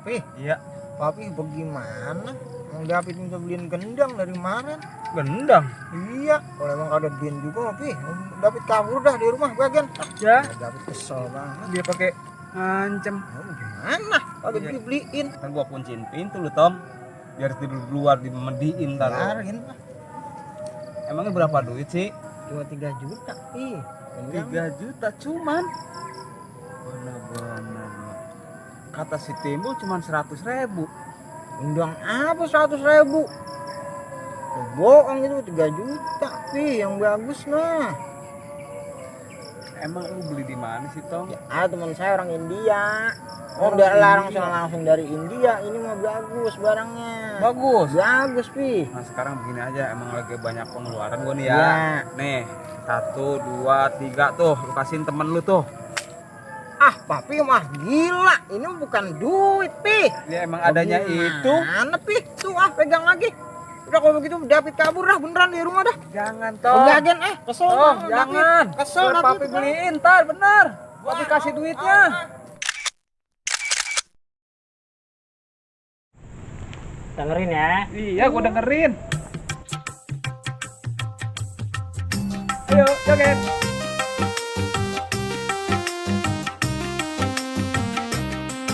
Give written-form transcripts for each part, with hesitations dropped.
Papi. Iya. Papi bagaimana? Mang David minta beliin gendang dari kemarin. Gendang. Iya, kalau emang ada duit juga Papi. David kabur dah di rumah bagian. Ya. David kesel banget. Dia pakai ngancem. Gimana? Kagak Iya. beliin. Kan gua kunciin pintu lu, Tom. Biar tidur di luar dimediin ntar lu. Biarin lah. Emangnya berapa duit sih? Cuma 3 juta. Ih, 3 juta cuman. Bener-bener. Kata si Timbul cuman 100.000. undang apa 100.000? Bohong itu 3 juta. Yang bagus mah. Emang lu beli di mana sih, Tom? Ya, ada teman saya orang India. Orang Udah larang India. langsung dari India. Ini mah bagus barangnya. Bagus. Bagus, Pi. Nah sekarang begini aja, emang lagi banyak pengeluaran gua nih ya. Iya. Nih, 1, 2, 3 tuh, lu kasihin temen lu tuh. Ah, Papi mah gila. Ini bukan duit, Pi. Ya emang adanya itu. Mana, Pi? Tuh, pegang lagi. Udah kalau begitu David kabur dah beneran di rumah dah. Jangan, Tom. Pembagian kesel Tom, banget, jangan. David. Kesel Biar David. papi beliin, ntar bener. Papi kasih duitnya. Dengerin ya. Iya, gua dengerin. Ayo, joget.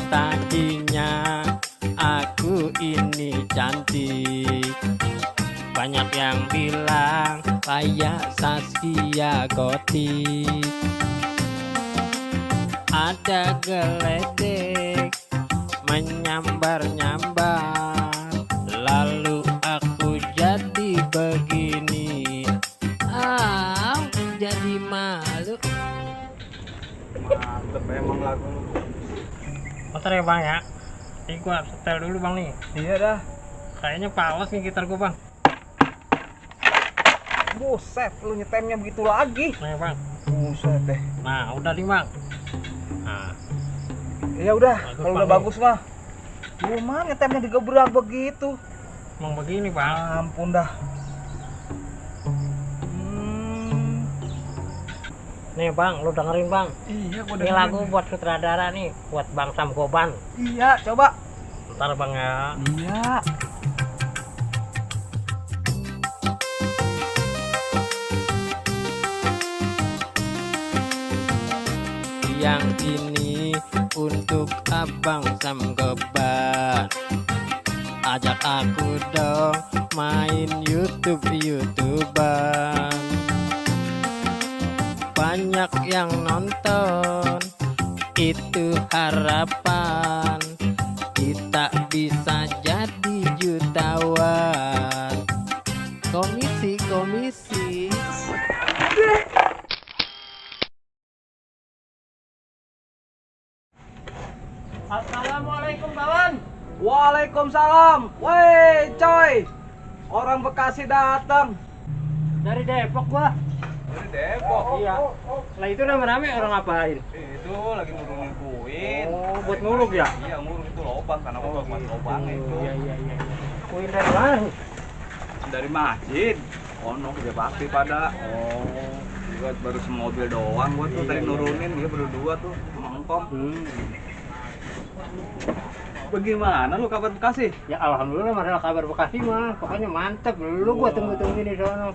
Tadinya aku ini cantik, banyak yang bilang kayak Zaskia Gotik. Ada geledek menyambar-nyambar, lalu aku jadi begini. Jadi malu. Mantep emang lagu lu. Motor ya bang ya. Ini gua setel dulu bang nih. Iya dah. Kayaknya pales nih gitar gua bang. Buset, lu nyetemnya begitu lagi. Nih bang. Buset deh. Nah udah nih bang. Nah Ya udah, Bagus, kalau udah Bang. bagus mah. Gua mah nyetemnya digebrak begitu. emang begini bang. Ampun dah. Nih bang, lu dengerin bang. Iya, gua Ini lagu buat sutradara nih, buat Bang Sam Goban. Iya, coba. Ntar bang ya. Iya. Yang ini untuk Abang Sam Goban. Ajak aku dong main YouTuber. Banyak yang nonton, itu harapan kita bisa jadi jutawan. Komisi. Assalamualaikum kawan. Waalaikumsalam. Woi, coy. Orang Bekasi datang. Dari Depok gua. Dari Depok. Iya. Lah itu rame-rame orang ngapain? Itu lagi nurunin kuin. Oh, buat nguruk ya? Iya, nguruk itu lobang karena gua buat lobang itu. Iya. Kuin dari mana? Dari masjid. Ono kerja bakti pada. Oh, gua baru semobil doang gua tuh tadi nurunin, dia berdua tuh mengkong. Bagaimana lu kabar Bekasi? Ya alhamdulillah masalah kabar Bekasi mah pokoknya mantep. Lu gua tunggu-tunggu di sono.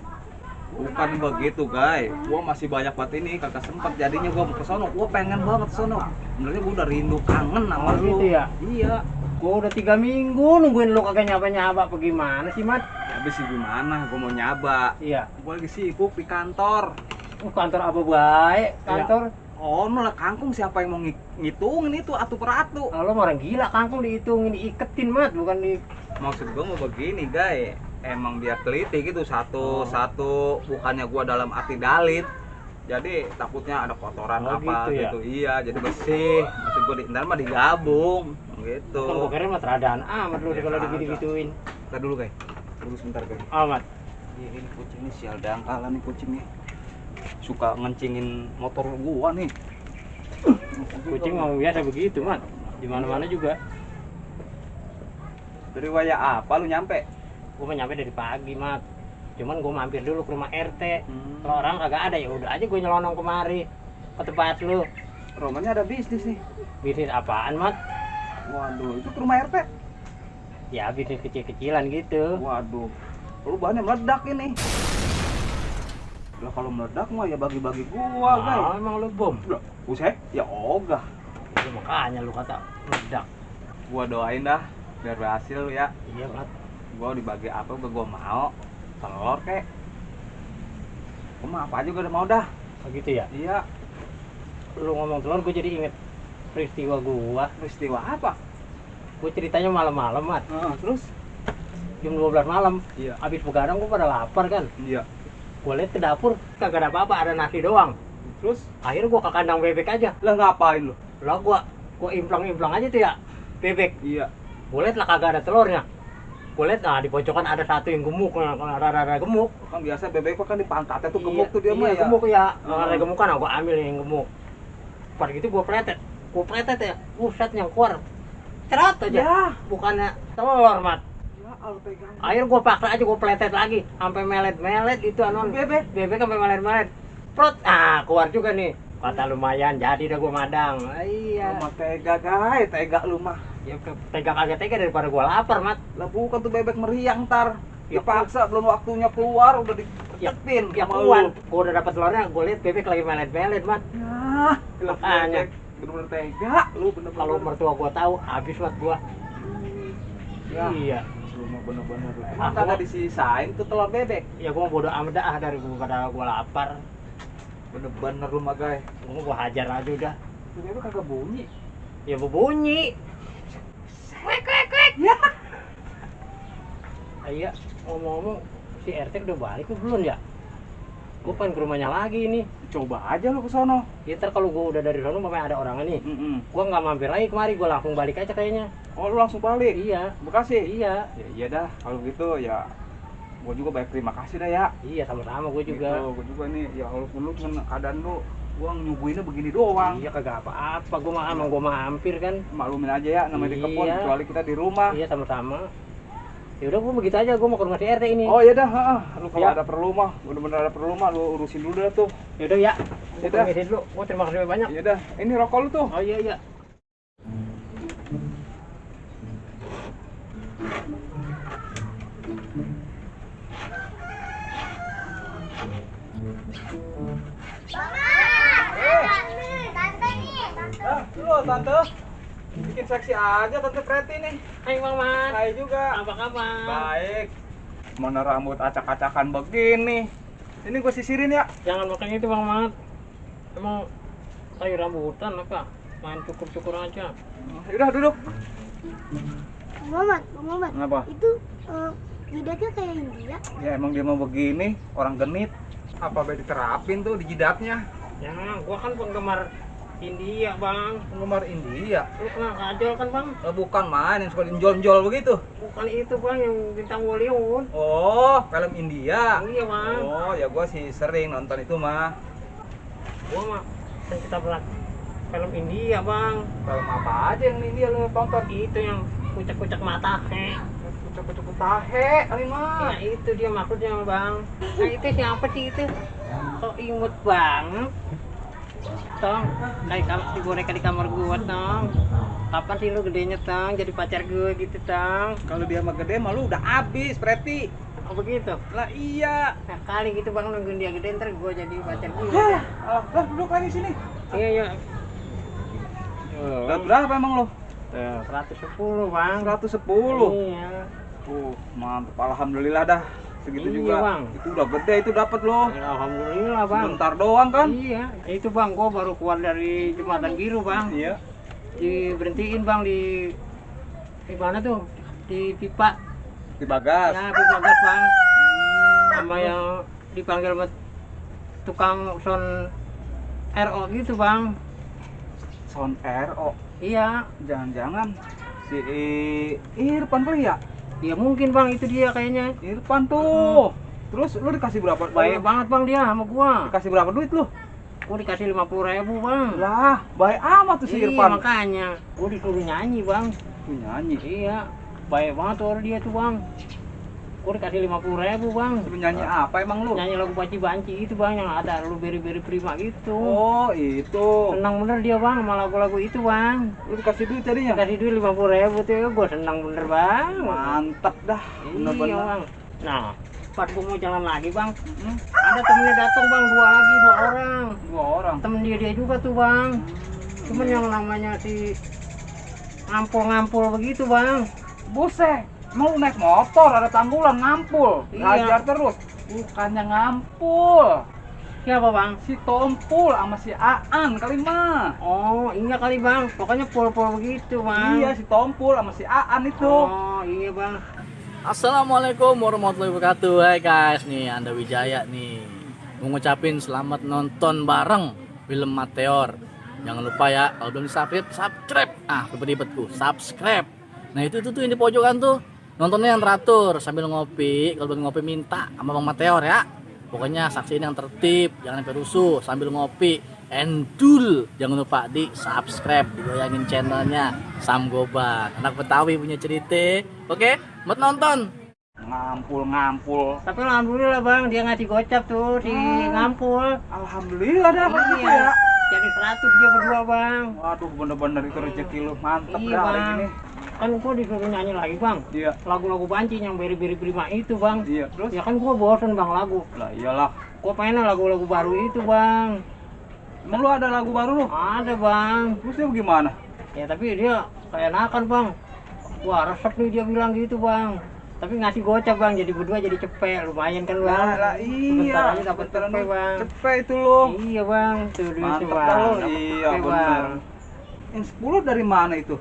Bukan begitu, guys. Gua masih banyak banget ini, kagak sempet jadinya gua mau ke sono. Gua pengen banget sono. Sebenarnya gua udah rindu kangen sama lu. Gitu ya? Iya. Gua udah 3 minggu nungguin lu kagak nyapa-nyapa. Bagaimana sih, Mat? Habis sih gimana? Gua mau nyaba. Iya. Gua lagi sibuk di kantor. Kantor apa baik? Kantor. Oh, malah kangkung siapa yang mau ngitungin itu atu per atu? Kalau orang gila kangkung dihitungin, diiketin, Mat, bukan di. Maksud gua mau begini, guys. Emang biar teliti gitu satu bukannya gua dalam arti dalit. Jadi takutnya ada kotoran Oh, apa gitu ya? gitu. Iya, jadi bersih. Maksud gua ntar mah digabung gitu. Kan gua kira mah teradaan amat lu Ya, kalau kagak. digituin. Ntar dulu, guys. Tunggu sebentar, guys. Amat. Ini kucing ini sial dangkalan nih kucing nih. Suka ngencingin motor gua nih. Kucing mau biasa begitu, Mat. Di mana-mana juga. Dari waya apa lu nyampe? Gua mah nyampe dari pagi, Mat. Cuman gua mampir dulu ke rumah RT. Hmm. Kalau orang kagak ada ya udah aja gua nyelonong kemari ke tempat lu. Romanya ada bisnis nih. Bisnis apaan, Mat? Waduh, itu ke rumah RT? Ya bisnis kecil-kecilan gitu. Waduh, lu bahannya meledak ini. Lah kalau meledak mah ya bagi-bagi gua, guys. Nah, emang lu bom. Lah, buset, ya ogah. Ya, makanya lu kata meledak. Gua doain dah biar berhasil ya. Iya, Mat. Gua dibagi apa gua mau. Telur kek. Gua mah apa aja gua udah mau dah. Begitu ya. Iya, Lu ngomong telur gue jadi inget peristiwa gua. peristiwa apa? Gue ceritanya malam-malam, Mat. Terus? Jam 12 malam. Iya. Habis begadang gue pada lapar kan. Iya. Gue liat ke dapur kagak ada apa-apa, ada nasi doang. Terus? Akhirnya gue ke kandang bebek aja. Lah ngapain lu? Lah gua implang-implang aja tuh ya bebek. Iya. Gue liat lah kagak ada telurnya. Gue liat nah di pojokan ada satu yang gemuk, rada-rada gemuk. Kan biasa bebek kan di pantatnya tuh gemuk tuh dia mah ya. Gemuk ya. Hmm. Ada gemukan, nah, gue ambil yang gemuk. Pas gitu gue pletet ya. Buset yang keluar. Cerot aja. Ya. Bukannya telur, Mat. Ya, Allah pegang. Akhirnya gue paksa aja gue pletet lagi sampai melet-melet itu anon bebek sampai melet-melet. Prot, keluar juga nih. Kata lumayan, jadi dah gue madang. Iya. Lu mah tega, guys. Tega lu mah. Ya tega kagak tega daripada gue lapar, Mat. Lah bukan tuh bebek meriang ntar. Ya, Dipaksa belum waktunya keluar udah dikepin Ya sama kuan, lu. gue udah dapat telurnya, gue liat bebek lagi melet-melet, Mat. Ya, Makanya. bener-bener tega. Lu bener-bener. Kalau mertua gue tahu, habis, Mat, gue. Ya. Iya. Lu mah bener-bener. Emang kagak disisain tuh telur bebek. Ya gue bodo amat dah dari pada gue lapar. Bener-bener lu mah, guys. Gue hajar aja udah. Tuh bebek kagak bunyi. Ya berbunyi. Ya. Iya, ngomong-ngomong si RT udah balik tuh belum ya? Gue pengen ke rumahnya lagi ini. Coba aja lu ke sono. Ya ntar kalau gue udah dari sono mamanya ada orang nih. Gue nggak mampir lagi kemari, gue langsung balik aja kayaknya. Oh, lu langsung balik. Iya, Bekasi. iya, Ya iya dah, kalau gitu ya gua juga baik terima kasih dah ya. iya sama-sama gue juga. Gitu, gua juga nih ya walaupun lu dengan keadaan lu gua nyuguhinnya begini doang. Iya kagak apa-apa, gue mah emang gue mampir kan. Maklumin aja ya namanya di kebun Iya. kecuali kita di rumah. Iya sama-sama. Ya udah gue begitu aja, gue mau ke rumah si RT ini. Oh iya dah, heeh. Lu kalau Ya. ada perlu mah, bener-bener ada perlu mah lu urusin dulu dah tuh. Ya udah ya, gue Yaudah. permisi dulu. Gue terima kasih banyak. Iya dah, ini rokok lu tuh. Oh iya iya. Lu tante. Bikin seksi aja tante Preti nih. Hai Bang Mat. Hai juga. Apa kabar? Baik. Mana rambut acak-acakan begini. Ini gue sisirin ya. Jangan makan itu Bang Mat. Emang kayu rambutan apa? Main cukur-cukur aja. Udah duduk. Bang Mamat, Kenapa? itu jidatnya kayak India. Ya emang dia mau begini, orang genit. Apa baik diterapin tuh di jidatnya? Ya, gua kan penggemar India, Bang. Penggemar India. Lu kenal Kajol kan, Bang? Bukan main yang suka jonjol begitu. Bukan itu, Bang, yang bintang Hollywood. Oh, film India. Iya, Bang. Oh, ya gua sih sering nonton itu mah. Gua mah kita berat film India, Bang. Film apa aja yang India lu tonton? Itu yang kucak-kucak mata, Cukup-cukup tahe, kali mah. Ya itu dia maksudnya, Bang. Nah itu siapa sih itu? Kok imut banget. Tong, kayak si boneka di kamar gua, Tong. Kapan sih lu gedenya, Tong? Jadi pacar gue gitu, Tong. Kalau dia mah gede mah lu udah habis, Preti. Oh begitu? Lah iya. Nah kali gitu, Bang, nungguin dia gede, ntar gue jadi pacar gue. Lah duduk lagi sini. Iya, iya. Udah berapa emang lu? 110, Bang. 110. Iya. Mantap. Alhamdulillah dah. Segitu Iya, juga. Bang. Itu udah gede itu dapat lo. Alhamdulillah, Bang. Sebentar doang kan? Iya, itu Bang, gua baru keluar dari Jembatan Biru, Bang. Iya. Diberhentiin, Bang, di mana tuh? Di pipa. Di bagas. Ya, pipa gas, Bang. Sama yang dipanggil sama tukang sound RO gitu, Bang. Sound RO. Iya, Jangan-jangan si Irfan kali ya? ya mungkin, Bang, itu dia kayaknya. Irfan tuh. Terus lu dikasih berapa? Baik banget, Bang, dia sama gua. Dikasih berapa duit lu? Gua dikasih 50.000, Bang. Lah, baik amat tuh si Iya, Irfan. makanya gua disuruh nyanyi, Bang. Tuh nyanyi. Iya, baik banget tuh dia tuh, Bang. Gue dikasih 50.000 bang. Nyanyi apa emang lu? Nyanyi lagu Panci Banci itu bang, yang ada lu beri-beri prima gitu. Oh itu. Senang bener dia bang sama lagu-lagu itu bang. Lu dikasih duit tadinya? Kasih duit 50.000 tuh, gue senang bener bang. Mantap dah. Iya Bener-bener. bang. Nah, pas gue mau jalan lagi bang, ada temennya datang bang, dua orang. 2 orang. Temen dia juga tuh bang. Cuman yang namanya si ngampul-ngampul begitu bang. Buset. Emang lu naik motor ada tanggulan ngampul. Iya. Ngajar terus. Bukannya ngampul. Siapa bang? Si Tompul sama si Aan kali mah. Oh iya kali bang, pokoknya pol-pol begitu bang. Iya si Tompul sama si Aan itu. Oh iya bang. Assalamualaikum warahmatullahi wabarakatuh. Hai guys, nih Anda Wijaya nih mau ngucapin selamat nonton bareng film Meteor. Jangan lupa ya, kalau belum subscribe. Ribet-ribetku, subscribe. Nah itu tuh yang di pojokan tuh. Nontonnya yang teratur sambil ngopi. Kalau belum ngopi minta sama Bang Meteor ya. Pokoknya saksiin yang tertib, jangan sampai rusuh sambil ngopi. Endul, jangan lupa di subscribe, digoyangin channelnya Sam Goban, anak Betawi punya cerita. Oke, buat nonton. Ngampul. Tapi alhamdulillah bang, dia ngasih gocap tuh si ngampul. Alhamdulillah dah gitu Iya. ya. Jadi 100 dia berdua bang. Waduh bener-bener itu rezeki lu mantep Iya dah hari bang. ini. Kan gua disuruh nyanyi lagi bang. Iya. Lagu-lagu Banci yang beri-beri prima itu bang. Iya. Terus? Ya kan gua bosen bang lagu. Lah iyalah. Gua pengen lagu-lagu baru itu bang. Emang lu ada lagu baru lu? Ada bang. Terus dia gimana? Ya tapi dia kayak enakan bang. Wah resep nih dia bilang gitu bang. Tapi ngasih gocap bang, jadi berdua jadi cepet, lumayan kan bang. Lah Sebentar iya. aja dapat Bentar cepet bang. Cepet itu lu. Iya bang, tuh duit Mantep bang. dah lu. Dapat Iya cepet, bener. bang. Yang 10 dari mana itu?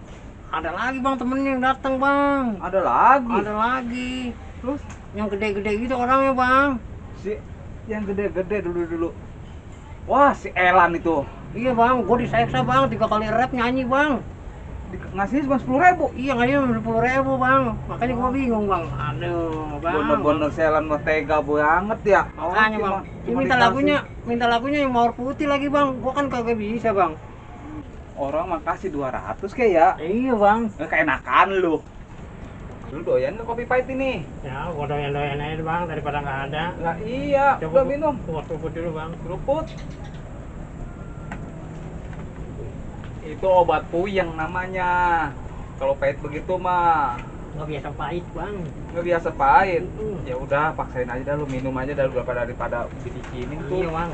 Ada lagi bang temennya yang datang bang. Ada lagi. Ada lagi. Terus Yang gede-gede gitu orangnya bang. si yang gede-gede dulu. Wah si Elan itu. Iya bang, gue diseksa bang, 3 kali rap nyanyi bang. Ngasih cuma 10.000. Iya ngasih 10.000 bang, makanya gue bingung bang. Aduh bang. Bener-bener si Elan mah tega banget ya. Makanya bang, dia Cuma minta lagunya yang mawar putih lagi bang. Gue kan kagak bisa bang. orang mah kasih 200 kayak ya. Iya bang. Keenakan lu. Lu doyan nggak kopi pahit ini? Ya, gue doyan-doyan aja bang, daripada nggak ada. Nah iya, udah minum. Keruput dulu bang. Keruput. Itu obat puyeng namanya. Kalau pahit begitu mah Nggak biasa pahit bang. nggak biasa pahit. Mm-mm. Ya udah paksain aja dah lu minum aja daripada dibikinin tuh. Iya bang.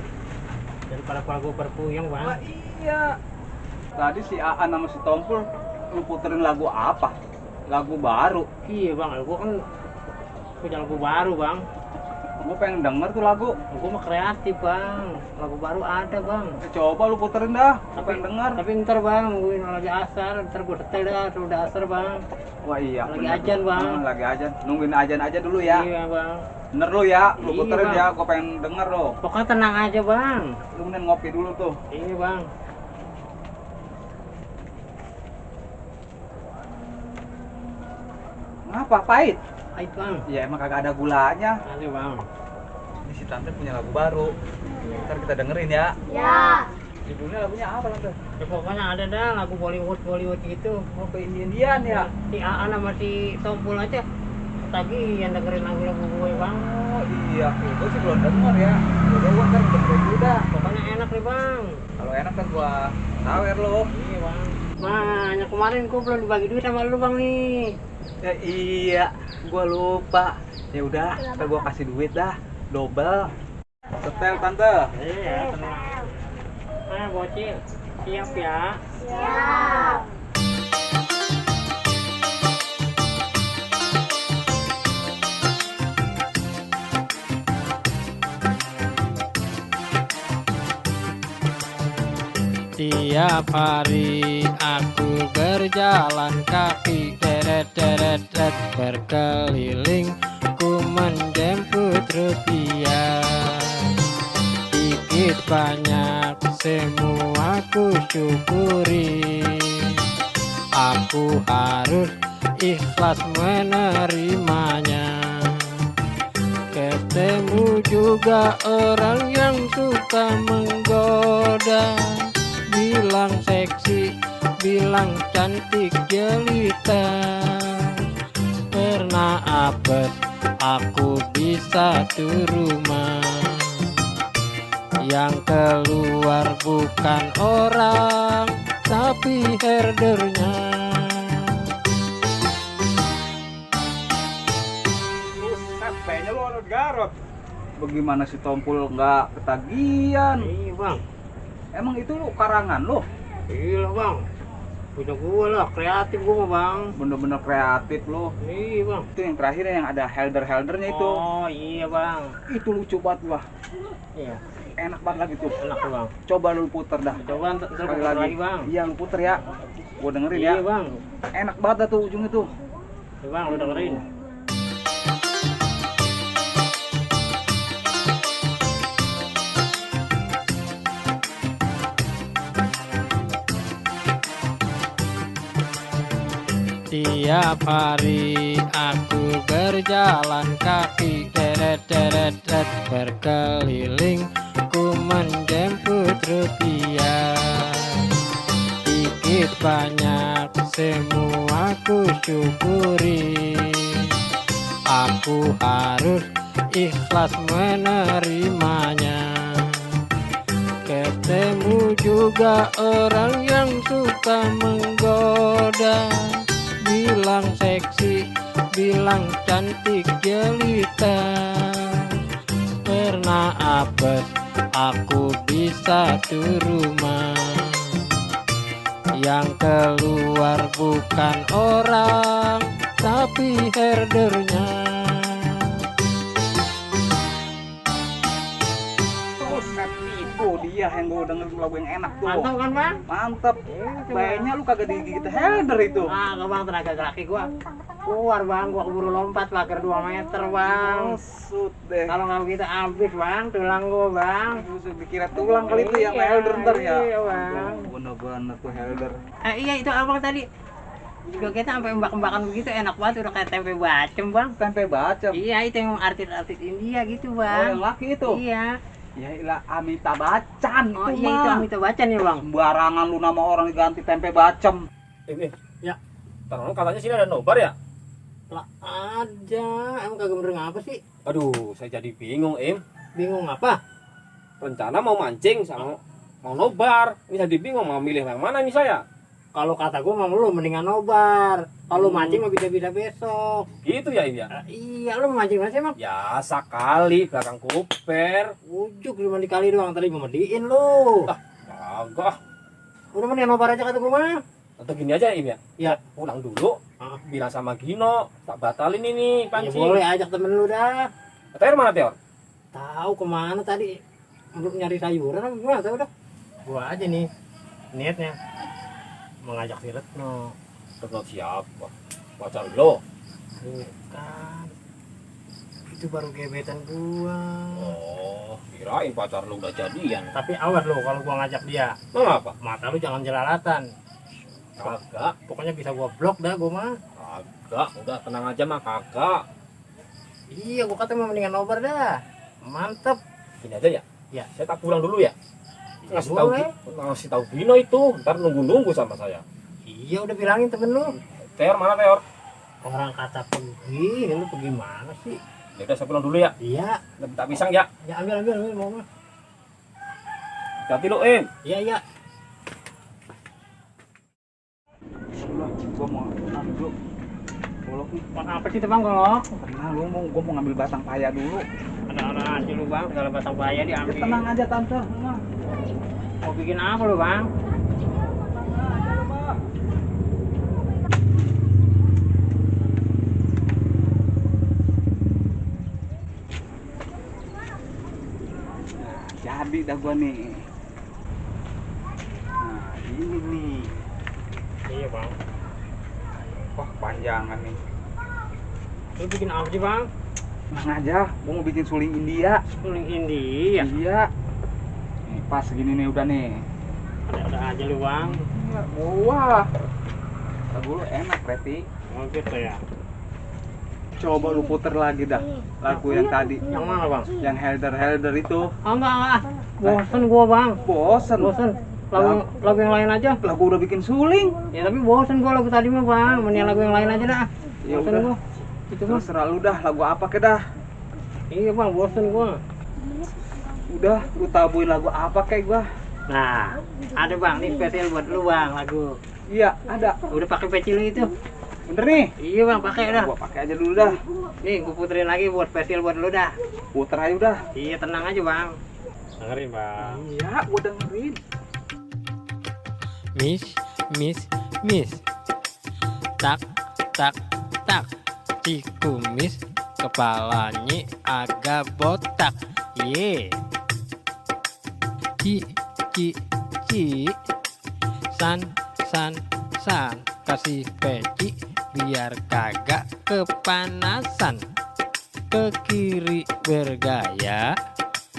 Daripada kalau gue perpuyeng bang. Wah, iya. Tadi si Aan sama si Tompul lu puterin lagu apa? Lagu baru. Iya bang, gue kan punya lagu baru bang. Gue pengen denger tuh lagu. Gue mah kreatif bang. Lagu baru ada bang. Coba lu puterin dah. Gue pengen denger. Tapi ntar bang, nungguin lagi asar, ntar gue setel dah, udah asar bang. Wah iya. Lagi bener. ajan, Bang. Lagi ajan. Nungguin ajan aja dulu ya. Iya bang. Bener lu ya. Lu Iya, puterin Bang. ya. Gue pengen denger lo. Pokoknya tenang aja bang. Lu mending ngopi dulu tuh. Iya bang. Ngapa pahit? Pahit bang. Ya emang kagak ada gulanya. Ada bang. Ini si Tante punya lagu baru. Ntar kita dengerin ya. Ya. Judulnya lagunya apa Tante? Ya, pokoknya ada dah lagu Bollywood gitu. Mau ke Indian ya? Si Aan sama si Tompul aja. Tadi yang dengerin lagu-lagu gue bang. Oh iya. Gue sih belum denger ya. Udah gue ntar dengerin dulu dah. Pokoknya enak nih bang. Kalau enak kan gua tawer lo. Iya bang. Nah, yang kemarin gue belum dibagi duit sama lu bang nih. Ya iya, gua lupa. Ya udah, ntar gua kasih duit dah, double. Setel Tante. Iya tenang. Nah bocil, siap ya. Siap. Tiap hari aku berjalan kaki deret berkeliling ku menjemput rupiah. Dikit banyak semua ku syukuri. Aku harus ikhlas menerimanya. Ketemu juga orang yang suka menggoda, bilang seksi, bilang cantik jelita. Pernah apes aku di satu rumah. Yang keluar bukan orang, tapi herdernya. Buset, kayaknya lu orang Garut. Bagaimana si Tompul nggak ketagihan? Iya bang, Emang itu lu karangan lo? iya bang, punya gua lah, kreatif gua mah bang. Bener-bener kreatif lo. Iya bang. Itu yang terakhir yang ada helder-heldernya itu. Oh iya bang. Itu lucu banget wah. Iya, Enak banget lagi tuh. enak tuh bang. Coba lu puter dah. Coba ntar Sekali putar lagi bang. Iya lu puter ya. Gua dengerin Iya ya. bang. Enak banget dah tuh ujung itu. Tuh bang, lu dengerin. Tiap hari aku berjalan kaki deret-deret berkeliling, ku menjemput rupiah. Dikit banyak semua ku syukuri, aku harus ikhlas menerimanya. Ketemu juga orang yang suka menggoda, bilang seksi, bilang cantik jelita. Pernah apes aku di satu rumah, yang keluar bukan orang, tapi herdernya. Buset, itu dia yang gua dengerin lagu yang enak tuh. Mantap kan bang? Mantep. Kayaknya lu kagak digigit helder itu. Ah, bang, tenaga laki gua keluar bang, gua keburu lompat pagar 2 meter bang. Maksud deh. Kalau nggak begitu habis bang, tulang gua bang. Justru dikira tulang kali itu ya sama Iya, helder ntar ya. iya, Bang. Bener-bener tuh helder. Iya itu abang tadi juga kita sampai mbak-mbakan begitu enak banget, udah kayak tempe bacem bang. Tempe bacem. Iya itu yang artis-artis India gitu Oh, bang. yang laki itu. Iya. Ya ilah Amitabh Bachchan Oh itu iya itu mah. Amitabh Bachchan ya bang. Sembarangan lu nama orang diganti tempe bacem. Ini, Ya. terang katanya sini ada nobar ya? Lah ada, emang kagak bener ngapa sih? Aduh, saya jadi bingung, Bingung apa? Rencana mau mancing sama mau nobar. Ini jadi bingung mau milih yang mana nih saya. Kalau kata gua mah lu mendingan nobar. Kalau mancing mah bisa-bisa besok. Gitu ya, Im ya? Iya lu mau mancing mana sih emang? Ya, sekali belakang kuper. Ujuk cuma dikali doang, tadi gua mediin lu. Kagak. Udah mendingan nobar aja kata gua mah. Atau gini aja, Im ya? Ya. Pulang dulu, Ah. bilang sama Gino, tak batalin ini Ya pancing. boleh ajak temen lu dah. Teor mana, Teor? Tahu kemana tadi? Untuk nyari sayuran apa gimana tahu dah. Gua aja nih niatnya mengajak si Retno. Retno siapa? Pacar lo? Bukan. Itu baru gebetan gua. Oh, kirain pacar lo udah jadian. Tapi awas lo kalau gua ngajak dia. Kenapa? Mata lu jangan jelalatan. Kagak. Pokoknya bisa gua blok dah gua mah. Kagak, udah tenang aja mah kagak. Iya, gua kata mau mendingan nobar dah. Mantep. Gini aja ya? Ya. Saya tak pulang dulu ya? Ngasih Boleh. tahu Gino itu, ntar nunggu sama saya. Iya, udah bilangin temen lu. Teor mana Teor? Orang kata pergi, lu pergi mana sih? Ya udah saya pulang dulu ya. Iya. Minta pisang ya. Ya ambil mau mah. Hati lo, Im. Iya, iya. Gua mau ambil dulu. Golok nih. Apa sih bang golok? Tenang lu gua mau ngambil batang paya dulu. Ada aja lu bang, segala batang paya Ya, diambil. tenang aja tante. Tenang. Mau bikin apa lu bang? Jadi dah gua nih. Nah, ini nih. Iya bang. Wah, panjangan nih. Lu bikin apa sih bang? Tenang aja, gua mau bikin suling India. Suling India. Iya. Nih, pas segini nih udah nih. Ada aja lu bang. Wah. Lagu lu enak, Reti. Oh gitu ya. Coba lu puter lagi dah lagu yang tadi. Yang mana bang? Yang helder itu. Oh enggak. Bosen gua bang. Bosen. Bosen. Lagu yang lain aja. Lagu udah bikin suling. Ya tapi bosen gua lagu tadi mah bang. Mending lagu yang lain aja dah. Ya Bosen udah. gua. Itu Bang. Terserah lu dah, lagu apa ke dah? Iya Bang, bosen gua. Udah, lu tabuin lagu apa kayak gua? Nah, ada Bang, nih spesial buat lu Bang lagu. Iya, ada. Udah pakai peci lu itu? Bener nih. Iya Bang, pakai dah. Gua pakai aja dulu dah. Nih, gua puterin lagi buat spesial buat lu dah. Puter aja udah. Iya, tenang aja Bang. Dengerin Bang. Iya, gua dengerin. Miss, miss, miss. Tak, tak, tak. Si kumis kepalanya agak botak. Ye. Ci, ci, ci. San, san, san. Kasih peci biar kagak kepanasan. Ke kiri bergaya,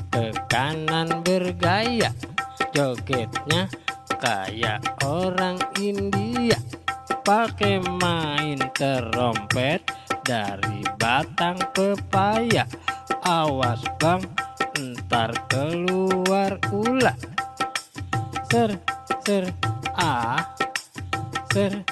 ke kanan bergaya. Jogetnya kayak orang India, pakai main terompet dari batang pepaya. Awas bang, ntar keluar ular. Ser, ser, ah, ser,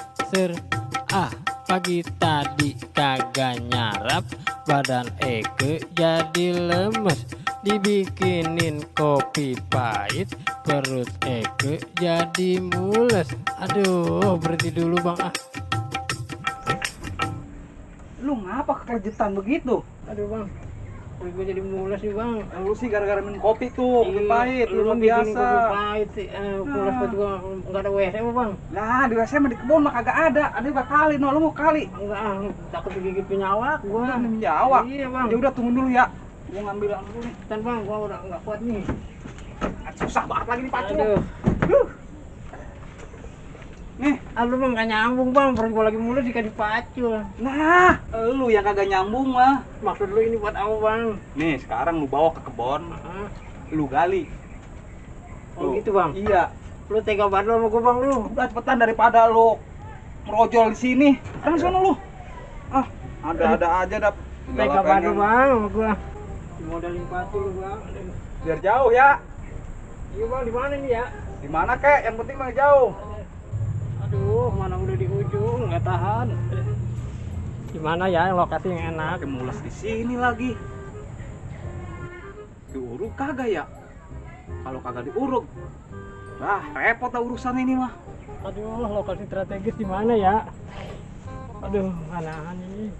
ah. Pagi tadi kagak nyarap, badan Eke jadi lemes. Dibikinin kopi pahit, perut Eke jadi mules. Aduh, berhenti dulu bang ah. Lu ngapa kekejutan begitu? Aduh Bang, perut gua jadi mules nih Bang. Lu sih gara-gara minum kopi tuh, kopi pahit, lu mah bikinin biasa. kopi pahit sih, mules perut gua nggak ada WC apa Bang? Lah, di WC mah di kebun mah kagak ada. Ada kali, no, lu mau kali. Enggak, takut digigit penyawak gua. Udah minum jawab. Iya Bang. Ya udah tunggu dulu ya. Gua ngambil dulu nih. Dan Bang, gua udah nggak kuat nih. Susah banget lagi nih pacu. Aduh. Nih, Aduh Bang, nggak nyambung Bang, perut gua lagi mules dikasih pacul. nah, lu yang kagak nyambung mah. Maksud lu ini buat apa Bang? Nih, sekarang lu bawa ke kebun, Hah? lu gali. Oh Tuh. gitu Bang? Iya. Lu tega banget lu sama gua Bang lu. Udah cepetan daripada lu merojol di sini. Kan sono lu. Ah, ada-ada aja dah. Tega banget lu Bang sama gua. Modalin pacul lu Bang. Aduh. Biar jauh ya. Iya Bang, di mana nih ya? Di mana kek? Yang penting mah jauh. Aduh, mana udah di ujung, nggak tahan. Di mana ya yang lokasi yang enak? Pakai mules di sini lagi. Diuruk kagak ya? Kalau kagak diuruk, wah repot dah urusan ini mah. Aduh, lokasi strategis di mana ya? Aduh, mana ini?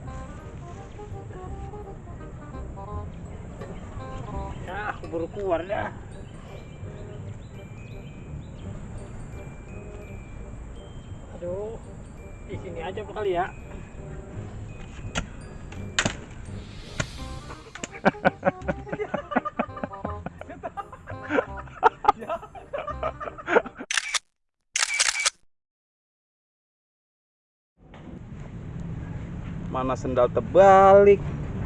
Ya, aku baru keluar dah. Aduh, di sini aja apa kali ya? Mana sendal terbalik?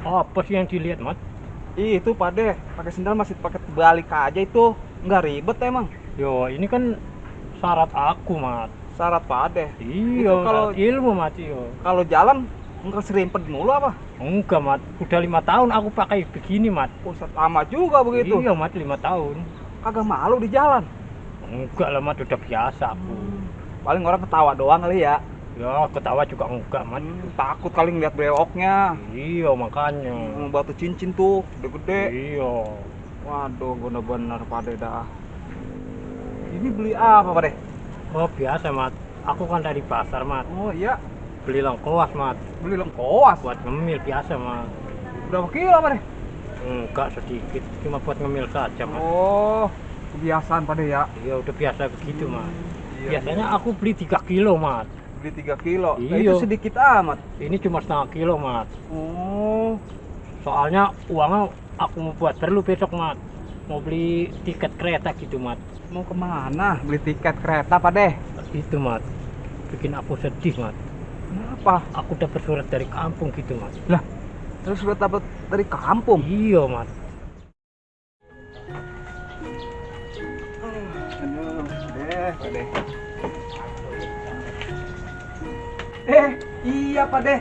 Apa sih yang dilihat, Mat? Ih, itu Pade, pakai sendal masih pakai terbalik aja itu. Nggak ribet emang. Yo, ini kan syarat aku, Mat. Syarat Pade. Iya, Itu kalau- ilmu, Mat. Yo. Kalau jalan nggak serimpet mulu apa? Enggak, Mat. Udah 5 tahun aku pakai begini, Mat. Pusat lama juga begitu. Iya, Mat, 5 tahun. Kagak malu di jalan. Enggak lah, Mat. Udah biasa aku. Paling orang ketawa doang kali ya. Ya, ketawa juga enggak, Mat. Takut kali ngeliat brewoknya. Iya, makanya. Batu cincin tuh, gede-gede. Iya. Waduh, bener-bener Pade dah. Ini beli apa Pade? Oh, biasa, Mat. Aku kan dari pasar, Mat. Oh iya, Beli lengkoas, Mat. beli lengkoas. Buat ngemil biasa, Mat. Berapa kilo Pade? Enggak sedikit, cuma buat ngemil saja, Mat. Oh, kebiasaan Pade ya. Iya, udah biasa begitu, Mat. Iya, Biasanya aku beli 3 kilo, Mat. beli 3 kilo. Nah, Iya. itu sedikit amat. Ini cuma setengah kilo, Mat. Oh, Soalnya uangnya aku mau buat perlu besok, Mat. Mau beli tiket kereta gitu, Mat. mau kemana? Beli tiket kereta Pade? Itu, Mat. Bikin aku sedih, Mat. Kenapa? Aku dapat surat dari kampung gitu, Mat. Terus sudah dapat dari kampung. Iya, Mat. Aduh, Pade. Iya Pade.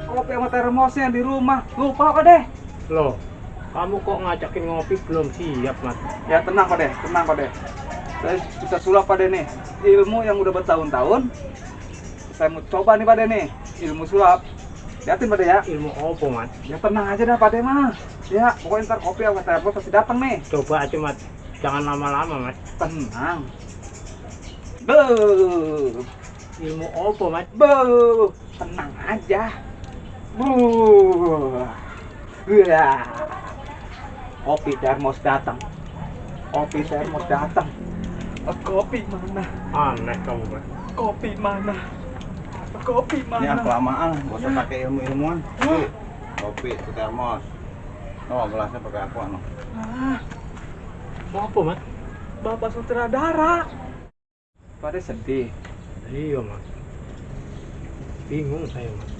Kopi sama termosnya di rumah. Lupa Pade. Loh, kamu kok ngajakin ngopi belum siap, Mat? Ya tenang Pade, tenang Pade. Saya bisa sulap Pade nih. Ilmu yang udah bertahun-tahun. Saya mau coba nih Pade nih. Ilmu sulap. Liatin pada ya. Ilmu apa, Mat? Ya tenang aja dah pada mah. Ya pokoknya ntar kopi sama telepon pasti datang nih. Coba aja, Mat. Jangan lama-lama, Mat. Tenang. Be, Ilmu apa, Mat? tenang aja. Ya. Kopi termos datang. Kopi termos datang. Kopi mana? Aneh kamu, Mat. Kopi mana? Kopi mana? Ini kelamaan, gak usah pakai ilmu-ilmuan. Kopi itu termos. Oh, gelasnya pakai aqua no. Mau apa, Mat? Bapak sutradara. Pada sedih. Iya, Mat. Bingung saya, Mat.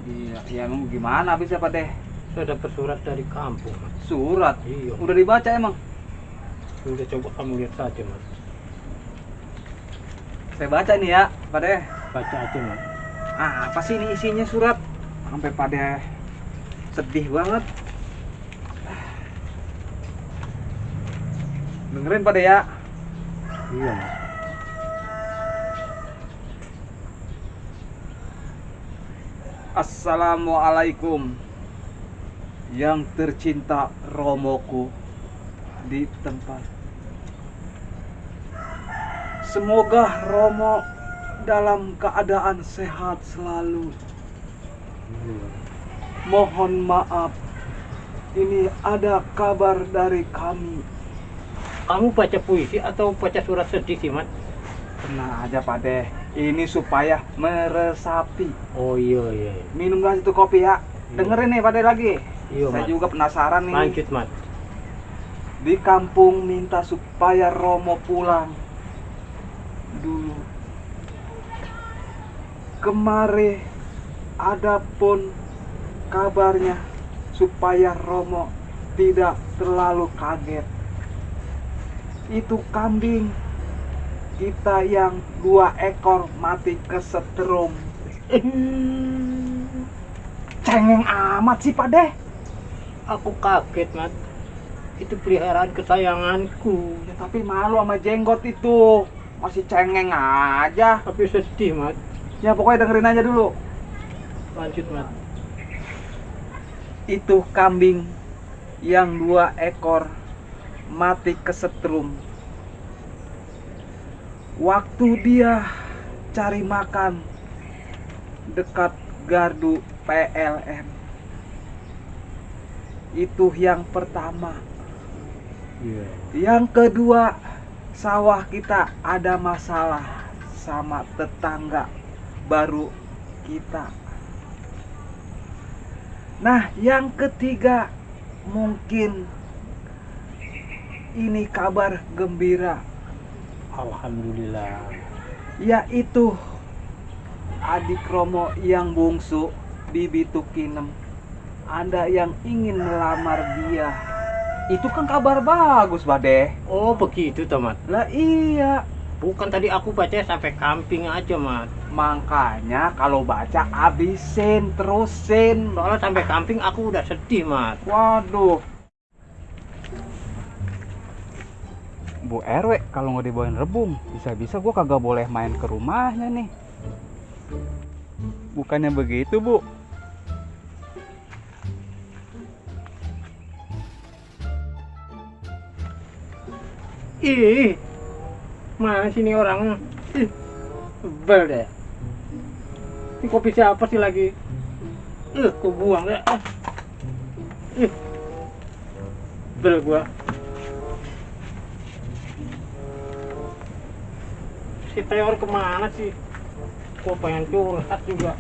Iya, ya emang gimana bisa Pak Deh? Saya dapat surat dari kampung, Mat. Surat. Iya. Udah dibaca emang? Udah, coba kamu lihat saja, Mat. Saya baca nih ya, Pak Deh. Baca aja, Mat. Apa sih ini isinya surat? Sampai Pak Deh sedih banget. Dengerin Pak Deh ya. Iya, Mat. Assalamualaikum. Yang tercinta Romoku di tempat. Semoga Romo dalam keadaan sehat selalu. Mohon maaf. Ini ada kabar dari kami. Kamu baca puisi atau baca surat sedih sih, Mat? Tenang aja Pak Deh. Ini supaya meresapi. Oh iya. Minum dulu itu kopi ya. Dengerin nih Pak Deh lagi. Iya, Saya Mat. juga penasaran nih. Lanjut, Mat. Di kampung minta supaya Romo pulang dulu. Kemari ada pun kabarnya supaya Romo tidak terlalu kaget. Itu kambing kita yang 2 ekor mati kesetrum. Cengeng amat sih Pak Deh. Aku kaget, Mat. Itu peliharaan kesayanganku. Ya, tapi malu sama jenggot itu. Masih cengeng aja. Tapi sedih, Mat. Ya pokoknya dengerin aja dulu. Lanjut, Mat. Itu kambing yang 2 ekor mati kesetrum. Waktu dia cari makan dekat gardu PLN. Itu yang pertama. Iya. Yang kedua, sawah kita ada masalah sama tetangga baru kita. Nah, yang ketiga, mungkin ini kabar gembira, Alhamdulillah. yaitu adik Romo yang bungsu, Bibi Tukinem, ada yang ingin melamar dia. Itu kan kabar bagus, Bade. Oh, begitu, toh, Mat. Lah iya, Bukan tadi aku baca sampai camping aja, Mat. makanya kalau baca abisin, terusin. Soalnya sampai camping aku udah sedih, Mat. Waduh. Bu RW kalau nggak dibawain rebung, bisa-bisa gua kagak boleh main ke rumahnya nih. Bukannya begitu, Bu? Ih, mana sini orang? Ih, sebel deh. Ini kopi siapa sih lagi? Ku buang deh. Ih, sebel gua. Si Teor kemana sih? Gua pengen curhat juga.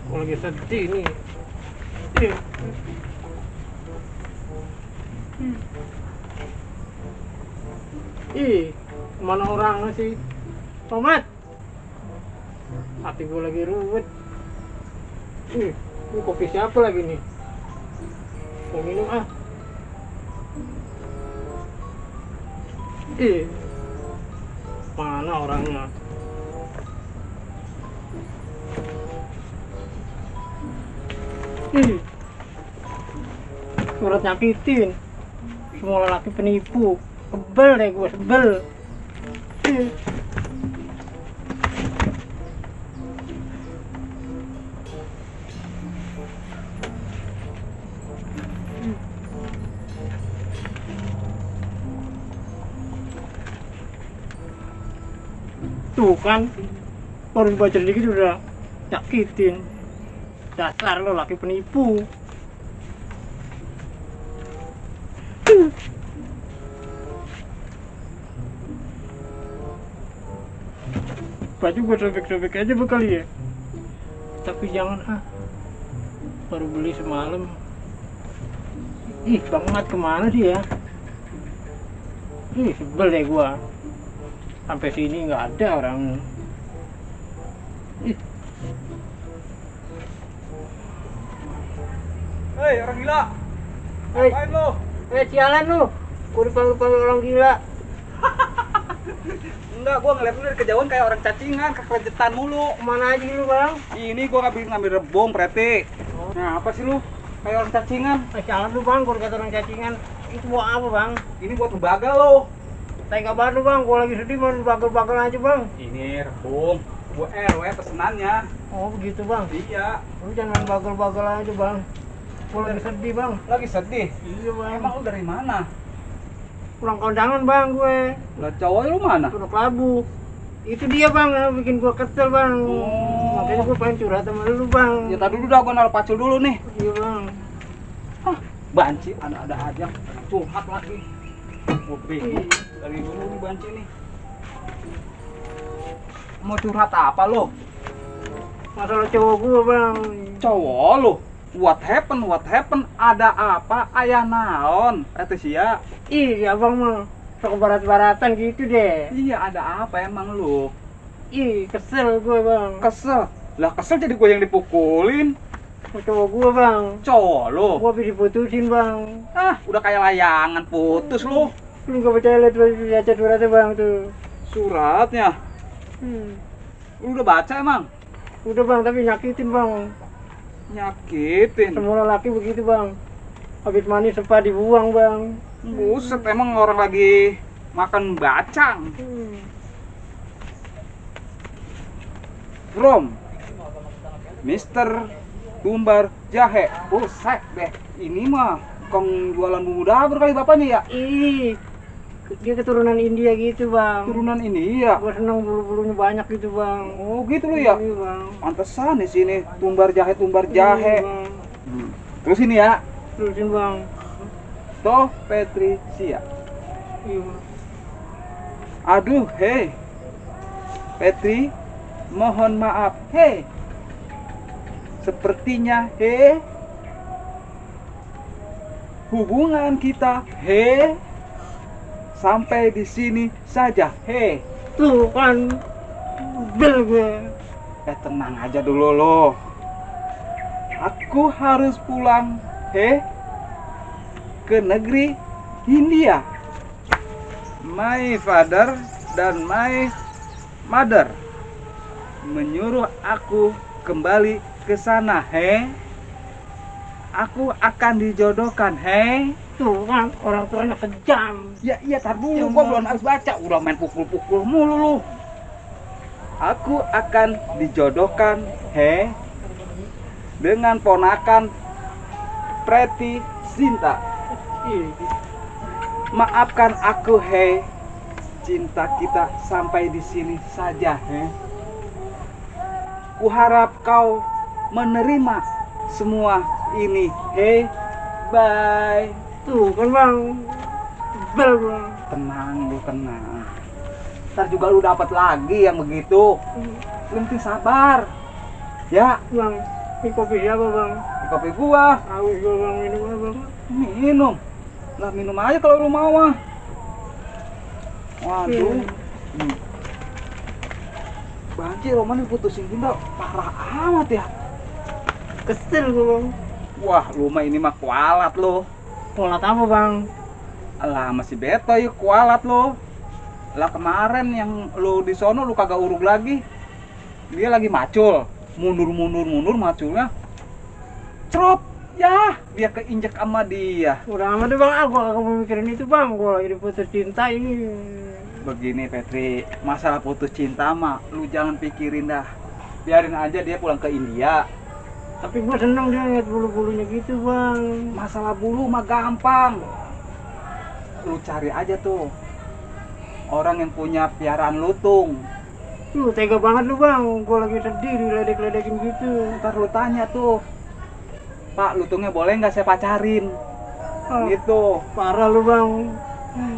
Gua lagi sedih nih. Ih. Ih, mana orangnya sih? Tomat. Hati gue lagi ruwet. Ini kopi siapa lagi nih? Mau minum ah. Mana orangnya? Surat nyakitin. Semua lelaki penipu. Sebel deh gue, sebel. Tuh kan, baru dibaca dikit udah nyakitin. Dasar lo laki penipu. Baju gue sobek-sobek aja bekali ya. Tapi jangan baru beli semalam. Ih, Bang Mat kemana sih ya? Ih, sebel deh gua. Sampai sini nggak ada orang. Ih, Hei, orang gila. hei, Ngapain lo? sialan lu. Gua dipanggil-panggil orang gila. Enggak, gua ngeliat lu dari kejauhan kayak orang cacingan, kekelejetan mulu. Kemana aja lu, Bang? Ini gua ngambil rebung, Preti. Nah, apa sih lu? Kayak orang cacingan. Sialan lu, Bang. Gua kata orang cacingan. Itu buat apa, Bang? Ini buat tembaga lo. Saya kabar lu, Bang. Gua lagi sedih, Bang. Bagel-bagel aja, Bang. Ini rebung. Gua RW pesenannya. Oh, begitu, Bang. Iya. Lu jangan main bagel-bagel aja, Bang. Gua lagi sedih, Bang. Lagi sedih. Iya, Bang. Emang lu dari mana? Pulang kondangan, Bang, gue. Lah cowok lu mana? Pondok Labu. Itu dia, Bang, yang bikin gua kesel, Bang. Oh. Makanya gua pengen curhat sama lu, Bang. Ya tadi dulu dah gua naruh pacul dulu nih. Iya, Bang. Banci ada aja. Curhat lagi. Gua bingung dari dulu nih banci nih. Mau curhat apa lo? Masalah cowok gua, Bang. Cowok lo? What happened? What happened? Ada apa? Ayah naon? Etesia. Iya, Bang, mah. Sok barat-baratan gitu deh. Iya, ada apa emang lu? Ih, kesel gua, Bang. Kesel. Lah kesel jadi gue yang dipukulin. Cowok gua, Bang. Cowok lo. Gua habis diputusin, Bang. Ah, udah kayak layangan putus lu. Lu gak percaya lihat baca suratnya, Bang, tuh. Suratnya. Hmm. Lu udah baca emang? Udah, Bang, tapi nyakitin, Bang. Nyakitin. Semua laki begitu, Bang. Habis mandi sempat dibuang, Bang. Buset, emang orang lagi makan bacang. From Mister Tumbar Jahe. Buset deh, ini mah kong jualan bumbu dapur kali bapaknya ya? Ih, dia keturunan India gitu, Bang. Turunan ini ya? Gua seneng bulu-bulunya banyak gitu, Bang. Oh gitu lu ya? Iya, Bang. Pantesan di sini Tumbar Jahe, Tumbar Iya, Jahe. Bang. Terus ini ya, Terusin, Bang. Toh Petrisia. Iya, Bang. Aduh, hei Petri, mohon maaf, hei. Sepertinya, hei, hubungan kita, hei, sampai di sini saja, hei. Tuh kan, bel gue. Tenang aja dulu lo. Aku harus pulang, hei, ke negeri India. My father dan my mother menyuruh aku kembali ke sana, hei. Aku akan dijodohkan, hei. Tuh kan, orang tuanya kejam. Ya iya, tar dulu, gua belum harus baca. Udah main pukul-pukul mulu lu. Aku akan dijodohkan, hei, dengan ponakan Preti Sinta. Maafkan aku, hei. Cinta kita sampai di sini saja, hei. Kuharap kau menerima semua ini, hei. Bye. Tuh kan, Bang, bel, Bang. Tenang lu, tenang. Ntar juga lu dapat lagi yang begitu. Lu penting sabar. Ya, Bang, ini kopi siapa, Bang? di kopi gua. Haus gua, Bang, minum apa, Bang? Minum. Lah minum aja kalau lu mau ah. Waduh. Banci Roman diputusin Dinda parah amat ya. Kesel gua, Bang. Wah, lu mah ini mah kualat lu. Polat apa, Bang? Alah masih beto yuk kualat lu. Lah kemarin yang lu di sono lu kagak urug lagi. Dia lagi macul, mundur maculnya. Crop, ya dia keinjek sama dia. Udah amat deh, Bang. Aku gak mau mikirin itu, Bang. Gua lagi diputus cinta ini. Begini Petri, masalah putus cinta mah lu jangan pikirin dah. Biarin aja dia pulang ke India. Tapi gua seneng dia ngeliat bulu-bulunya gitu, Bang. Masalah bulu mah gampang. Lu cari aja tuh orang yang punya piaraan lutung. Tega banget lu bang, gua lagi sedih diledek-ledekin gitu. Ntar lu tanya tuh, Pak, lutungnya boleh nggak saya pacarin? Ah, Gitu. parah lu bang.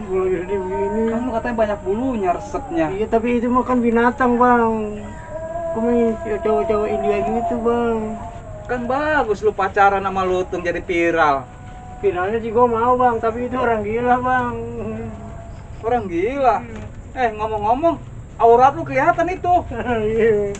Gua lagi sedih begini. Kan lu katanya banyak bulunya resepnya. Iya tapi itu mah kan binatang bang. Gua main cowok-cowok India gitu bang. Kan bagus lu pacaran sama lutung jadi viral. Finalnya sih gua mau bang, tapi itu orang gila bang. Orang gila. Ngomong-ngomong, aurat lu kelihatan itu. Iya.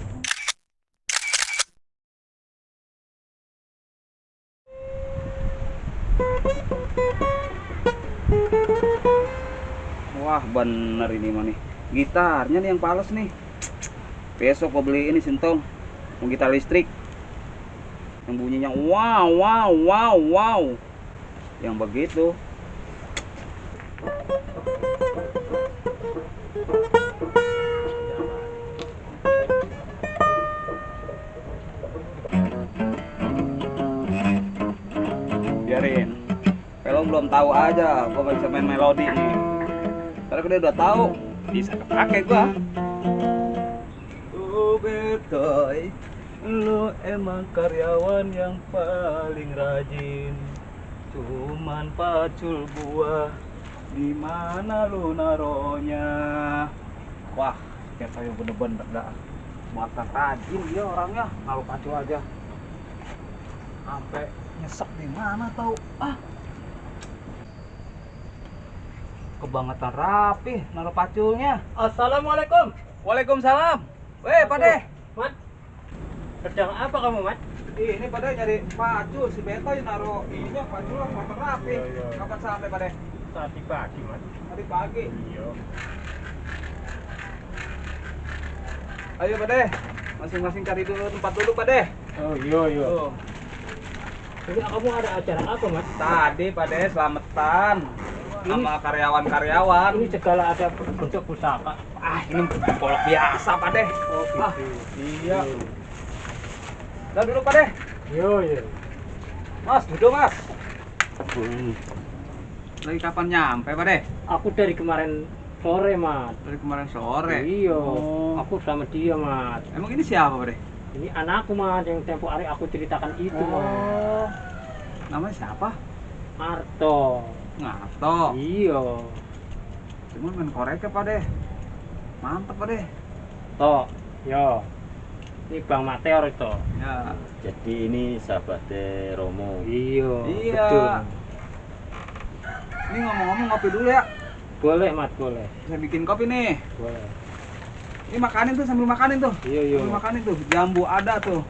Wah bener ini mah nih. Gitarnya nih yang pales nih. Besok gua beli ini Sintong. Mau gitar listrik. Yang bunyinya wow wow wow wow. Yang begitu. Biarin. Kalau belum tahu aja, gua bisa main melodi nih. Ntar dia udah tahu, bisa kepake gua. Betoy, lu emang karyawan yang paling rajin. Cuman pacul gua, di mana lu naronya? Wah, kayak saya bener-bener dah. Mata rajin dia orangnya, naruh pacul aja. Sampai nyesek di mana tahu? Kebangetan rapi naruh paculnya. Assalamualaikum. Waalaikumsalam. Weh, Pade. Mat, sedang apa kamu Mat? Ini Pade nyari pacul, si Betoy naruh ininya pacul kebangetan rapi. Kapan sampai Pade? Tadi pagi Mat. Tadi pagi. Iya. Ayo Pade, masing-masing cari dulu tempat duduk Pade. Oh iya. Tuh. Jadi kamu ada acara apa Mat? Tadi Pade selamatan sama karyawan-karyawan. Ini segala ada bentuk pusaka. Ini kolak biasa Pade. Oh gitu. Iya. Udah duduk Pade. Iya. Mas, duduk Mas. Lagi kapan nyampe Pade? Aku dari kemarin sore Mat. Dari kemarin sore. Iya. Oh. Aku sama dia Mat. Emang ini siapa Pade? Ini anakku Mat yang tempo hari aku ceritakan itu Mat. Oh. Namanya siapa? Arto. Ngato. Iya. Cuman main korek Pade. Mantep Pade. Toh, yo. Ini Bang Mateor itu. Ya. Jadi ini sahabatnya Romo. Iya. Iya. Betul. Ini ngomong-ngomong ngopi dulu ya. Boleh Mat, boleh. Saya bikin kopi nih. Boleh. Ini makanin tuh sambil makanin tuh. Iya. Sambil makanin tuh. Jambu ada tuh.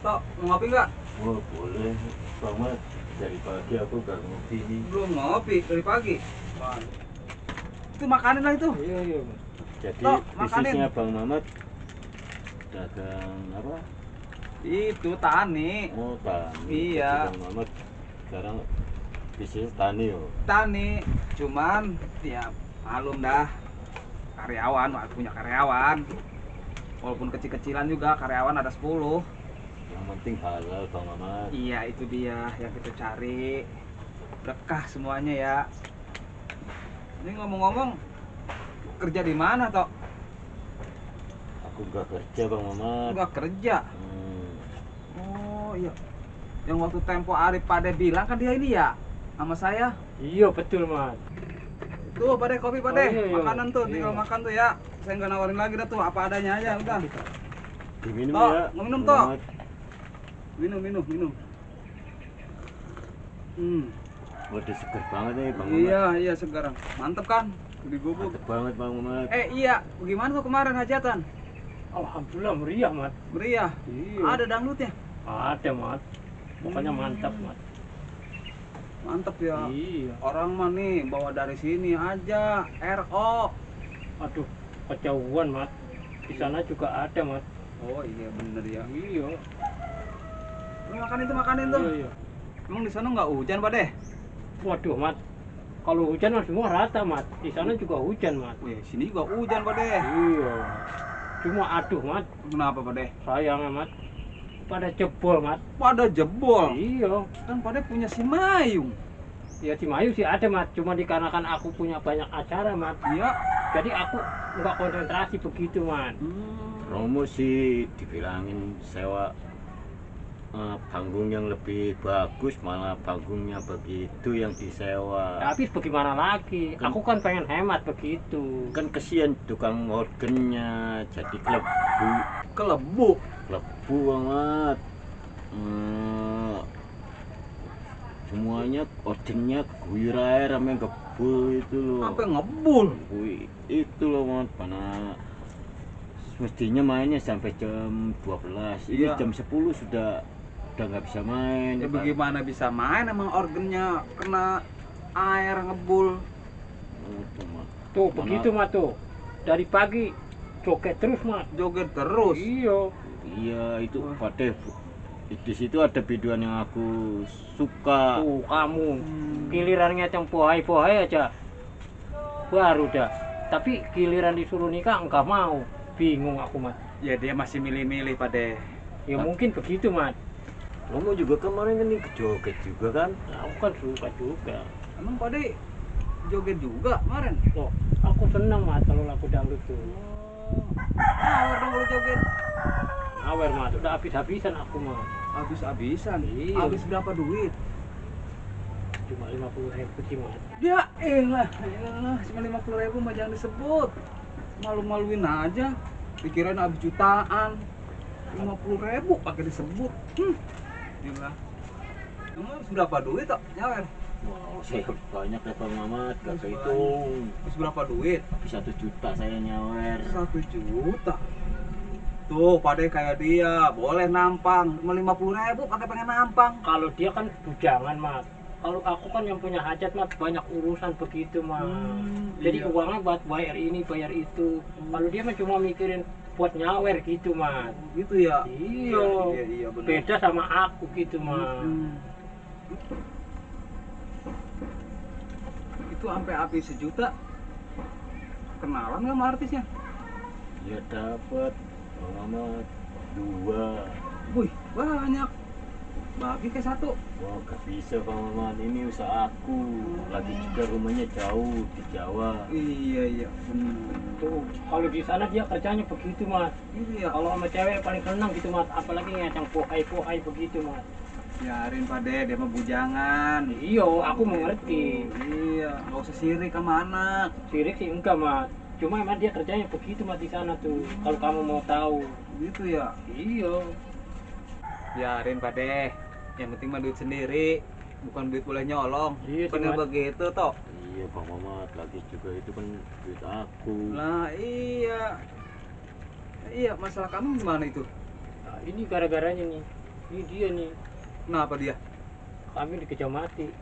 Tok, mau ngopi nggak? Oh boleh banget. Dari pagi aku gak ngopi nih. Belum ngopi dari pagi. Wah. Itu makanin lah itu. Iya. Jadi Tok, makanin. bisnisnya Bang Mamat dagang apa? Itu tani. Oh tani. Iya. Jadi Bang Mamat sekarang bisnis tani yo. Tani. Cuman ya malum dah. Karyawan, punya karyawan. Walaupun kecil-kecilan juga karyawan ada 10. Yang penting halal Bang Mamat. Iya itu dia yang kita cari. Berkah semuanya ya. Ini ngomong-ngomong kerja di mana Tok? Aku gak kerja Bang Mamat. Enggak kerja. Oh iya. Yang waktu tempo hari Pade bilang kan dia ini ya sama saya. Iya, betul Mat. Tuh Pade kopi Pade. Oh, iya. Makanan tuh tinggal Iya. makan tuh ya. Saya nggak nawarin lagi dah tuh apa adanya aja udah. Diminum Tok, ya. mau minum, Bang Tok? Mamat. Minum. Waduh seger banget nih Bang Iya segar. Mantep kan? Di gubuk. Mantep banget Bang Mamat. Iya, bagaimana tuh kemarin hajatan? Alhamdulillah meriah Mat. Meriah. Iya. Ada dangdutnya. Ada Mat. Pokoknya mantap Mat. Mantep ya. Iya. Orang mah nih bawa dari sini aja. RO. Aduh, kejauhan Mat. Di sana juga ada Mat. Oh iya bener ya. Iya. Lu makanin tuh. Iya. Emang di sana nggak hujan Pade? Waduh Mat. Kalau hujan mah semua rata Mat. Di sana juga hujan Mat. Wih, sini juga hujan Pade. Iya. Cuma aduh Mat. Kenapa Pade? Sayangnya Mat. Pada jebol Mat. Pada jebol. Iya. Kan Pade punya si Mayung. Ya di Mayu sih ada Mat. Cuma dikarenakan aku punya banyak acara Mat. Iya. Jadi aku nggak konsentrasi begitu, Man. Romo sih dibilangin sewa panggung yang lebih bagus, malah panggungnya begitu yang disewa. Tapi bagaimana lagi? Aku kan pengen hemat begitu. Kan kesian tukang organnya jadi kelebu. Kelebu. Kelebu banget. Semuanya organnya guyur air sama ngebul itu loh. Sampai ngebul. Itu loh Mat, mana mestinya mainnya sampai jam 12. Ini Iya. jam 10 sudah nggak bisa main. Ya Pak. bagaimana bisa main emang organnya kena air ngebul. Itu, Mat. Tuh, Mana- begitu, Mat, tuh. Dari pagi joget terus, Mat. Joget terus. Iya. Iya itu Fatih. Di situ ada videoan yang aku suka. Tuh, kamu. Gilirannya yang pohai-pohai aja. Baru dah. Tapi giliran disuruh nikah enggak mau. Bingung aku, Mat. Ya dia masih milih-milih Pade. Ya mungkin begitu, Mat. Kamu juga kemarin kan nih joget juga kan? Aku kan suka juga. Emang Pade joget juga kemarin? Loh, aku senang, Mat, kalau lagu dangdut tuh. Awar dong lu joget. Awer, Mat. Udah habis-habisan aku, Mat. Habis-habisan. Iya. Habis berapa duit? Cuma 50.000 sih, Mat. Ya elah, cuma 50.000 mah jangan disebut. Malu-maluin aja. Pikiran habis jutaan. 50.000 pakai disebut. Gila. Kamu habis berapa duit tok? Nyawer. Wow, saya banyak ya Bang Mamat, gak kehitung. Habis berapa duit? Habis 1 juta saya nyawer. 1 juta. Tuh, Pade kayak dia, boleh nampang. Cuma 50.000 pakai pengen nampang. Kalau dia kan bujangan, Mat. Kalau aku kan yang punya hajat, Mat, banyak urusan begitu, Mat. Jadi iya. uangnya buat bayar ini, bayar itu. Kalau dia mah cuma mikirin buat nyawer gitu, Mat. Gitu ya? Iya. Iya, benar. Beda sama aku gitu, Mat. Itu sampai habis 1 juta. Kenalan nggak sama artisnya? Ya dapat Bang Mamat 2. Wih, banyak. Bagi ke 1. Wah gak bisa Bang Mamat, ini usaha aku. Lagi juga rumahnya jauh di Jawa. Iya, benar. Tuh, kalau di sana dia kerjanya begitu, Mat. Iya. Kalau sama cewek paling senang gitu, Mat. Apalagi ngacang pohai-pohai begitu, Mat. Biarin Pade, dia mah bujangan. Iya, aku mengerti. Iya, nggak usah sirik sama anak. Sirik sih enggak, Mat. Cuma emang dia kerjanya begitu, Mat, di sana tuh. Kalau kamu mau tahu. Gitu ya. Iya. Biarin Pade. Yang penting mah duit sendiri, bukan duit boleh nyolong. Iya, Bener Mat. begitu toh. Iya Bang Mamat, lagi juga itu kan duit aku. Nah, iya. Iya, masalah kamu gimana itu? Nah, ini gara-garanya nih. Ini dia nih. Kenapa dia? Kami dikejar mati.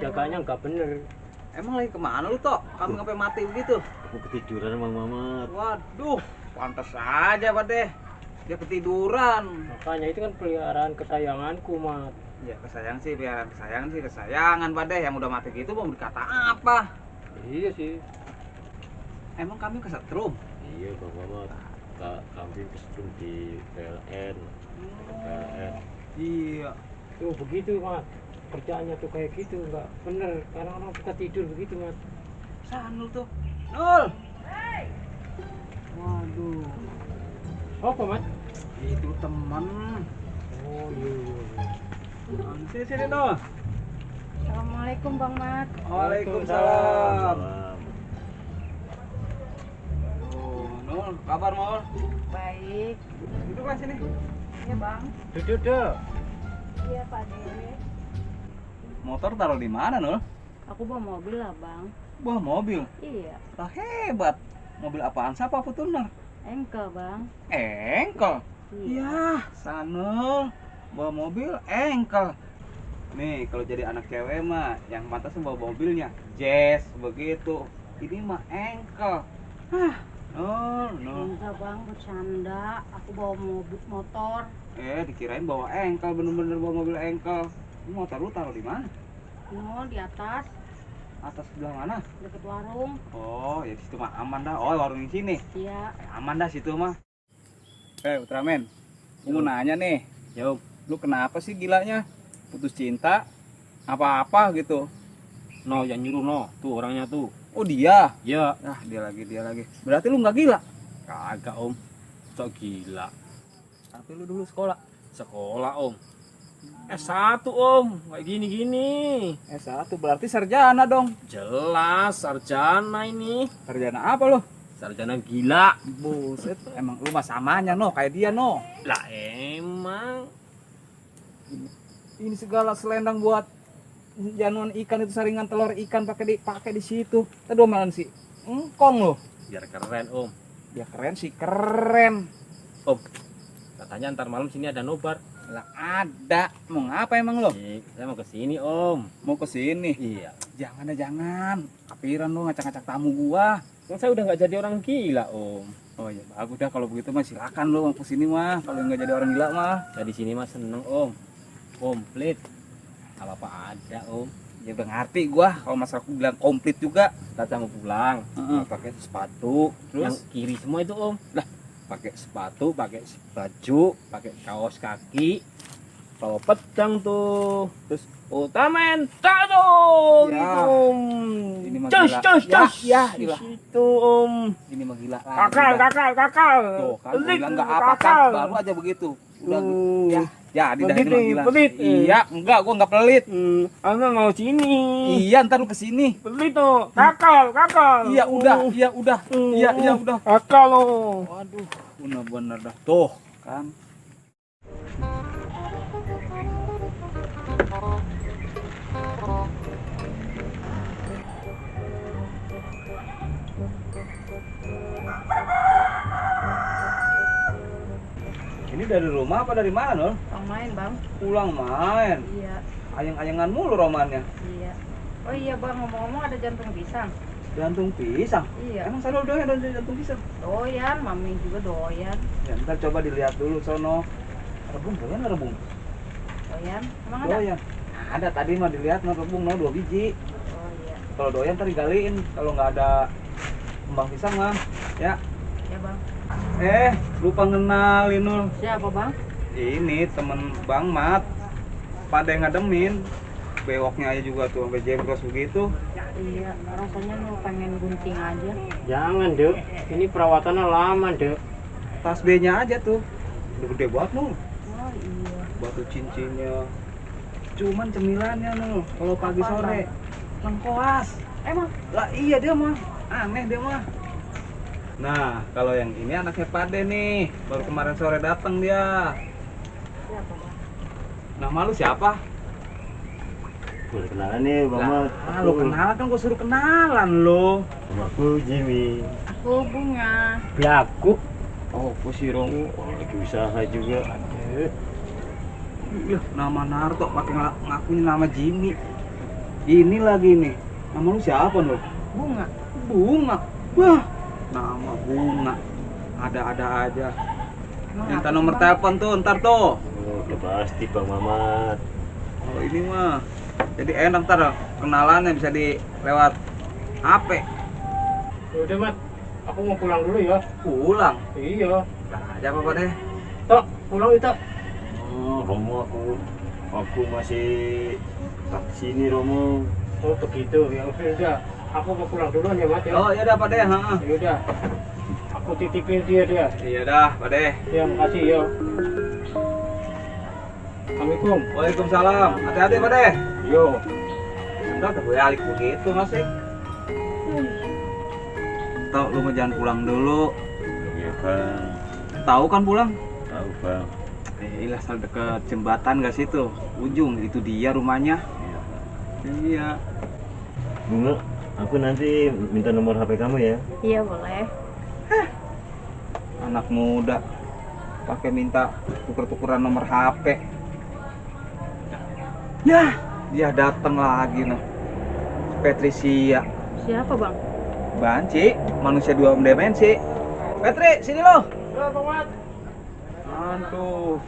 Jaganya nggak bener. Emang lagi kemana lu toh? Kamu ngapain mati begitu? Aku ketiduran Bang Mamat. Waduh, pantas aja Pade. Dia ketiduran. Makanya itu kan peliharaan kesayanganku, Mat. Ya kesayang sih, biaran kesayangan Pade. Yang udah mati gitu mau berkata apa? Iya sih. Emang kami kesetrum? Iya Bang Mamat, kambing kesetrum di PLN. PLN. Iya. Tuh begitu, Mat. Kerjaannya tuh kayak gitu, nggak bener. Karena orang suka tidur begitu, Mat. Sanul tuh. Nul. Waduh. Apa, Mat? Itu teman. Oh iya. Sini Nul. Assalamualaikum Bang Mat. Waalaikumsalam. Salam. Oh, Nul, kabar Nul? Baik. Duduklah sini. Iya Bang. Duduk, duduk. Iya Pak De. Motor taruh di mana Nul? Aku bawa mobil lah Bang. Wah, mobil. Iya. Lah hebat. Mobil apaan? Siapa Fortuner? Engkel Bang. Engkel. Iya. Yah, Sanul bawa mobil engkel. Nih, kalau jadi anak cewek mah yang pantas bawa mobilnya Jazz begitu. Ini mah engkel. Hah, Nul. Enggak Bang, bercanda. Aku bawa mobil motor. Dikirain bawa engkel, bener-bener bawa mobil engkel. Ini motor lu taruh di mana? Di atas Atas sebelah mana? deket warung. Oh, ya di situ mah aman dah. Oh, warung di sini. Iya. Aman dah situ mah. Ultraman. Gua mau nanya nih. Yo, Lu kenapa sih gilanya? Putus cinta? Apa-apa gitu? no yang nyuruh no, tuh orangnya tuh. Oh dia. Ya, Ah dia lagi. Berarti lu nggak gila? kagak om. Sok gila. Tapi lu dulu sekolah. Sekolah om. S1 om, kayak gini-gini. S1 berarti sarjana dong. Jelas, sarjana ini. Sarjana apa lu? Sarjana gila. Buset, emang lu mah samanya no, kayak dia no. Lah emang. Ini segala selendang buat januan ikan itu saringan telur ikan pakai di situ. Tadi omelan sih. Engkong lo. Biar keren om. Ya keren sih, keren. Om, katanya ntar malam sini ada nobar. Lah ada. Mau ngapa emang lo? Saya mau ke sini om. Mau ke sini? Iya. Jangan. Kapiran lu ngacak-ngacak tamu gua. Kan saya udah nggak jadi orang gila om. Oh ya bagus dah kalau begitu mah silakan lu ke sini mah. Kalau nggak jadi orang gila mah. Saya di sini mah seneng om. Komplit. Apa ada om. Ya udah ngerti gua kalau masalah aku bilang komplit juga. Kita mau pulang. Heeh. Pakai sepatu. Terus? Yang kiri semua itu om. Lah, pakai sepatu, pakai baju, pakai kaos kaki, bawa pedang tuh, terus Ultraman tato Ya, gitu om. ini mah Cus, gila. cus, Ya, cus. ya, Di gila. situ om. Ini mah gila lagi. Kakal, dah. kakal, kakal. Tuh kan gua Pelit, bilang nggak apa kakal. kan baru aja begitu. Udah ya. Ya, di Pelit dalam nih, gila. pelit. Iya, enggak gua enggak pelit. Anda mau sini. Iya, ntar lu kesini. Pelit tuh, kakal, kakal. Iya udah. Iya udah. Kakal lo. Waduh, bener-bener dah. Tuh kan. Ini dari rumah apa dari mana, Nol? Bang main bang. Pulang main. Iya. Ayang-ayangan mulu romannya. Iya. Oh iya bang, ngomong-ngomong ada jantung pisang. Jantung pisang. Iya. Emang sana doyan ada jantung pisang? Doyan, mami juga doyan. Ya, ntar coba dilihat dulu sono. Rebung doyan nggak rebung? Doyan. Emang ada? Doyan. Ada tadi mah dilihat no rebung no 2 biji. Oh iya. Kalau doyan ntar digaliin. Kalau nggak ada kembang pisang mah. Ya. Ya bang. Lupa ngenalin Nul. Siapa bang? Ini temen Bang Mat. Pada yang ngademin. Bewoknya aja juga tuh sampai jengkros begitu. Iya. Rasanya lu pengen gunting aja. Jangan dek, ini perawatannya lama dek. Tas B-nya aja tuh. Udah gede banget Nul. Oh iya. Batu cincinnya. Cuman cemilannya Nul. Kalau pagi Apaan, sore Bang? lengkoas. Emang? Lah iya dia mah. Aneh dia mah. Nah, kalau yang ini anaknya Pade nih. Baru kemarin sore datang dia. Siapa bang? Nama lu siapa? Boleh kenalan nih Bang Mat. Lu kenalan kan gua suruh kenalan lo. Nama aku Jimmy. Aku Bunga. Belaku. Oh, gua si Rong. Lagi usaha juga. Lah, nama Naruto pakai ngakuin nama Jimmy. Ini lagi nih. Nama lu siapa lo? Bunga. Bunga. Wah, nama Bunga. Ada-ada aja. Emang Minta apa nomor sih, Bang? telepon tuh, ntar tuh. Oh, udah pasti Bang Mamat. Oh, ini mah. Jadi enak ntar kenalannya bisa di lewat HP. Udah mat, aku mau pulang dulu ya. Pulang. Iya. Nah, aja apa deh. Tok, pulang itu. Oh, Romo aku masih tak sini Romo. Oh begitu, ya udah. Aku mau pulang dulu ya mat ya. Oh, iya dah Pak Deh, heeh. Ya udah. Aku titipin dia. Iya dah, Pak Deh. Ya makasih ya. Assalamualaikum. Waalaikumsalam. Hati-hati Pak Deh. Yo. Enggak gue alik begitu masih. Tahu lu mah jangan pulang dulu. Iya Bang. Tahu kan pulang? Tahu Bang. Ilah asal deket jembatan gak situ. Ujung itu dia rumahnya. Iya Bang. Iya. Bunga, aku nanti minta nomor HP kamu ya. Iya boleh. Anak muda pakai minta tuker-tukeran nomor HP. Ya, dia datang lagi noh. Patricia. Siapa bang? Banci, manusia 2 dimensi. Petri, sini lo. Ya Bang Mat. Aduh.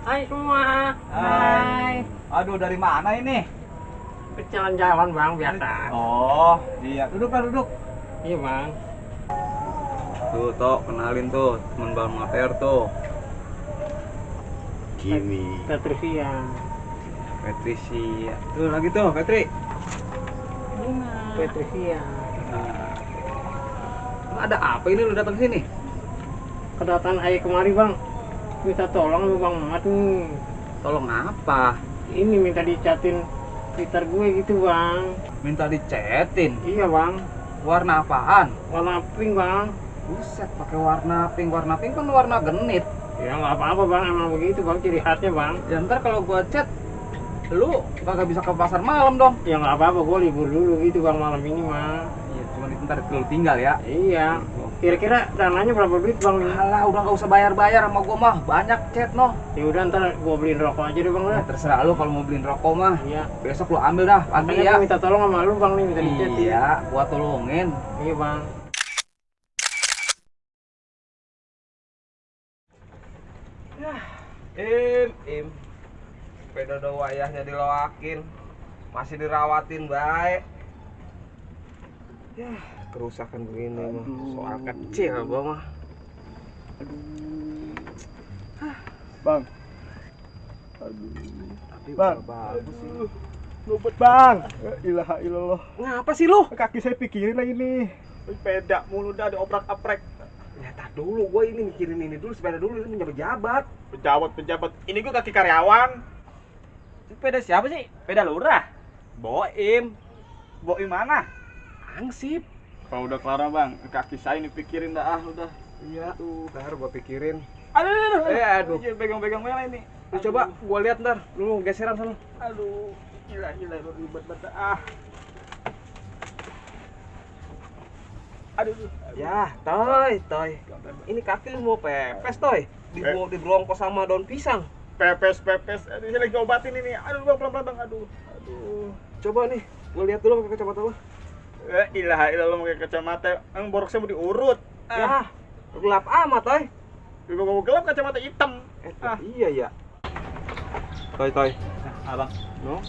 Hai semua. Hai. Aduh, dari mana ini? Jalan-jalan Bang biasa. Oh, iya. Duduk lah, duduk. Iya Bang. Tuh, Tok, kenalin tuh, teman Bang Mater tuh. Jimmy. Patricia. Patricia. Tuh lagi tuh, Petri. Bunga. Patricia. Ada apa ini lu datang sini? Kedatangan ayah kemari bang, minta tolong lu bang Mamat nih. Tolong apa? Ini minta dicatin Twitter gue gitu bang. Minta dicetin. Iya bang, Warna apaan? warna pink bang. Buset, pakai warna pink. Warna pink kan warna genit. Ya nggak apa-apa bang, emang begitu bang ciri khasnya bang. Ya ntar kalau gua chat, lu kagak bisa ke pasar malam dong. Ya nggak apa-apa, gue libur dulu gitu bang malam ini mah. Iya, cuma ntar lu tinggal ya. Iya. Kira-kira dananya berapa duit bang nih? Alah, udah gak usah bayar-bayar sama gua mah. Banyak chat noh. Ya udah ntar gue beliin rokok aja deh bang Ya, lah. terserah lu kalau mau beliin rokok mah. Iya. Besok lu ambil dah pagi Makanya ya. gue minta tolong sama lu bang nih, minta dicat ya. Iya, gua tolongin. Iya bang. Im, sepeda udah wayahnya diloakin, masih dirawatin baik. Ya, kerusakan begini mah, soal kecil gua mah. Bang. Tapi Bang. udah bagus sih. Luput bang. Ya ilaha illallah. Ngapa sih lu? Kaki saya pikirin lagi nih. Sepeda mulu dah diobrak-abrek. Ya tak dulu, gua ini mikirin ini dulu, sepeda dulu ini menjabat-jabat. Pejabat. Ini gue kaki karyawan. Sepeda siapa sih? Sepeda lurah. Boim. Boim mana? Angsip. Kalau udah kelar bang, kaki saya ini pikirin dah udah. Iya, ntar gua pikirin. Aduh. Aduh. Pegang-pegang merah ini. Lu coba gua lihat ntar, lu geseran sana. Aduh. Gila ribet banget. Aduh. Ya, Toy. Ini kaki lu mau pepes, Toy. Diberongkos sama daun pisang. Pepes. Aduh, saya lagi obatin ini. Aduh, bang, pelan-pelan bang. Aduh. Coba nih, gua lihat dulu pakai kacamata lu. Ilaha illallah pakai kacamata. Yang borok saya mau diurut. Ya, gelap amat, Toy. Juga mau gelap kacamata hitam. Iya ya. Toy. Abang. No.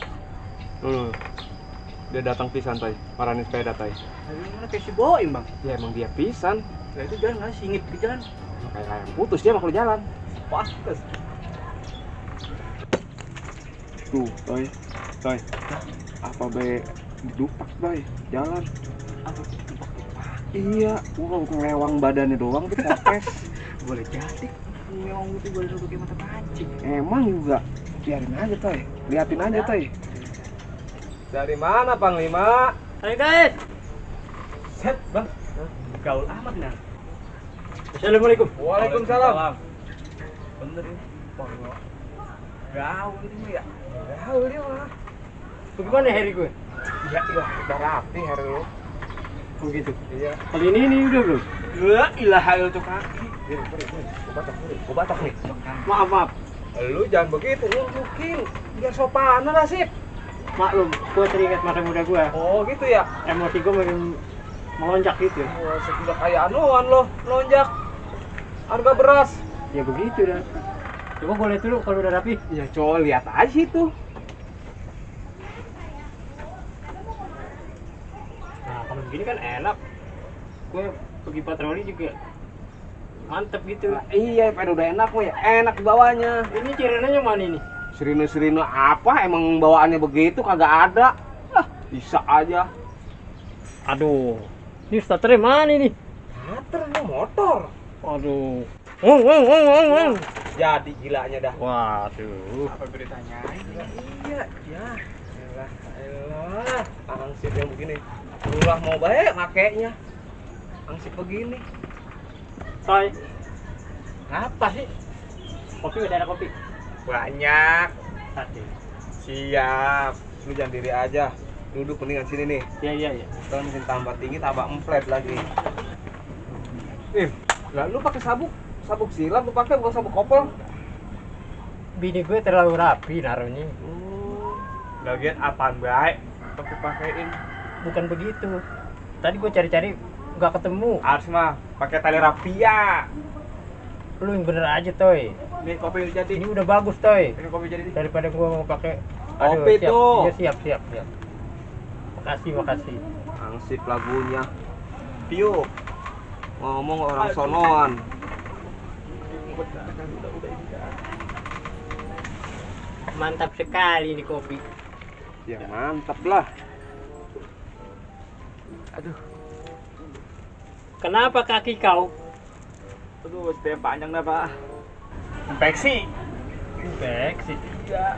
Dia datang pisan, Toy. Maranin sepeda, Toy. Mana kayak si Boim bang? Ya emang dia pisan. Ya itu jalan nggak singit di jalan. Kayak yang putus dia mah kalau jalan. Pantes. Tuh, Toy. Apa be dupak, Toy? Jalan. Apa? Iya, gua ngelewang badannya doang tuh potes. Boleh jadi. Ngeong itu boleh duduk kayak mata pancing. Emang juga. Biarin aja, Toy. Liatin aja, Toy. Dari mana, Panglima? Hai guys. Set bang. Gaul amat nah. Assalamualaikum. Waalaikumsalam. Bener ini. Gaul ini ya. Gaul dia mah. Bagaimana hari gue? Ya, udah rapi hari lu. Begitu. Iya. Kali ini udah belum? La ilaha illallah kaki. Gua batok nih. Maaf. Lu jangan begitu, lu mungkin biar sopan lah sih. Maklum, gue teringat masa muda gue. Oh gitu ya. Emosi gue makin melonjak gitu. Wah, sudah kayak anuan lo, lonjak. Harga beras. Ya begitu dah. Coba gue lihat dulu kalau udah rapi. Ya coba lihat aja itu. Nah kalau begini kan enak. Gue pergi patroli juga mantep gitu. Nah, iya, pada udah enak mah ya, enak dibawanya. Ini cirinanya mana ini? Serina apa? Emang bawaannya begitu kagak ada. Lah, bisa aja. Aduh, ini starternya mana ini? Starter motor. Aduh. Jadi gilanya dah. Waduh. Apa beritanya? Iya, ya. Elah. Angsip yang begini. Ulah mau baik makainya. Angsip begini. Soy. Apa sih? Kopi udah ada kopi. Banyak. Satu. Siap. Lu jangan diri aja. Duduk mendingan sini nih. Iya. Kalau mesin tambah tinggi tambah emplet lagi. Lah lu pakai sabuk silam lu pakai bukan sabuk kopel. Bini gue terlalu rapi naruhnya. Lagian apaan baik? Pakein. Bukan begitu. Tadi gue cari-cari nggak ketemu. Harus mah pakai tali rapia. Lu yang bener aja toy. Nih kopi udah jadi. Ini udah bagus toy. Ini kopi jadi. Daripada gue mau pakai. Kopi siap. tuh. Iya siap. Makasih. Angsip lagunya. Piu. Ngomong orang sonoan. Mantap sekali ini kopi. Ya mantap lah. Aduh. Kenapa kaki kau? Aduh, mesti yang panjang dah, Pak. Infeksi. Infeksi. Ya,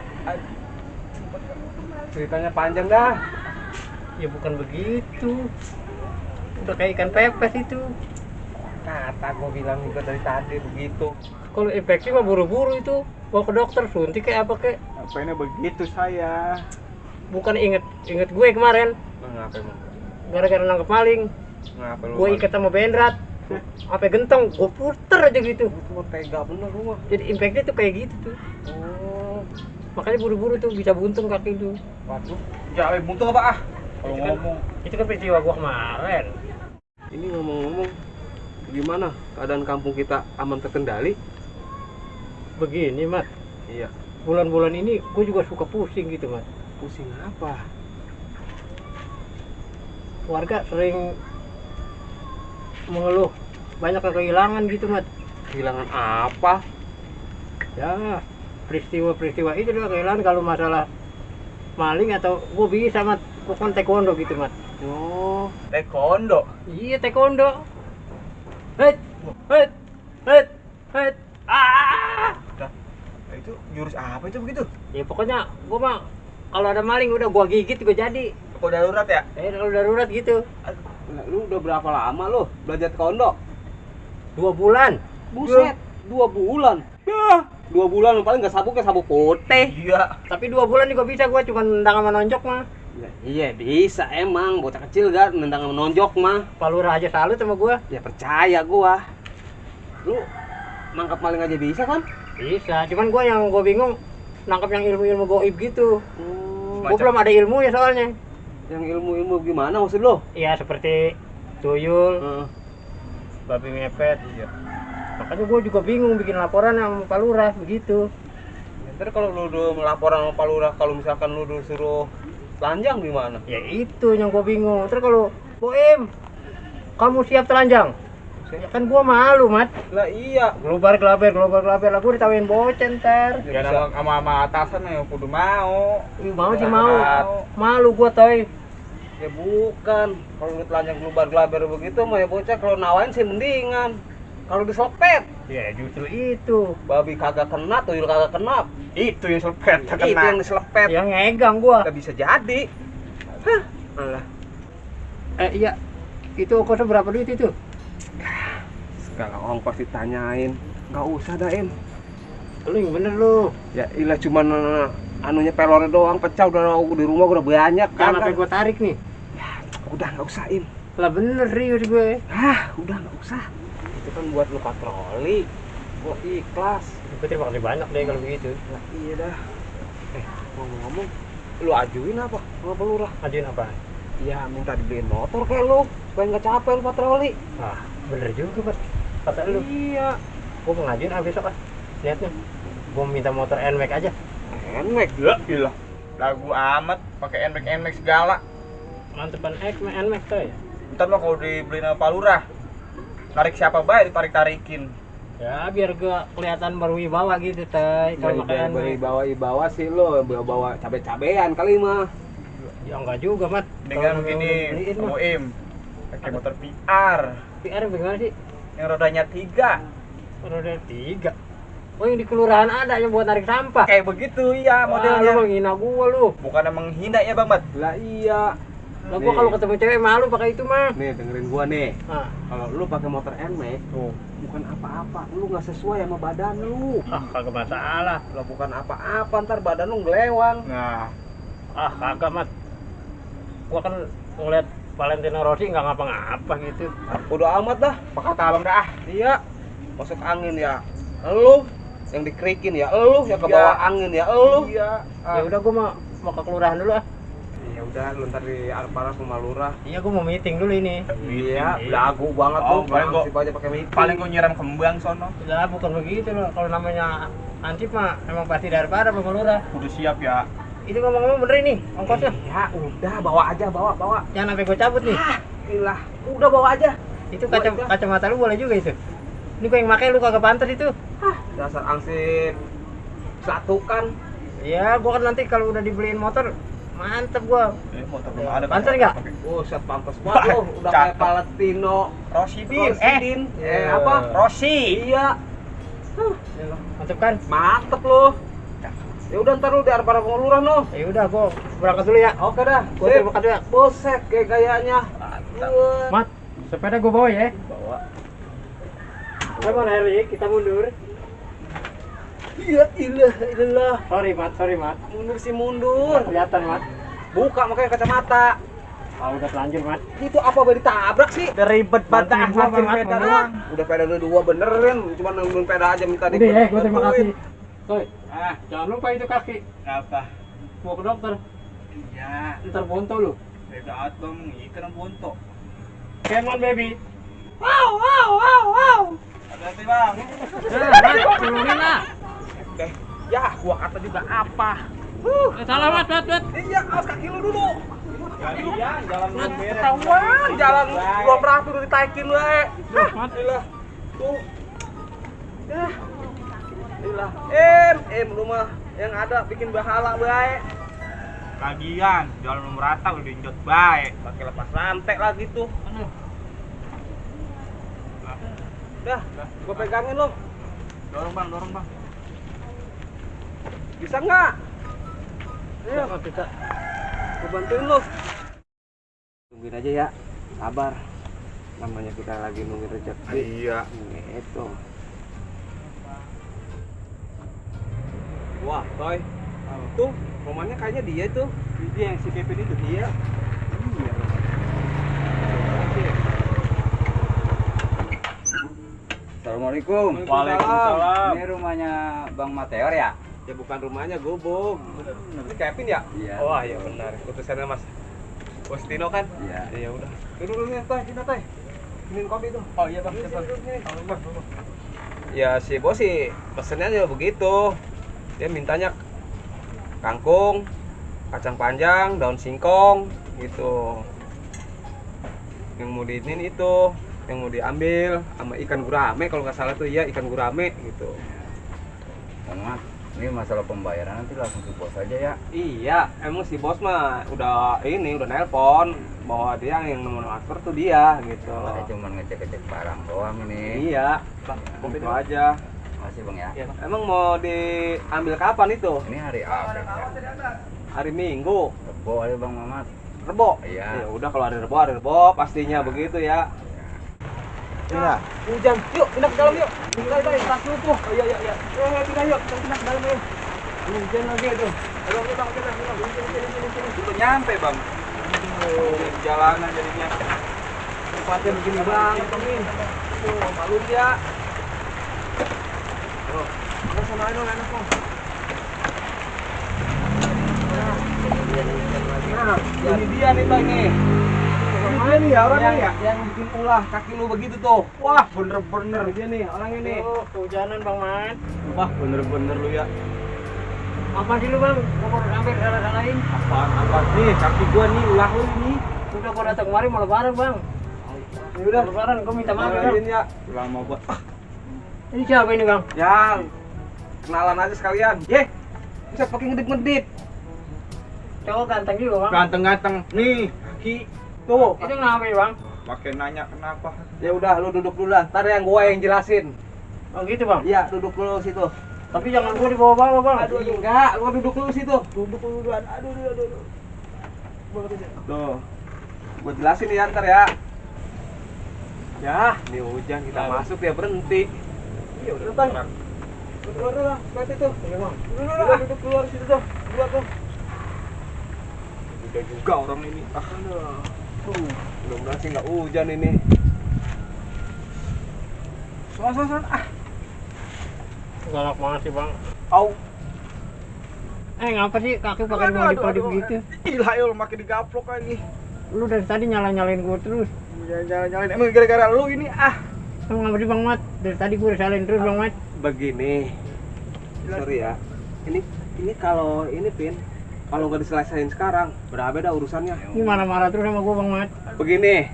Ceritanya panjang dah. Ya bukan begitu. Udah kayak ikan pepes itu. Kata gue bilang juga dari tadi begitu. Kalau infeksi mah buru-buru itu. Bawa ke dokter, suntik kayak apa kek. Apanya begitu saya? Bukan inget gue kemarin. Ngapa emang? Gara-gara nangkep maling. Ngapa lu? Gue ikat sama bendrat. Apa gentong, gue puter aja gitu. Lu tega bener lu mah. Jadi infeksi tuh kayak gitu tuh. Oh, Makanya buru-buru tuh bisa buntung kaki lu. waduh. Jangan buntung apa ah? Kalau Itu kan- ngomong. Itu kan peristiwa gua kemarin. Ini ngomong-ngomong, gimana keadaan kampung kita aman terkendali? Begini, Mat. Iya. Bulan-bulan ini gue juga suka pusing gitu, Mat. Pusing apa? Warga sering mengeluh banyak yang kehilangan gitu, Mat. Kehilangan apa? Ya, peristiwa-peristiwa itu dia kehilangan kalau masalah maling atau gue bisa, Mat. Gue kan taekwondo gitu, Mat. Oh, Taekwondo. Iya, taekwondo. Het, het, het, het. Ah! Nah, itu jurus apa itu begitu? Ya pokoknya gue mah kalau ada maling udah gua gigit gue jadi. Kalau darurat ya? Kalau darurat gitu. lu udah berapa lama lu belajar taekwondo? 2 bulan. Buset, 2 bulan. Ya, 2 bulan paling nggak sabuk kayak sabuk putih. Iya. Tapi 2 bulan juga bisa gua cuma nendang sama nonjok mah. Ya, iya bisa emang bocah kecil kan nendang menonjok mah. Pak Lurah aja salut sama gua. Ya percaya gua. Lu nangkap maling aja bisa kan? Bisa, cuman gua yang gua bingung nangkap yang ilmu-ilmu gaib gitu. Oh, Gua belum ada ilmu ya soalnya. yang ilmu-ilmu gimana maksud lo? Iya seperti tuyul, Heeh. babi ngepet. Iya. Makanya gua juga bingung bikin laporan sama Pak Lurah begitu. Ntar kalau lu udah melaporan sama Pak Lurah kalau misalkan lu disuruh telanjang gimana? Ya itu yang gua bingung. Terus kalau Boim, kamu siap telanjang? Ya kan gua malu, Mat. Lah iya. Globar gelaber lah gua ditawain bocen ntar. Ya sama atasan ya kudu mau. Mau sih mau. Malu gua toy. Ya bukan. Kalau lu telanjang gelabar begitu mah ya bocah kalau nawain sih mendingan. Kalau diselepet, Ya justru itu. babi kagak kena, tuyul kagak kena. Itu yang selepet Itu yang diselepet. Yang ngegang gua. Nggak bisa jadi. Hah, alah. Iya. Itu ongkosnya berapa duit itu? Segala ongkos ditanyain. Nggak usah dain. Lu yang bener lu. Ya ilah cuman anunya pelornya doang pecah udah di rumah udah banyak Kan kan. sampai gua tarik nih. Udah nggak usah Im. Lah bener serius gue. Udah nggak usah. Itu kan buat lu patroli. Gua ikhlas. Gue terima kasih banyak deh kalau begitu. Nah, iya dah. Ngomong-ngomong, lu ajuin apa sama Pak Lurah? Ajuin apa? Ya minta dibeliin motor kayak lu, supaya nggak capek lu patroli. Ah, bener juga, Mas. Kata lu. Iya. Gua mau ngajuin besok ah. Lihatnya. Gua minta motor NMAX aja. Enak. Ya, gila. Lagu amat pakai NMAX segala. Mantepan NMAX tuh ya. Ntar mah kalau dibeliin sama Pak Lurah, tarik siapa baik ditarik-tarikin. Ya biar gua kelihatan berwibawa gitu, Tay. Kalau pakai NMAX. Bawa sih lu, bawa cabe-cabean kali mah. Ya enggak juga, Mat. Dengan Kalau begini, udah beliin mah. Boim, pakai motor PR PR bagaimana sih? yang rodanya 3. Roda 3. Oh yang di kelurahan ada yang buat narik sampah. Kayak begitu ya Wah, lu modelnya. menghina gua lu. Bukan menghina ya Bang Mat. Lah iya. Lah gua kalau ketemu cewek malu pakai itu mah. Nih dengerin gua nih. Ah, Kalau lu pakai motor NMAX, bukan apa-apa. Lu nggak sesuai sama badan lu. kagak masalah. Lah bukan apa-apa, ntar badan lu ngelewang. Nah, Kagak, Mat. Gua kan ngeliat Valentino Rossi nggak ngapa-ngapa gitu. Udah amat dah. apa kata Abang dah? Iya. Masuk angin ya. Lu yang dikerikin ya, lu yang kebawa angin ya, lu. Iya. Ya udah gua mau ke kelurahan dulu ah. Ya udah, lu ntar di Alparas sama Lurah. Iya gua mau meeting dulu ini. Iya, belagu banget Oh, lu. paling gua- Ansip aja pakai meeting. Paling gua nyiram kembang sono. Lah bukan begitu loh. Kalau namanya ansip mah emang pasti daripada Pak Lurah. Udah siap ya. Itu ngomong-ngomong bener ini ongkosnya. Ya udah, bawa aja, bawa. Jangan sampai gua cabut nih. Gila, udah bawa aja. Itu Bawa aja. kacamata lu boleh juga itu. Ini gua yang pakai lu kagak pantas itu. Dasar ansip satu kan. Iya, gua kan nanti kalau udah dibeliin motor Mantep gua. Motor belum ada. Pantes nggak? Buset, pantes banget lo. Udah kayak Valentino. Rosidin. Apa? Rossi. Iya. Mantep kan? Mantep lo. Ya udah ntar lu di arah pengeluaran lo. Ya udah gua berangkat dulu ya. Oke dah. Gua Sip. terima kasih ya. Buset, kayak gayanya. Mat, sepeda gua bawa ya. Bawa. Sama Heri, kita mundur. Iya, ilah. Sorry Mat. Mundur sih mundur. Kelihatan Mat. Buka makanya kacamata. Udah telanjur Mat. Itu apa baru ditabrak sih? Udah ribet banget Bantuin gua parkir Mat, peda Mat. doang. Udah peda lu dua beneran, cuma nungguin peda aja minta Udah ya, gua terima kasih. Soy, Jangan lupa itu kaki. apa? Mau ke dokter. Iya, Ntar bonto lu. peda atau ikan bonto. Come on baby. Hati-hati bang. Turunin lah. Ya, gua kata juga apa? Salah Mat. Iya, awas kaki lu dulu. Iya, jalan belum beres. Ketahuan, jalan belum rapi udah ditaikin we. Mat. Ilah. Tuh. Ya. Ilah. Lu mah yang ada bikin bahala baik. Lagian, jalan belum rata udah diinjot baik. Pakai lepas rantai lagi tuh. Udah, gua pegangin lu. Dorong bang. Bisa nggak? Ayo, bisa. Gua bantuin lu. Tungguin aja ya, sabar. Namanya kita lagi nungguin rezeki. Iya. Itu. Wah, Toy. Tuh, rumahnya kayaknya dia tuh. Dia yang si Kevin itu dia. Iya. Assalamualaikum. Waalaikumsalam. Ini rumahnya Bang Mateor ya? Ya bukan rumahnya gubuk. Ini Kevin ya? Iya. Oh iya benar. Utusannya Mas Bostino kan? Iya. Ya udah. Duduk dulu nih, Toy. Ini kopi tuh. Oh iya, Bang. Ya si bos sih pesennya aja begitu. Dia mintanya kangkung, kacang panjang, daun singkong gitu. Yang mau diinin itu, yang mau diambil sama ikan gurame kalau nggak salah tuh, iya ikan gurame gitu. Bang Mat, ini masalah pembayaran nanti langsung ke bos aja ya. Iya, emang si bos mah udah nelpon bahwa dia yang nomor transfer tuh dia gitu. Saya cuma ngecek-ngecek barang doang ini. Iya, itu aja. Makasih Bang ya. Iya, emang mau diambil kapan itu? Ini hari apa ya? Hari Minggu, Rebo aja Bang Mamat. Rebo. Iya. Ya udah kalau hari Rebo pastinya begitu ya. Iya. Hujan, yuk pindah ke dalam yuk. Pindah, tas lu tuh. Oh, iya. Pindah yuk, pindah ke dalam yuk. Hujan lagi itu. Ayo kita. Udah nyampe Bang. Jalanan jadinya. Tempatnya begini banget nih. Tuh, malu dia. Oh, udah sana aja enak kok. Nah, ini dia nih Bang nih. Mana nih ya orangnya ya? Yang bikin ulah kaki lu begitu tuh. Wah, bener-bener dia nih orangnya nih. Oh, kehujanan Bang Mat. Wah, bener-bener lu ya. Apa sih lu Bang? Gua baru sampai salah-salahin. Apa nih kaki gua nih ulah lu nih. Udah gua datang kemari mau lebaran Bang. Ya udah, Lebaran gua minta maaf Bang. ya. Lama buat. Ini siapa ini Bang? Ya, kenalan aja sekalian. Yeh, bisa pakai ngedip-ngedip. Cowok ganteng juga Bang. Ganteng-ganteng. Nih, kaki tuh. Itu kenapa ya Bang? Pakai nanya kenapa? Ya udah, lu duduk dulu lah. Ntar yang gua yang jelasin. Oh gitu Bang? Iya, duduk dulu situ. Tapi jangan gua dibawa-bawa Bang. Aduh, enggak, lu duduk dulu situ. Duduk dulu duluan. Aduh. Tuh. Gua jelasin ya ntar ya. Ya, ini hujan kita masuk ya berhenti. Ya udah, Bang. Duduk keluar dulu lah, lihat itu. Iya, Bang. Duduk keluar situ tuh. Keluar tuh. Udah juga orang ini. Mudah-mudahan sih nggak hujan ini. Soal. Galak banget sih Bang. Au. Ngapa sih kaki pakai dibawa-bawa begitu? Gila ya, lu makin digaplok lagi. Lu dari tadi nyalain gua terus. Jalan-jalan. Emang gara-gara lu ini Emang ngapa sih Bang Mat? Dari tadi gua udah salahin terus Bang Mat. begini. Sorry ya. Ini kalau ini Pin, kalau nggak diselesain sekarang, beda urusannya. Ini marah-marah terus sama gua Bang Mat. Begini,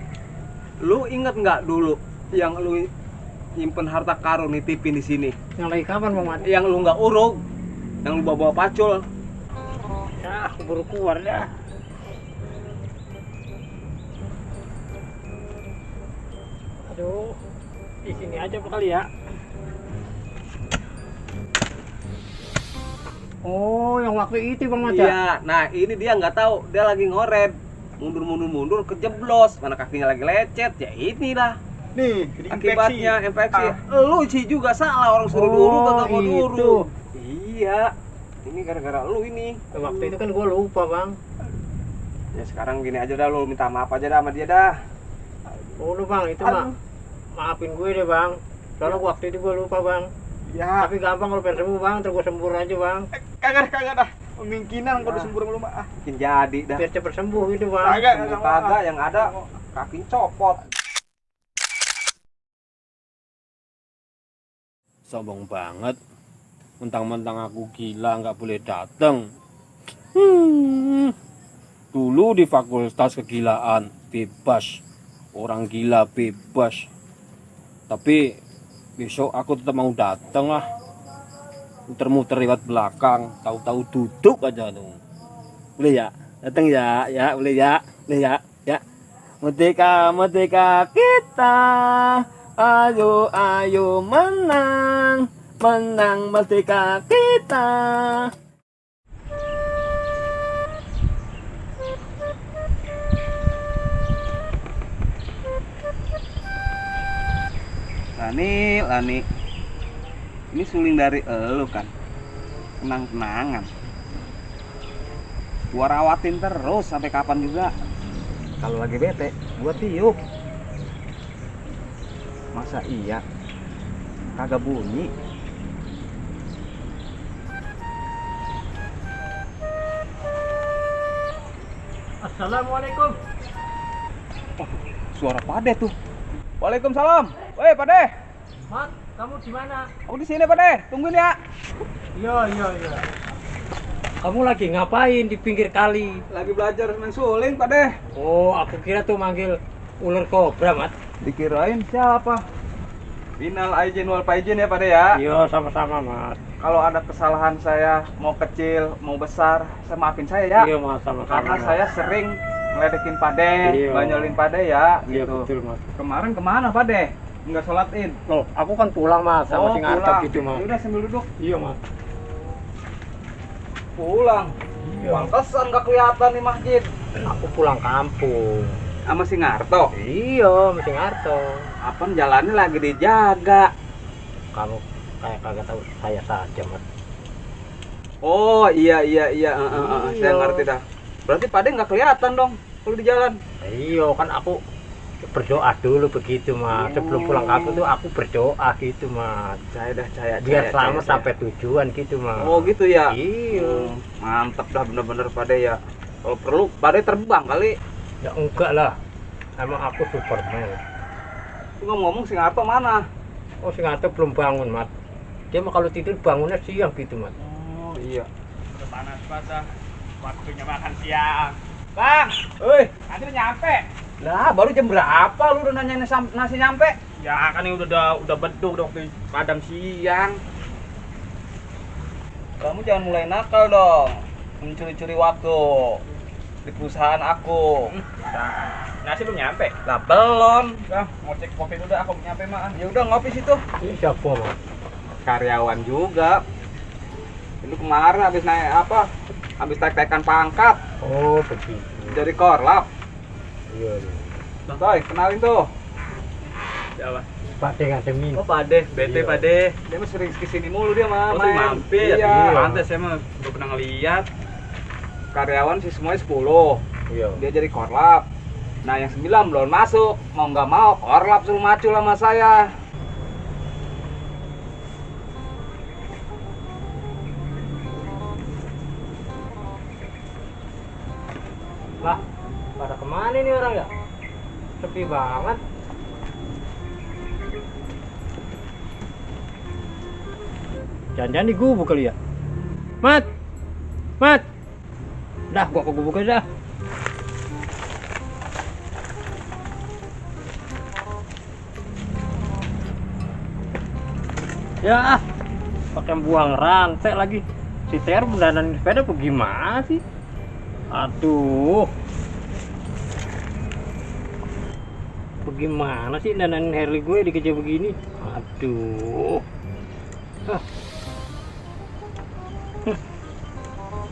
lu inget nggak dulu yang lu nyimpen harta karun nitipin di sini? Yang lagi kapan Bang Mat? Yang lu nggak uruk, yang lu bawa pacul. Ya, aku baru keluar dah. Aduh, di sini aja kali ya. Oh, yang waktu itu Bang Mat ya? Iya, nah ini dia nggak tahu, dia lagi ngoret. Mundur kejeblos, mana kakinya lagi lecet. Ya inilah Nih, jadi akibatnya infeksi. Lu sih juga salah, orang suruh diurut kagak mau itu. diurut. Iya. Ini gara-gara lu ini. Waktu itu kan gua lupa, Bang. Ya sekarang gini aja dah, lu minta maaf aja dah sama dia dah. Oh, lu Bang, itu Aduh. mah. Maafin gue deh, Bang. Soalnya waktu itu gua lupa, Bang. Ya, Tapi gampang kalau pengen sembuh, Bang. Terus gua sembur aja, Bang. kagak dah. Pemingkinan kalau disembur lu mah. Mungkin jadi dah. Biar cepet sembuh gitu, Bang. Kagak yang ada kaki copot. Sombong banget. Mentang-mentang aku gila nggak boleh datang. Dulu di fakultas kegilaan bebas. Orang gila bebas. Tapi besok aku tetap mau datang lah. Muter-muter lewat belakang, tahu-tahu duduk aja tuh. Boleh ya? Datang ya, ya boleh ya, boleh ya, ya. Merdeka, merdeka kita, ayo, ayo menang, menang merdeka kita. Lani, ini suling dari elu kan, kenang-kenangan. Gua rawatin terus sampai kapan juga. Kalau lagi bete, gua tiup. Masa iya? Kagak bunyi. Assalamualaikum. Suara Pade tuh. Waalaikumsalam. Woi Pade, Mat, kamu di mana? aku di sini Pade. Tungguin ya. Iya. Kamu lagi ngapain di pinggir kali? Lagi belajar main suling Pade. Oh, aku kira tuh manggil ular kobra, Mat. Dikirain siapa? Minal aijin wal faizin ya Pade ya. Iya, sama-sama, Mat. Kalau ada kesalahan saya, mau kecil, mau besar, saya maafin saya ya. Iya, Mas, sama-sama. Karena Mas. saya sering ngeledekin Pade, Iya. banyolin Pade ya, Iya, gitu. betul, Mas. Kemarin kemana Pade? Nggak sholat id? Loh, aku kan pulang, Mas, sama si ngartep pulang. gitu, Mas. Udah sambil duduk. Iya, Mas. Pulang. Iya. Pantesan nggak kelihatan di masjid. Aku pulang kampung. Sama si Ngarto. Iya, sama si Ngarto. Apaan jalannya lagi dijaga. Kamu kayak kagak tahu saya saja, Mas. Oh iya. Saya ngerti dah. Berarti Pade nggak kelihatan dong kalau di jalan. Iya, kan aku berdoa dulu begitu, Mas. Sebelum pulang kampung tuh aku berdoa gitu, Mas. Saya Biar selamat sampai tujuan gitu, Mas. Oh gitu ya. Iya. Mantep dah bener-bener Pade ya. Kalau perlu Pade terbang kali. Ya enggak lah. Emang aku Superman. Lu ngomong si Ngarto mana? Oh, si Ngarto belum bangun, Mas. Dia mah kalau tidur bangunnya siang gitu, Mas. Oh iya. Panas basah, waktunya makan siang. Bang, nanti udah nyampe. Lah baru jam berapa lu udah nanya nasi nyampe? Ya kan ini udah beduk udah waktu padam siang. Kamu jangan mulai nakal dong. Mencuri-curi waktu di perusahaan aku. Nasi belum nyampe. Lah belum. Bang, mau cek kopi dulu dah, aku belum nyampe mah. Ya udah ngopi situ. Ini siapa, Mas? Karyawan juga. Itu kemarin habis naik apa? Habis tek-tekan pangkat Oh, begitu. jadi korlap. Iya. Toy, kenalin tuh. Siapa? Pak De ngademin. Oh, Pade. Bete Iya. Pade. Dia mah sering kesini mulu dia mah. Oh, sering mampir. Iya. Pantes saya mah udah pernah ngeliat. Karyawan sih semuanya 10. Iya. Dia jadi korlap. Nah, yang 9 belum masuk. Mau nggak mau korlap suruh macul sama saya. Lah, pada kemana nih orang ya? Sepi banget. Jangan-jangan di gubuk kali ya? Mat! Mat! Dah, gua ke gubuk aja dah. Ya, pakai buang rantai lagi. Si Ter beneran sepeda apa gimana sih? Aduh. Bagaimana sih dandanin Harley gue dikejar begini? Aduh. Hah.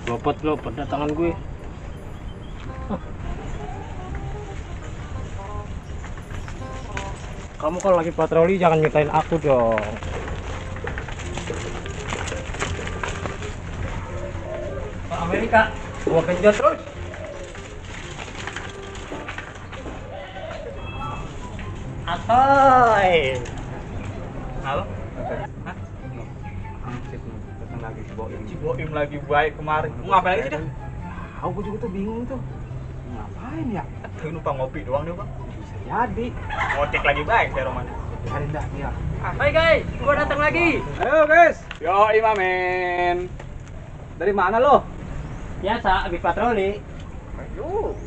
Lopot dah tangan gue. Hah. Kamu kalau lagi patroli jangan nyutain aku dong. Pak Amerika, gua genjot terus. Atoy. Halo? Hah? Angsit lu, datang lagi si Boim. Si Boim lagi baik kemarin. Mau ngapain lagi sih dah? Tahu gua juga tuh bingung tuh. Ngapain ya? Tuh numpang ngopi doang deh, Bang. Bisa jadi. Ngocek lagi baik saya Roman. Biarin dah dia. Hai guys, gua datang lagi. Ayo guys. Yo Imamen. Dari mana lo? Biasa habis patroli. Ayo.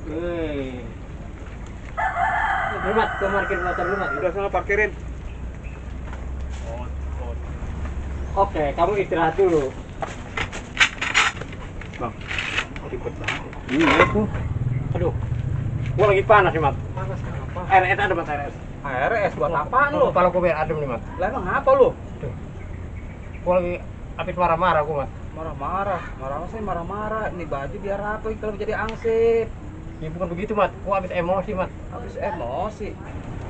Lu Mat, gua parkir motor lu Mat. Udah sana parkirin. Oke, kamu istirahat dulu. Bang. Ribet banget. Iya tuh. Aduh. Gua lagi panas nih, Mat. Panas kenapa? RS ada Mat, RS. RS buat apaan lo? Kepala gua biar adem nih, Mat. Lah emang apa lo? Gua lagi habis marah-marah gua, Mat. Marah-marah. Marah-marah. Ini baju biar apa kalau jadi angsip. Ya bukan begitu, Mat. Gua habis emosi, Mat. Habis emosi.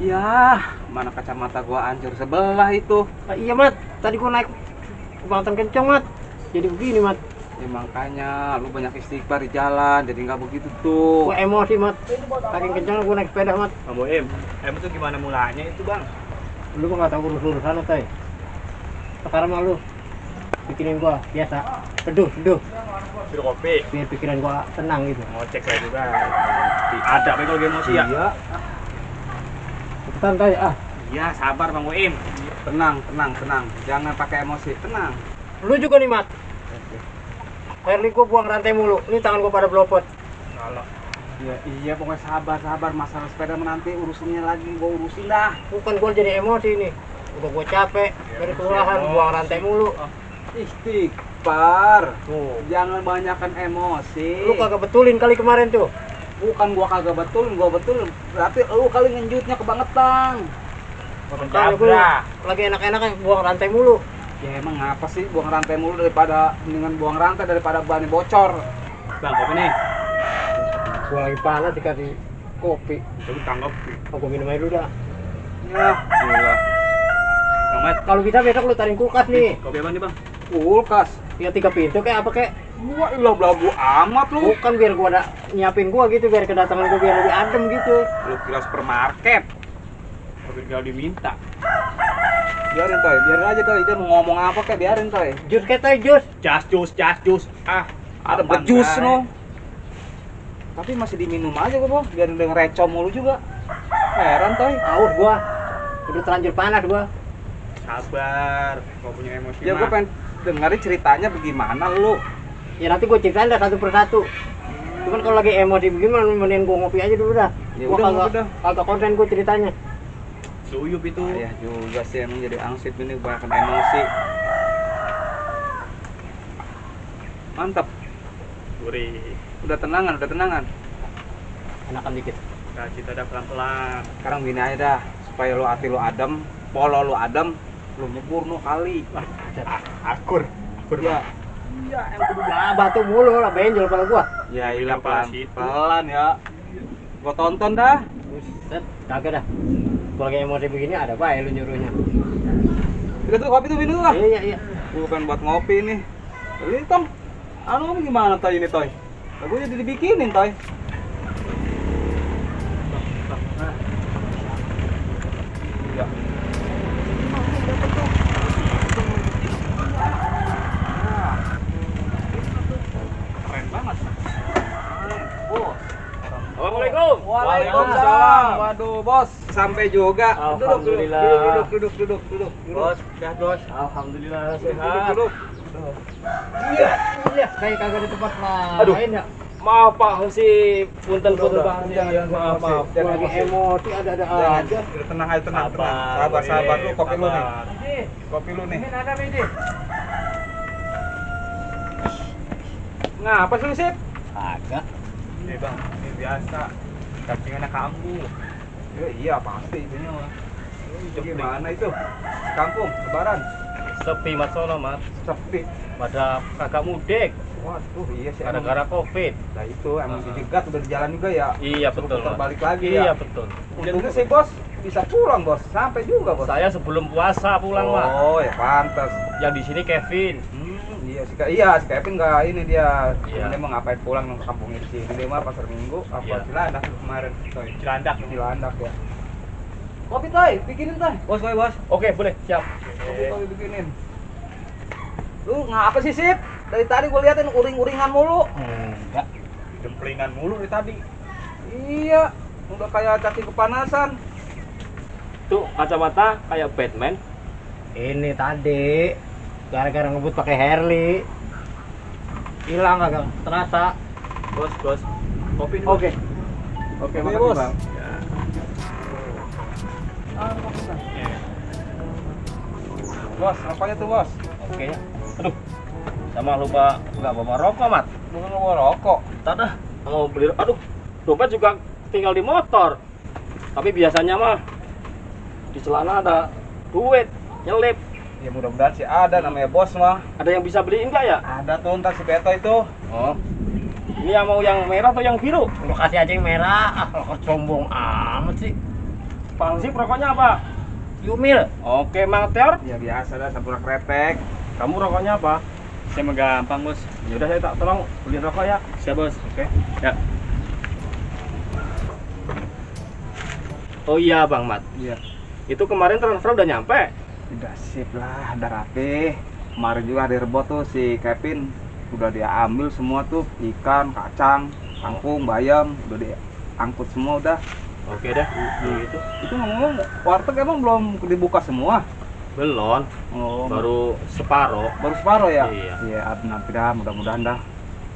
Ya, mana kacamata gua hancur sebelah itu. Ah, iya, Mat. Tadi gua naik kebangetan kencang, Mat. Jadi begini, Mat. Ya makanya lu banyak istighfar di jalan, jadi nggak begitu tuh. Gua emosi, Mat. Saking kencang gua naik sepeda, Mat. Kamu em itu gimana mulanya itu bang? Lu mah nggak tahu urus-urusan lo, Tay. Sekarang mah lu bikinin gua biasa. Seduh. Suruh kopi. Biar pikiran gua tenang gitu. Ngocek saya juga. Ada apa kalau emosi ya? Iya. Cepetan, Tay. Ah. Iya, sabar Bang Uim. Tenang. Jangan pakai emosi, tenang. Lu juga nih, Mat. Harley gua buang rantai mulu. Ini tangan gua pada belopot. Kalau iya pokoknya sabar. Masalah sepeda menanti urusannya lagi gua urusin dah. Bukan gua jadi emosi nih. Udah gua capek dari kelurahan buang rantai mulu. Istighfar. Tuh. Jangan banyakkan emosi. Lu kagak betulin kali kemarin tuh. Bukan gua kagak betulin, gua betulin. Berarti lu kali ngenjutnya kebangetan. Makanya gua lagi enak-enaknya buang rantai mulu. Ya emang ngapa sih buang rantai mulu daripada mendingan buang rantai daripada ban bocor. Bang, kopi nih. Gua lagi panas dikasih kopi. Jadi tanggap. Gua minum aja dulu dah. Ya, gila. Bang Mat, Kalau bisa besok lu tarik kulkas nih. kopi apa nih, Bang? Kulkas. Ya 3 pintu kayak apa kayak? Gua ilah belagu amat lu. Bukan biar gua ada nyiapin gua gitu biar kedatangan gua biar lebih adem gitu. Lu kira supermarket. Tapi tinggal diminta. Biarin aja Toy. Dia mau ngomong apa kayak biarin Toy. Jus kayak Tay, jus. Jus. Ah, ada bejus no. Tapi masih diminum aja gua, Bang. Biar udah ngereco mulu juga. Heran Toy. Aus gua. Udah terlanjur panas gua. Sabar, gak punya emosi. Ya gua pengen dengerin ceritanya bagaimana lu. Ya nanti gua ceritain dah satu persatu. Cuman kalau lagi emosi begini mending gua ngopi aja dulu dah. Ya Gua udah. kagak konsen gua ceritanya. Suyup itu. Ayah juga sih emang jadi angsip ini kebanyakan emosi. Mantap. Gurih. Udah tenangan. Enakan dikit. Nah, kita ada pelan-pelan. Sekarang gini aja dah, supaya lu hati lu adem, polo lu adem, lu nyebur no kali. Akur. Ya. Iya, yang kudu batu mulu lah benjol kepala gua. Ya iya pelan ya. Gua tonton dah. Buset, kagak dah. Gua lagi emosi begini ada bae lu nyuruhnya. Udah tuh kopi tuh minum lah. Iya. Gua pengen buat ngopi nih. Ini Tong, anu gimana Toy ini Toy? Lagunya dibikinin Toy. Ya. Keren banget. Assalamualaikum. Waalaikumsalam. Waduh, Bos, sampai juga. Alhamdulillah. Duduk. Bos, sehat bos. Alhamdulillah sehat. Duduk. Iya. Kayak kagak di tempat lain ya. Maaf Pak, si punten banget. Maaf. Gua lagi emosi ada aja. Tenang aja, tenang. Sabar lu, kopi lu nih. Kopi lu nih. Ada Ngapa sih lu, Sip? Agak. Ini bang, ini biasa. Cacingannya kambuh. Ya, iya pasti itunya mah. Gimana itu? Kampung, lebaran. Sepi Mat sono Mat. Sepi. Pada kagak mudik Waduh, iya sih. gara-gara Covid. Nah itu emang dijegat udah di jalan juga ya. Iya Suruh betul. putar Mat. balik lagi Iya ya. betul. Untungnya sih bos bisa pulang bos, sampai juga bos. Saya sebelum puasa pulang Mat. Oh ya pantas. Yang di sini Kevin. Iya si Kevin nggak ini dia. Iya. Dia mau ngapain pulang ke kampungnya di sini. Dia mah pasar Minggu apa Iya. Cilandak kemarin. Cilandak. Cilandak ya. Kopi toy, bikinin toy. Bos. Oke, boleh. Siap. Kopi toy bikinin. Lu ngapa sih Sip? Dari tadi gue liatin uring-uringan mulu. Enggak. Jemplingan mulu dari tadi. Iya, udah kayak cacing kepanasan. Tuh kacamata kayak Batman. Ini tadi gara-gara ngebut pakai Harley. Hilang kagak terasa. Bos. Kopi dulu. Oke, makasih bos. bang. Bos, apanya tuh bos? Oke. Aduh. Sama lupa nggak bawa rokok, Mat. Bukan bawa rokok. Tak dah. Mau beli. Aduh. Dompet juga tinggal di motor. Tapi biasanya mah di celana ada duit nyelip. Ya mudah-mudahan sih ada namanya bos mah. Ada yang bisa beliin nggak ya? Ada tuh ntar si Beto itu. Oh. Ini yang mau yang merah atau yang biru? Lu kasih aja yang merah. Lo sombong amat sih. Bang Sip rokoknya apa? Yumil. Oke, Mang Teor. Ya biasa dah sampurna kretek. Kamu rokoknya apa? Saya mah gampang bos. Ya udah saya tak tolong beliin rokok ya. Siap bos. Oke. Ya. Oh iya, Bang Mat. Iya. Itu kemarin transfer udah nyampe. Udah sip lah, udah rapi. Kemarin juga ada rebot tuh si Kevin. Udah dia ambil semua tuh ikan, kacang, kangkung, bayam, udah dia angkut semua udah. Oke deh. Gitu. Itu ngomong warteg emang belum dibuka semua? Belum. Oh, Baru separuh. baru separuh ya? Iya. Iya, nanti dah mudah-mudahan dah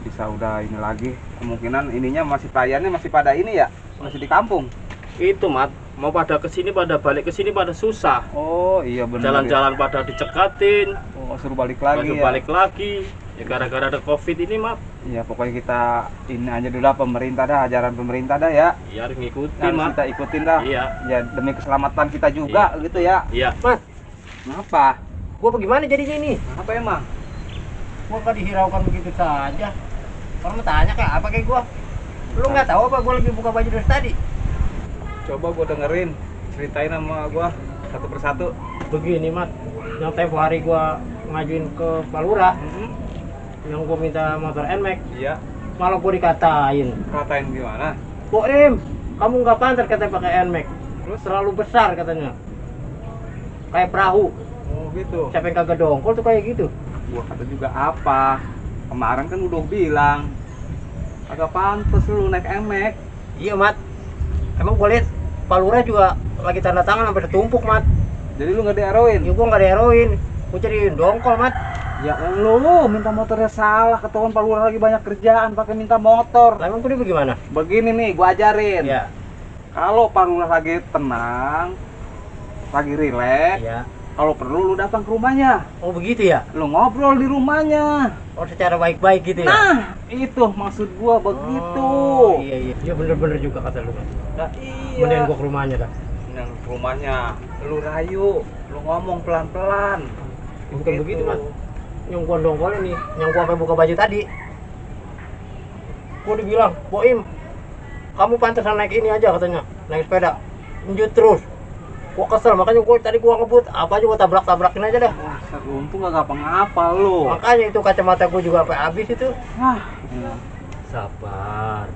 bisa udah ini lagi. Kemungkinan ininya masih pelayannya masih pada ini ya? Masih di kampung. Itu, Mat. Mau pada kesini, pada balik kesini, pada susah. Oh, iya benar. Jalan-jalan pada dicekatin. Oh, suruh balik lagi Baru ya. balik lagi. Ya gara-gara ada Covid ini, Mat. Iya, pokoknya kita ini aja dulu lah pemerintah dah, ajaran pemerintah dah ya. Ya harus ngikutin, Harus Mat. kita ikutin dah. Iya. Ya demi keselamatan kita juga gitu ya. Iya. Mas, Kenapa? gua bagaimana jadinya ini? Apa emang? Gua gak dihiraukan begitu saja. Orang mau tanya kayak apa kayak gua? Lu nggak tahu apa gua lagi buka baju dari tadi? Coba gua dengerin, ceritain sama gua satu persatu. Begini, Mat. Yang tempo hari gua ngajuin ke Pak Lurah, yang gua minta motor NMAX, Iya. malah gua dikatain. Katain gimana? Boim, kamu nggak pantas katanya pakai NMAX. Terus terlalu besar katanya. Kayak perahu. Oh gitu. Siapa yang kagak dongkol tuh kayak gitu? Gua kata juga apa? Kemarin kan udah bilang agak pantes lu naik emek. Iya, Mat. Emang gua lihat Pak Lurah juga lagi tanda tangan sampai tertumpuk, Mat. Jadi lu nggak di-heroin? Ya gua nggak diheroin. Gua cari dongkol, Mat. Ya lu minta motornya salah, ketahuan Pak Lurah lagi banyak kerjaan pakai minta motor. Lah emang tuh dia bagaimana? Begini nih, gua ajarin. Ya. Kalau Pak Lurah lagi tenang, lagi rileks, Iya. kalau perlu lu datang ke rumahnya. Oh begitu ya? Lu ngobrol di rumahnya. Oh secara baik-baik gitu ya? Nah, itu maksud gua begitu. Oh, iya iya. Iya bener-bener juga kata lu, Mas. Nah, Mending iya. gua ke rumahnya dah. Yang ke rumahnya, lu rayu, lu ngomong pelan-pelan. Bukan begitu, Mas. Yang gua dongkol ini, yang gua sampai buka baju tadi. Gua dibilang, "Boim, kamu pantasan naik ini aja," katanya. Naik sepeda. Lanjut terus. Gua kesel, makanya gua ngebut, apa aja gua tabrak-tabrakin aja dah. Wah, untung gak ngapa-ngapa lu. Makanya itu kacamata gua juga sampai habis itu. Wah, Sabar.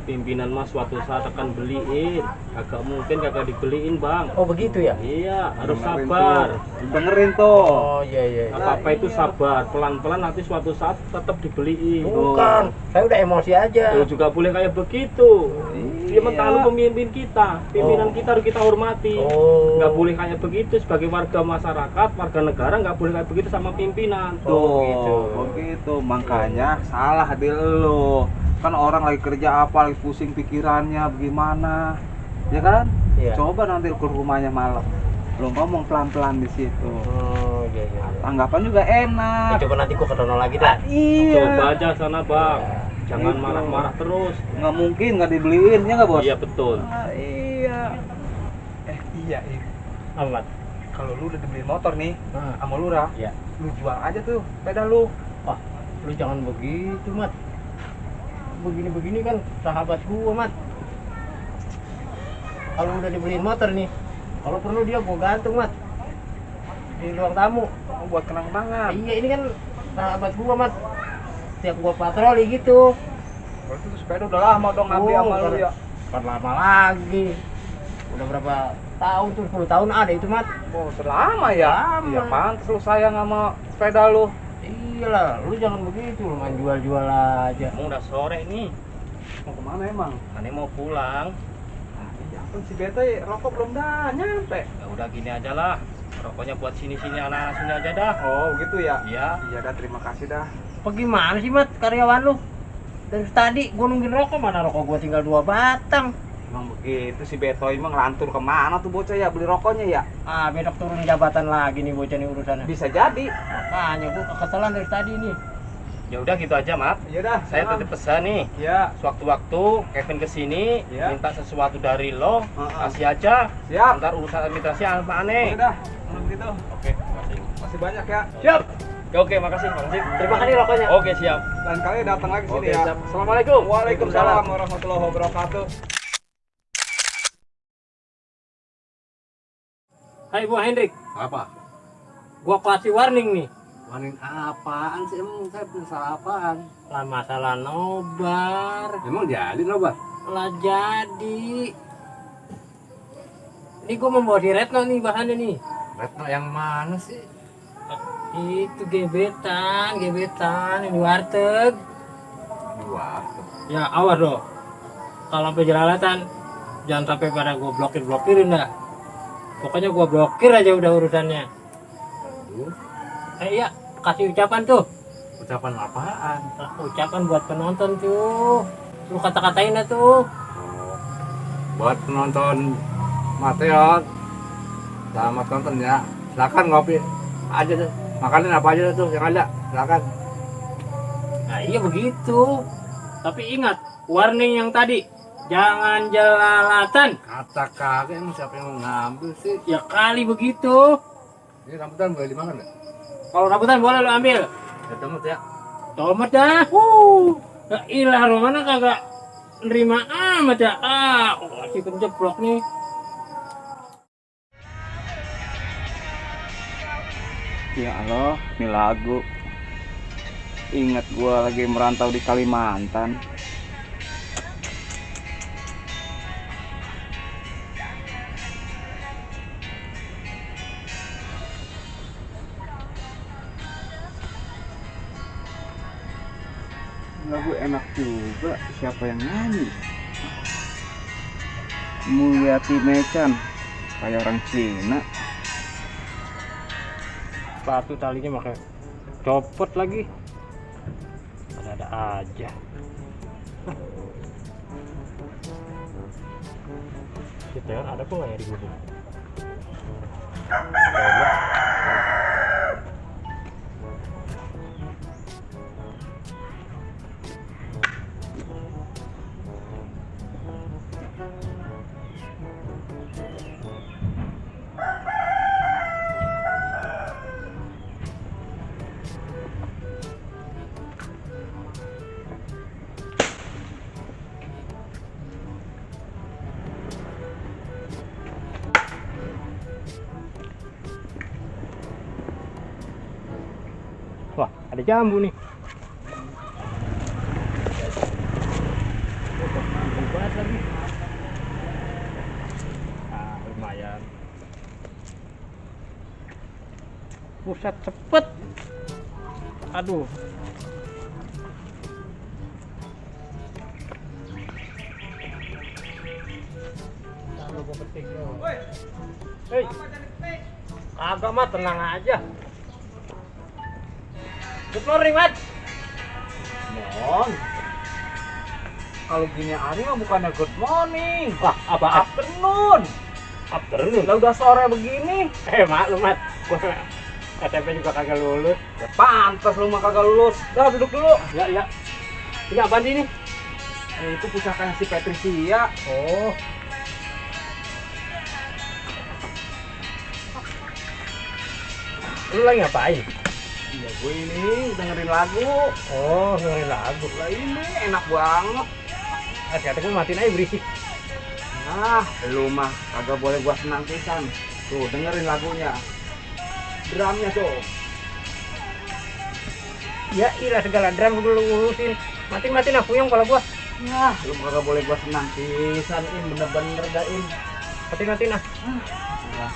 Pimpinan Mas suatu saat akan beliin. Agak mungkin kagak dibeliin, Bang. Oh begitu ya? Iya, harus dengerin sabar. tuh. Dengerin tuh. Oh iya iya. Apa-apa itu sabar, pelan-pelan nanti suatu saat tetap dibeliin. Bukan, saya udah emosi aja. Lu juga boleh kayak begitu. Dia Iya. mentah lu pemimpin kita. Pimpinan kita harus kita hormati. Oh. Nggak boleh kayak begitu sebagai warga masyarakat, warga negara nggak boleh kayak begitu sama pimpinan. Tuh, gitu. begitu. Makanya salah di lu. Kan orang lagi kerja apa, lagi pusing pikirannya bagaimana. Ya kan? Iya. Coba nanti ke rumahnya malam. Lu ngomong pelan-pelan di situ. Oh iya. Tanggapan juga enak. Coba nanti gua ke sono lagi dah. Iya. Coba aja sana bang, jangan marah-marah terus. Nggak mungkin nggak dibeliin ya nggak bos? Iya betul. Iya. Iya. Amat. Kalau lu udah dibeliin motor nih, sama lurah, Iya. lu jual aja tuh sepeda lu. Wah, lu jangan begitu, Mat. Begini-begini kan sahabat gua, Mat. Kalau udah dibeliin motor nih, kalau perlu dia gua gantung, Mat. Di ruang tamu. Buat kenang-kenangan. Iya, ini kan sahabat gua, Mat. Tiap gua patroli gitu. Berarti tuh sepeda udah lama dong ngambil sama lu ya. Bukan lama lagi. Udah berapa tahun tuh? 10 tahun ada itu, Mat. Oh, selama ya? Lama. Iya, pantes lu sayang sama sepeda lu. Iyalah, lu jangan begitu, lu main jual-jual aja. Emang udah sore nih, Mau kemana emang? Ane mau pulang. Ya ampun, si Bete rokok belum dah nyampe. Ya udah gini aja lah, rokoknya buat sini-sini anak-anak sini aja dah. Oh, gitu ya? Iya. Iya dah, terima kasih dah. Bagaimana sih, Mat, karyawan lu? Dari tadi gua nungguin rokok, mana rokok gua tinggal 2 batang. Emang begitu si Beto emang ngelantur kemana tuh bocah ya beli rokoknya ya? Ah, besok turun jabatan lagi nih bocah nih urusannya. Bisa jadi. Makanya gua kekesalan dari tadi nih. Ya udah gitu aja, Mat. Iya dah. Saya titip pesan nih. Ya. Sewaktu-waktu Kevin kesini Iya. minta sesuatu dari lo, Heeh. kasih aja. Siap. Ntar urusan administrasi apa aneh. Udah, kalau begitu. Oke, makasih. Masih banyak ya. Siap. Oke, makasih, makasih. Terima kasih rokoknya. Oke, siap. Lain kali datang lagi sini Oke, ya. siap. Assalamualaikum. Waalaikumsalam warahmatullahi wabarakatuh. Hai Bu Hendrik, Apa? gua kasih warning nih. Warning apaan sih? Emang saya punya salah apaan? Lah masalah nobar. Emang jadi nobar? Lah jadi. Ini gua membawa di Retno nih bahannya nih. Retno yang mana sih? Itu gebetan ini warteg. Wah, Ya awas dong. Kalau sampai jelalatan, jangan sampai pada gua blokirin dah. Pokoknya gua blokir aja udah urusannya. Iya, kasih ucapan tuh. ucapan apaan? Ucapan buat penonton tuh. Lu kata-katain dah tuh. Buat penonton Mateor, selamat nonton ya. Silakan ngopi aja tuh. Makanin apa aja tuh yang ada. Silakan. Nah iya begitu. Tapi ingat, warning yang tadi. Jangan jelalatan. Kata kagak emang siapa yang mau ngambil sih? Ya kali begitu. Ini rambutan boleh dimakan nggak? Kalau rambutan boleh lo ambil. Ya temut ya. Tomat dah. Ya ilah Romana kagak nerima amat ya. Masih penjeblok nih. Ya Allah, ini lagu. Ingat gua lagi merantau di Kalimantan. Lagu enak juga, siapa yang nyanyi? Mulyati Mecan, kayak orang Cina. Sepatu talinya pakai copot lagi. Ada aja. Kita kan ada pun ya di gudang. Wah, ada jambu nih. Buat lagi. Lumayan. Buset cepet. Aduh. Hei. Kagak mah, tenang aja. Good morning, Mat. Mon, kalau gini hari mah bukannya good morning. Wah, apa? Afternoon. Afternoon. Lah udah sore begini. Mak, lu Mat. Gua SMP juga kagak lulus. Ya pantas lu mah kagak lulus. Dah duduk dulu. Ya ya. Ini apaan sih ini? Itu pusakanya si Patricia. Oh. Lu lagi ngapain? Ya gue ini dengerin lagu. Oh, dengerin lagu. Lah ini enak banget. Kata gue matiin aja berisik. Nah, lu mah kagak boleh gua senang pisan. Tuh, dengerin lagunya. Drumnya tuh. Ya ilah segala drum gue urusin. Matiin aku yang kalau gua. Ya, lu kagak boleh gua senang pisan, Im, bener-bener dah, Im. Matiin ah. Nah,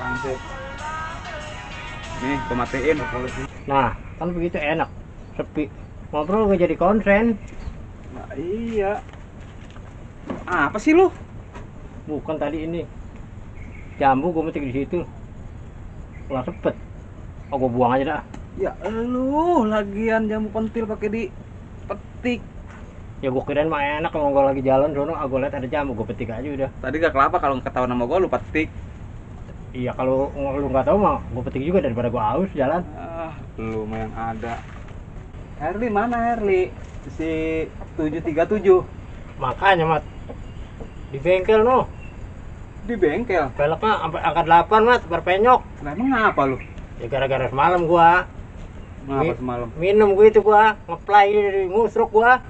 langsip. Nih, gua matiin. Nah, kan begitu enak. Sepi. Ngobrol gak jadi konsen. Nah, iya. Apa sih lu? Bukan tadi ini. Jambu gue metik di situ. Ulah sepet. Oh, gue buang aja dah. Ya lu, lagian jambu pentil pakai dipetik. Ya gue kirain mah enak kalau gue lagi jalan sono, gue liat ada jambu, gue petik aja udah. Tadi gak kelapa kalau ketahuan sama gua lu petik. Iya, kalau lu nggak tahu mah gue petik juga daripada gue haus jalan. Ah, lu mah yang ada. Herli mana Herli? Si 737. Makanya mat di bengkel no. Di bengkel. Velgnya sampai angka 8 mat, berpenyok. Nah, emang ngapa lu? Ya gara-gara semalam gua Ngapa semalam? minum gua itu gua ngeplay dari musruk gua.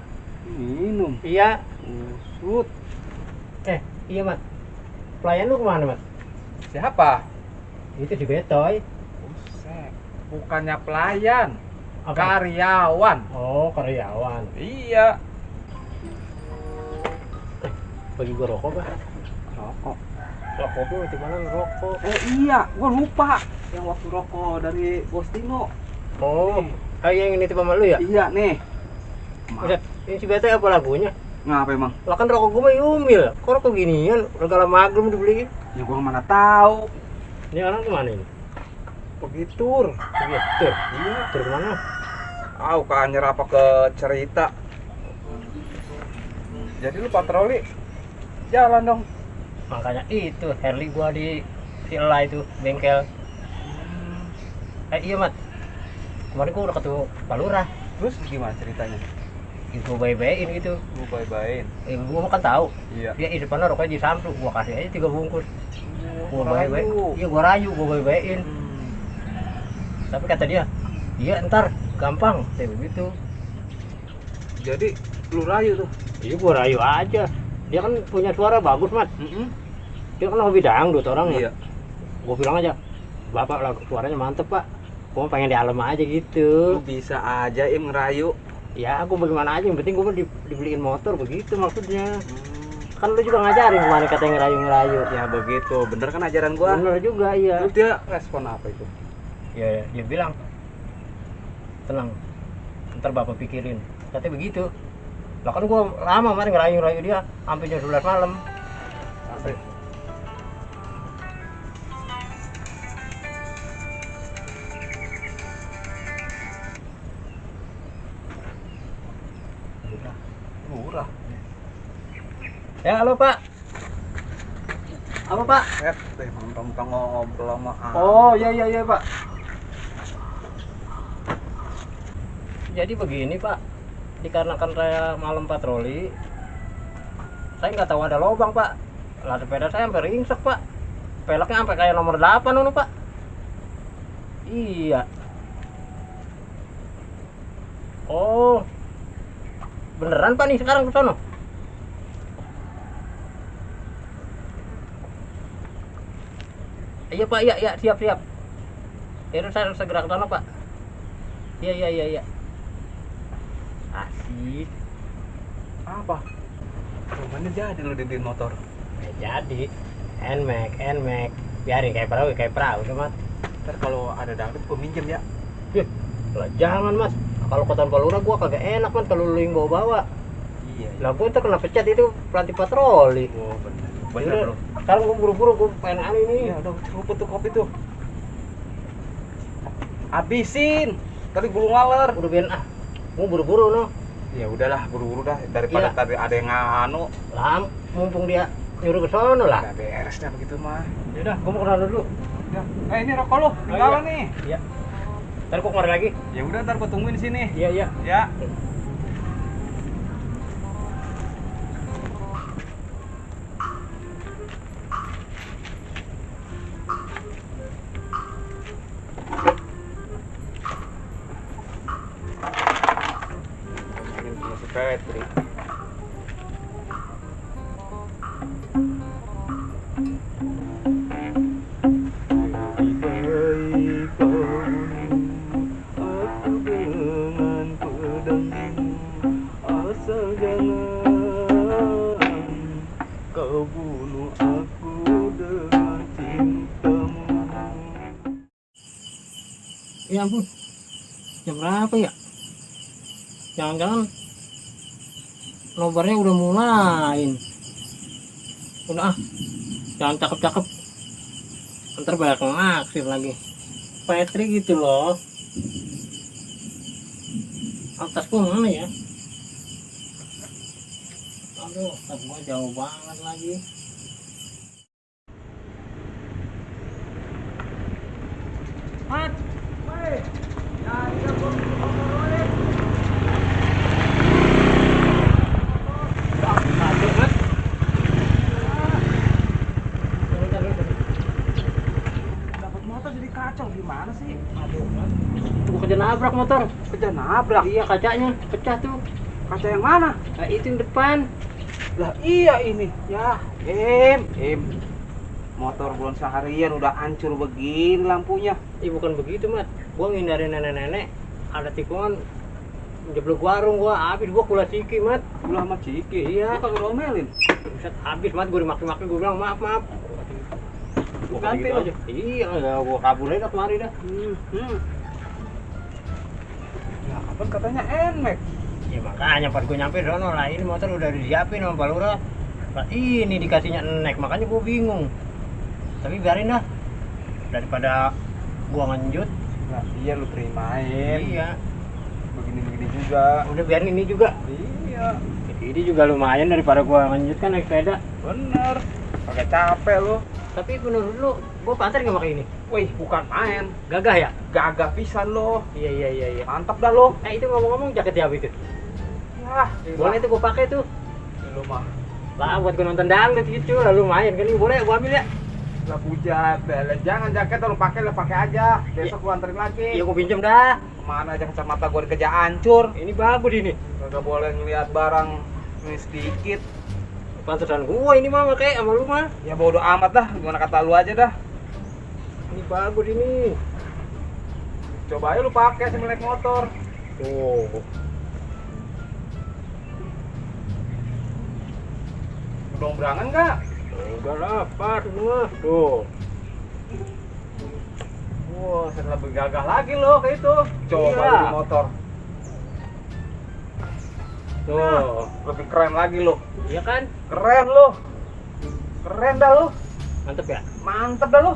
Minum. Iya. Usut. Iya mat. Pelayan lu kemana mat? Siapa? Itu si Betoy. Buset. Bukannya pelayan. Apa? Karyawan. Oh, karyawan. Iya. Bagi gua rokok bah. Rokok. Rokok tuh di mana rokok? Iya, gua lupa. Yang waktu rokok dari Bostino. Oh, yang ini tipe malu ya? Iya nih. Udah, ini si Betoy apa lagunya? Ngapa emang? Lah kan rokok gua mah Yumil. Kok rokok ginian? Regala maglum dibeliin. Ya gua mana tahu. Ini orang kemana ini? Begitu. Begitu. Iya. Tur kemana? Kanyer apa ke cerita. Jadi lu patroli jalan dong. Makanya itu Herli gua di Sila itu bengkel. Iya mat. Kemarin gua udah ketemu Pak Lurah. Terus gimana ceritanya? Itu bayi-bayin gitu. Lu bye-byein. Gua mah kan tahu. Iya. Dia di depannya rokoknya di samsu, gua kasih aja 3 bungkus. Gua rayu. bayi-bayi. Iya gua rayu, gua bayi-bayin. Tapi kata dia, iya ntar gampang, kayak begitu. Jadi lu rayu tuh. Iya gua rayu aja. Dia kan punya suara bagus mat. Dia kan hobi dangdut orangnya. Iya. Gua bilang aja, bapak lah suaranya mantep pak. Gua pengen di alam aja Lu gitu. bisa aja Im ngerayu. Ya aku bagaimana aja, yang penting gua dibeliin motor begitu maksudnya. Kan lu juga ngajarin kemarin katanya ngerayu-ngerayu. Ya begitu, bener kan ajaran gua? Bener juga iya. Terus dia respon apa itu? Ya dia bilang, tenang, ntar bapak pikirin. Katanya begitu. Lah kan gua lama kemarin ngerayu-ngerayu dia sampai jam 11 malam. Sampai. Murah. Ya halo pak. Apa pak? Mentang-mentang ngobrol sama Oh iya pak. Jadi begini pak, dikarenakan saya malam patroli, saya nggak tahu ada lubang pak. Lah sepeda saya sampai ringsek pak, peleknya sampai kayak nomor 8 ini pak. Iya. Oh, beneran pak nih sekarang ke sono? Iya pak, iya siap. Ya saya segera ke sana pak. Iya. Asik. apa? Rumahnya jadi lo dibeliin motor. Jadi NMAX biarin kayak perahu cuma. Ntar kalau ada dangdut gua minjem ya. Lah jangan mas, kalau kota Palura gua kagak enak man kalau lu yang bawa-bawa. Iya. Lah gua ntar kena pecat itu pelatih patroli. Oh bener. Yaudah, Bener bro. sekarang gua buru-buru gua pengen aneh nih. Ya udah cukup tuh kopi tuh. Habisin. Tadi gulung laler. Udah biarin gua buru-buru no. Ya udahlah buru-buru dah daripada Iya. tadi ada yang nganu. Lah mumpung dia nyuruh ke sono lah. Udah beres dah begitu mah. Yaudah, gua mau ke sana dulu. Ya. Ini rokok lu, tinggalan nih. Iya. Ntar gua kemarin lagi. Ya udah, ntar gua tungguin di sini. Iya, iya. Ya. Mungkin punya si Petri. Ya ampun. Jam berapa ya? Jangan-jangan nobarnya udah mulain. Udah ah. Jangan cakep-cakep. Ntar banyak naksir lagi. Petri gitu loh. Atasku mana ya? Aduh, tas gua jauh banget lagi. Mat, Dapat motor jadi kacau gimana sih? gua kerja nabrak motor. Kerja nabrak. Iya, kacanya pecah tuh. Kaca yang mana? Nah, itu yang depan. Lah iya ini. Ya, motor belum seharian udah hancur begini lampunya. Bukan begitu, Mat. Gua ngindarin nenek-nenek, ada tikungan jeblok warung gua, habis gua kula ciki, Mat. Ulah sama Ciki. Iya. Lu kagak domelin. Buset, habis, Mat. Gua dimaki-maki, gua bilang maaf. Gua Ganti gitu lo. aja. Iya, enggak, gua kabur aja kemari dah. Ya kapan katanya NMAX? Ya makanya pas gua nyampe sono lah, ini motor udah disiapin sama Pak Lurah. Lah ini dikasihnya nek, makanya gua bingung. Tapi biarin dah. Daripada gua ngenjut. Nah iya lu terimain. Iya. Begini-begini juga. Udah biarin ini juga. Iya. Ini juga lumayan daripada gua ngenjut kan naik sepeda. Bener. Pakai capek lu. Tapi menurut lu, gua pantas nggak pakai ini? Wih bukan main. Gagah ya? Gagah pisan lo. Iya. Mantap dah lo. Itu ngomong-ngomong jaket siapa itu? Ya. Boleh tuh gua pakai tuh. Lu mah. Lah buat gua nonton dangdut gitu lah, lumayan kan ini. Boleh gua ambil ya? Lah bujat. Jangan jaket lu pakai aja. Besok gua anterin lagi. Iya gua pinjem dah. Kemana aja kacamata gua dikejar hancur. Ini bagus ini. Kagak boleh ngeliat barang ini sedikit. Pantesan gua ini mah pakai sama lu mah. Ya bodo amat dah, gimana kata lu aja dah. Ini bagus ini. Coba aja lu pakai sambil naik motor. Tuh. Udah berangan enggak? Enggak lah, pas semua. Tuh. Wah, saya lebih gagah lagi lo kayak itu. Coba Iya. lu di motor. Tuh. Lebih keren lagi lo. Iya kan? Keren lo. Keren dah lo. Mantep ya? Mantep dah lo.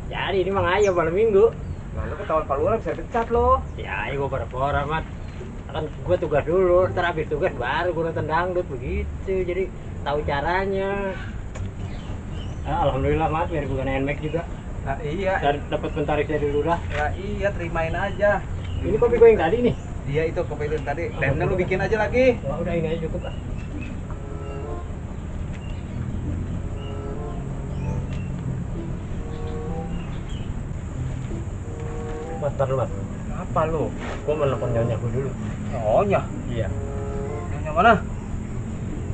Jadi ini mah ngayal malam minggu. Lalu ketahuan Pak Lurah bisa pecat lo. Ya, gua pura-pura, Mat. Kan gua tugas dulu, ntar habis tugas baru gua nonton dangdut begitu. Jadi tahu caranya. Alhamdulillah, Mat, biar bukan NMAX juga. Nah iya. Dan dapat pentarik dari lurah. Ya iya, terimain aja. Ini kopi gua yang tadi nih. Iya itu kopi itu tadi. Lemnya lu bikin aja lagi. Wah, udah ini aja cukup lah. Bentar lu, Mat. Apa lu? Gua mau nelfon nyonya gua dulu. Nyonya. Iya. Nyonya mana?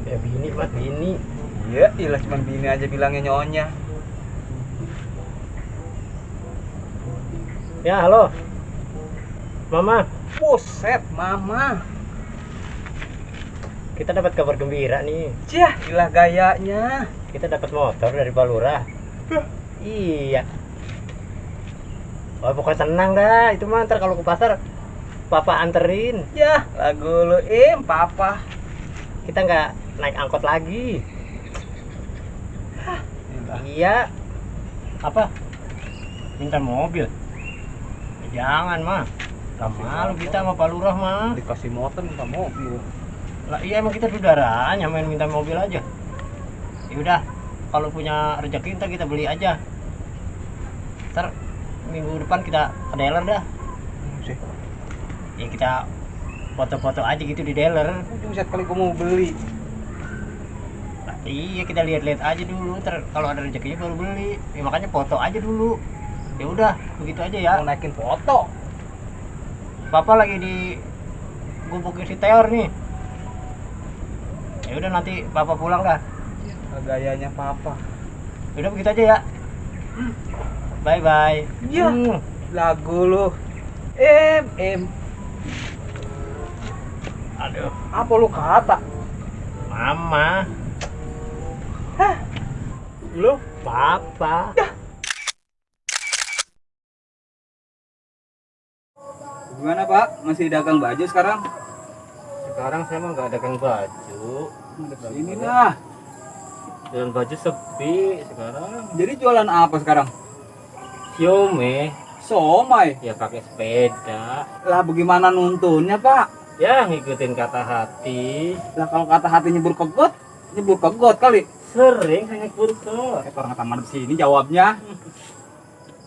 Ya bini, Mat, bini. Iya, ilah cuman bini aja bilangnya nyonya. Ya, halo. Mama, Buset, mama. kita dapat kabar gembira nih. Ciah, ilah gayanya. Kita dapat motor dari Pak Lurah. Iya. Wah, pokoknya senang dah. Itu mah ntar kalau ke pasar papa anterin. Ya, lagu lu papa. Kita nggak naik angkot lagi. Iya. Apa? Minta mobil? Jangan mah. Gak malu kita sama Pak Lurah mah. Dikasih motor minta mobil. Lah iya emang kita saudaranya main minta mobil aja. Ya udah, kalau punya rezeki ntar kita beli aja. minggu depan kita ke dealer dah. Ya kita foto-foto aja gitu di dealer. Buset kali gua mau beli. Iya kita lihat-lihat aja dulu, kalau ada rezekinya baru beli. Ya, makanya foto aja dulu. Ya udah, begitu aja ya. Mau naikin foto. Papa lagi di gubukin si Teor nih. Ya udah nanti Papa pulang dah. Gayanya papa. Ya udah begitu aja ya. Bye bye. Iya. Lagu lu. Em. Aduh, Apa lu kata? Mama. Lu? Papa. Gimana Pak? Masih dagang baju sekarang? Sekarang saya mah nggak dagang baju. Ini dah. Jualan baju sepi sekarang. Jadi jualan apa sekarang? Siome. Somai. Ya pakai sepeda. Lah bagaimana nuntunnya Pak? Ya ngikutin kata hati. Lah kalau kata hati nyebur ke got kali. Sering saya kursus. Orang taman di sini jawabnya.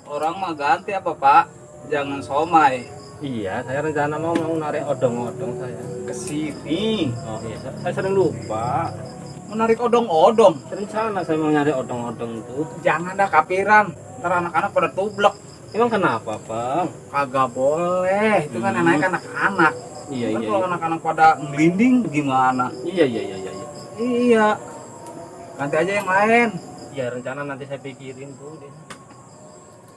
Orang mah ganti apa Pak? Jangan somai. Iya, saya rencana mau narik odong-odong saya. Ke sini. Oh iya, saya sering lupa. Menarik odong-odong. Rencana saya mau nyari odong-odong tuh. Jangan dah kapiran. Ntar anak-anak pada tublek. Emang kenapa, Bang? Kagak boleh. Itu kan yang naik anak-anak. Iya, Kan iya. kalau anak-anak pada ngelinding gimana? Iya. Iya. Ganti aja yang lain. Iya, rencana nanti saya pikirin tuh deh.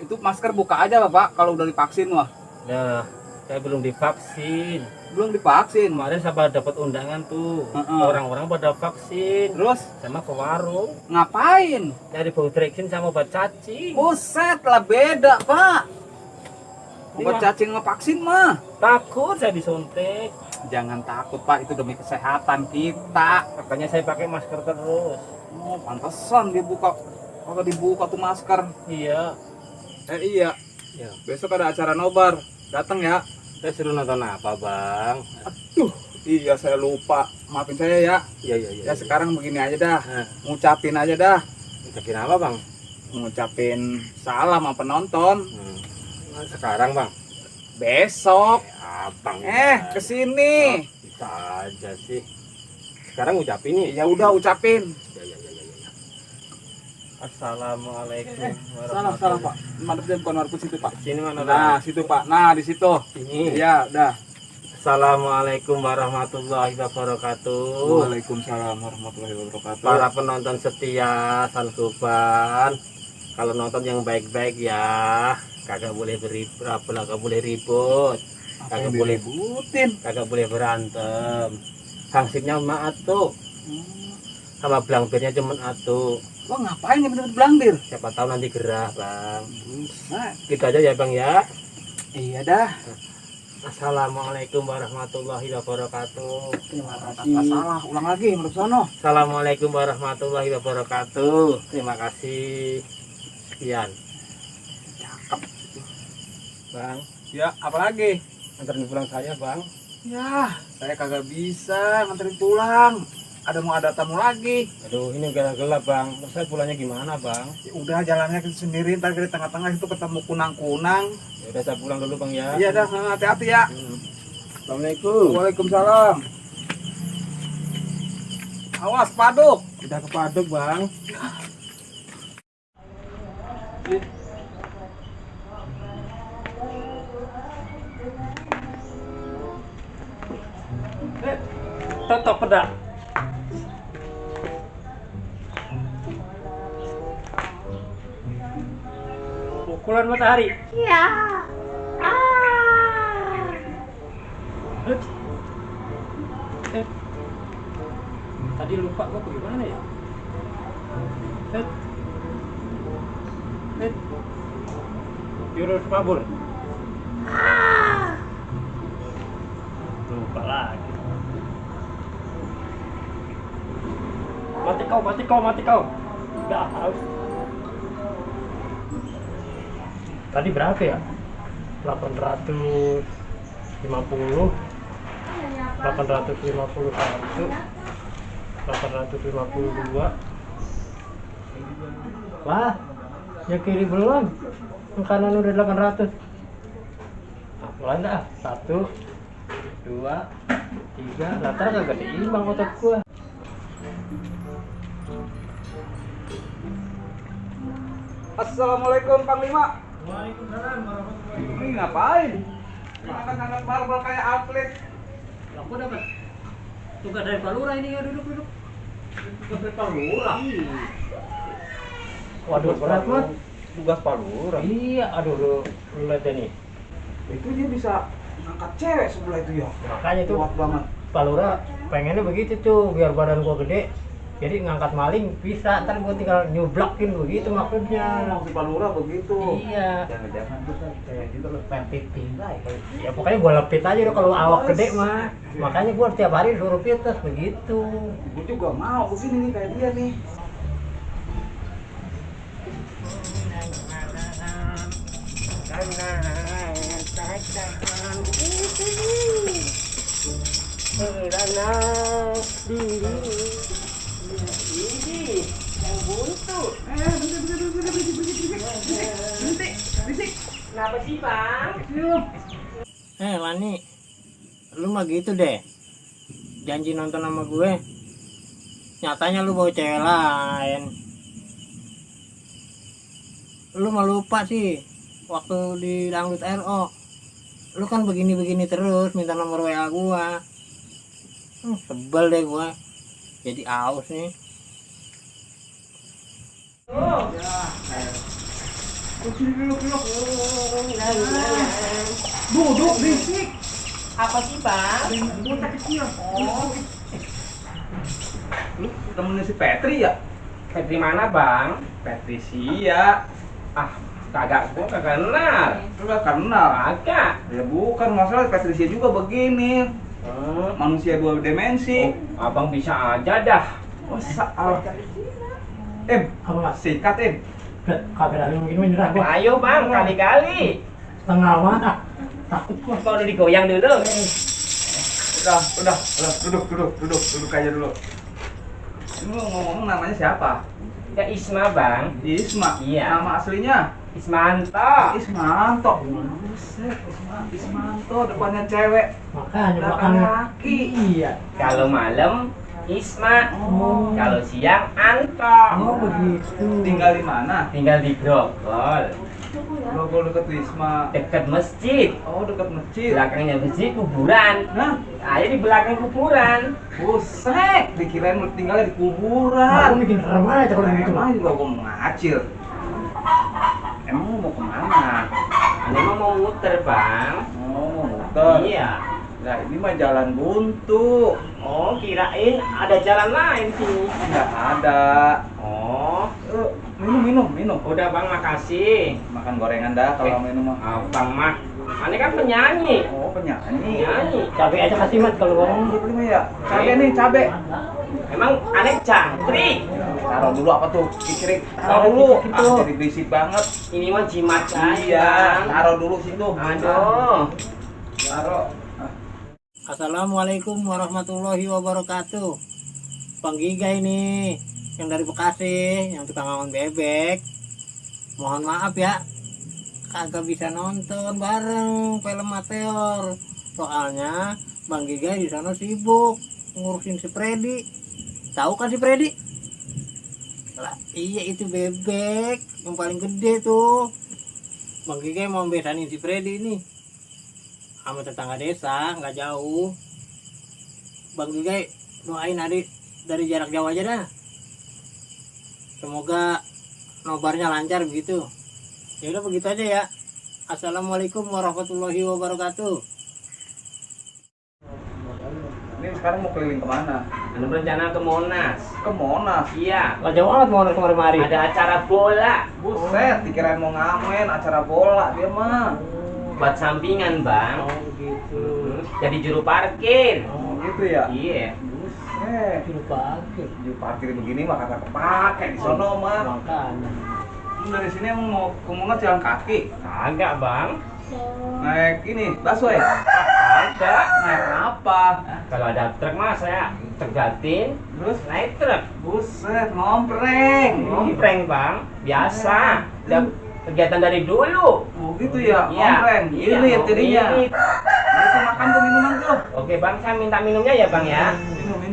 Itu masker buka aja Bapak kalau udah divaksin wah. Nah, saya belum divaksin. Belum divaksin. Kemarin saya dapat undangan tuh. Orang-orang pada vaksin. Terus Sama ke warung. ngapain? Nyari bau treksin sama obat cacing. Buset lah beda Pak. Obat Iya. cacing ngevaksin mah. Takut saya disuntik. Jangan takut Pak, itu demi kesehatan kita. Makanya saya pakai masker terus. Oh, pantesan dibuka. Kalau dibuka tuh masker. Iya. Iya. Ya. Besok ada acara nobar. Datang ya. Saya suruh nonton apa, Bang? Aduh, iya saya lupa. Maafin saya ya. Iya. Ya sekarang begini aja dah. Nah, Ngucapin aja dah. ucapin apa, Bang? Ngucapin salam sama penonton. Nah, sekarang, Bang. Besok. Abang. Kesini. Bisa aja sih. Sekarang ucapin nih. Ya udah ucapin. Ya. Assalamualaikum Salam Pak. Madepnya bukan marput situ Pak. Sini mana, Nah Bang? situ Pak. Nah di situ. Ini. Ya dah. Assalamualaikum warahmatullahi wabarakatuh. Waalaikumsalam warahmatullahi wabarakatuh. Para penonton setia Sankuban, kalau nonton yang baik-baik ya, kagak boleh kagak boleh ribut, kagak boleh ributin. kagak boleh berantem. Sanksinya cuma atuh, sama belangbernya cuma atuh. Wah ngapain ya bener belangdir? Siapa tahu nanti gerah, Bang. Nah, Gitu aja ya, Bang ya. iya dah. Assalamualaikum warahmatullahi wabarakatuh. Terima kasih. Salah, ulang lagi menurut sono. Assalamualaikum warahmatullahi wabarakatuh. Terima kasih. Sekian. Cakep. Bang, Ya, apalagi? anterin pulang saya, Bang. Ya, saya kagak bisa nganterin pulang. Mau ada tamu lagi. Aduh, ini gelap, Bang. Terus saya pulangnya gimana, Bang? Ya udah jalannya sendiri, ntar di tengah-tengah itu ketemu kunang-kunang. Ya udah, saya pulang dulu, Bang ya. Iya dah, hati-hati ya. Assalamualaikum. Waalaikumsalam. Awas paduk. Udah kepaduk, Bang. Totok pedak. Pukulan matahari. Iya. Tadi lupa gua bagaimana ya? Jurus mabur. Lupa lagi. Mati kau. Udah haus. Tadi berapa ya? 850 851 852. Wah, ya kiri belum. Kanan udah 800. Nah, mulai dah. 1, 2, 3. Latar kagak seimbang otot gua. Assalamualaikum Panglima. Waalaikumsalam warahmatullahi wabarakatuh. Ini ngapain? Angkat-angkat barbel kayak atlet. Aku dapat tugas dari Pak Lurah ini ya, duduk. Tugas dari Pak Lurah. Waduh, berat banget. Tugas Pak Lurah. Iya, aduh lu lihat nih. Itu dia bisa ngangkat cewek sebelah itu ya. Makanya tuh Kuat banget. Pak Lurah pengennya begitu tuh, biar badan gua gede. Jadi ngangkat maling bisa, ntar gua tinggal nyublakin begitu maksudnya. Si Pak Lurah begitu. Iya. Jangan-jangan kita kayak gitu loh, pempit tinggal. Ya pokoknya gua lepit aja deh kalau awak gede mah. Makanya gua tiap hari suruh fitness begitu. Gue juga mau begini nih kayak dia nih. Kenapa sih bang? Lani, lu mah gitu deh. Janji nonton sama gue, nyatanya lu bawa cewek lain. Lu mah lupa sih, waktu di Dangdut RO, lu kan begini-begini terus minta nomor WA gua. Sebel deh gua, jadi aus nih. Duduk berisik. Apa sih bang? Bocah kecil. Lu temennya si Petri ya? Petri mana bang? Patricia. Kagak, gua kagak kenal. Lu gak kenal? Kagak. Ya bukan, masalah Patricia juga begini. Manusia dua dimensi. Abang bisa aja dah. Masa sikat Kagak ada yang begini menyerah gua. Ayo bang, kali-kali. Setengah mana? Takut gua. Kau udah digoyang dulu. Udah, duduk aja dulu. Ini lu ngomong namanya siapa? Ya Isma bang. Isma. Iya. Nama aslinya? Ismanto. Ismanto. Buset, Ismanto depannya cewek. Makanya Belakangnya laki. Iya. Kalau malam Isma. Oh. Kalau siang Anto. Oh begitu. Tinggal di mana? Tinggal di Grogol. Grogol deket Wisma. Dekat masjid. Oh, dekat masjid. Belakangnya masjid kuburan. Nah, Ayo di belakang kuburan. buset, dikirain lu tinggalnya di Aku kuburan. bikin serem aja kalau begitu. Emang juga gua mau ngacil. Emang lu mau kemana? Ini mah mau muter bang. Oh, mau muter. Iya. Nah, ini mah jalan buntu. Oh kirain ada jalan lain sih. Nggak ada. Oh. Minum. Udah bang, makasih. Makan gorengan dah kalau minum mah. Abang mah. Aneh kan penyanyi. Oh, penyanyi. Penyanyi. Cabai aja kasih mat kalau ngomong. Ini ya. Cabe nih, cabe. Emang aneh cantik. Taruh dulu apa tuh? Pikirin. Taruh dulu. Jadi berisik banget. Ini mah jimat Iya, saya. taruh dulu situ. Aduh. Taruh. Assalamualaikum warahmatullahi wabarakatuh. Bang Giga ini yang dari Bekasi, yang tukang angon bebek. Mohon maaf ya, kagak bisa nonton bareng film Meteor. Soalnya Bang Giga di sana sibuk ngurusin si Freddy. Tahu kan si Freddy? Lah, iya itu bebek yang paling gede tuh. Bang Giga mau besanin si Freddy ini sama tetangga desa, nggak jauh. Bang Giga doain adik dari jarak jauh aja dah. Semoga nobarnya lancar begitu. Ya udah begitu aja ya. Assalamualaikum warahmatullahi wabarakatuh. Ini sekarang mau keliling kemana? Anu berencana ke Monas. Ke Monas. Iya. Nggak jauh amat mau kemari-mari. Ada acara bola. Buset, dikirain mau ngamen acara bola dia mah. Buat sampingan bang. Oh begitu. Jadi juru parkir. Oh, gitu ya? Iya. Buset. Juru parkir. Juru parkir begini mah kagak kepake di sono mah. Makanya. Lu dari sini emang mau ke Monas jalan kaki? Kagak bang. Naik ini, busway? Kagak. Naik apa? Kalau ada truk mah saya tergatin. Terus? Naik truk. Buset, ngompreng. Ngompreng bang. Biasa. kegiatan dari dulu. Oh gitu ya, Iya. ompreng. Iya, Irit jadinya. irit. Nah, itu makan tuh minuman tuh. Oke bang, saya minta minumnya ya bang ya.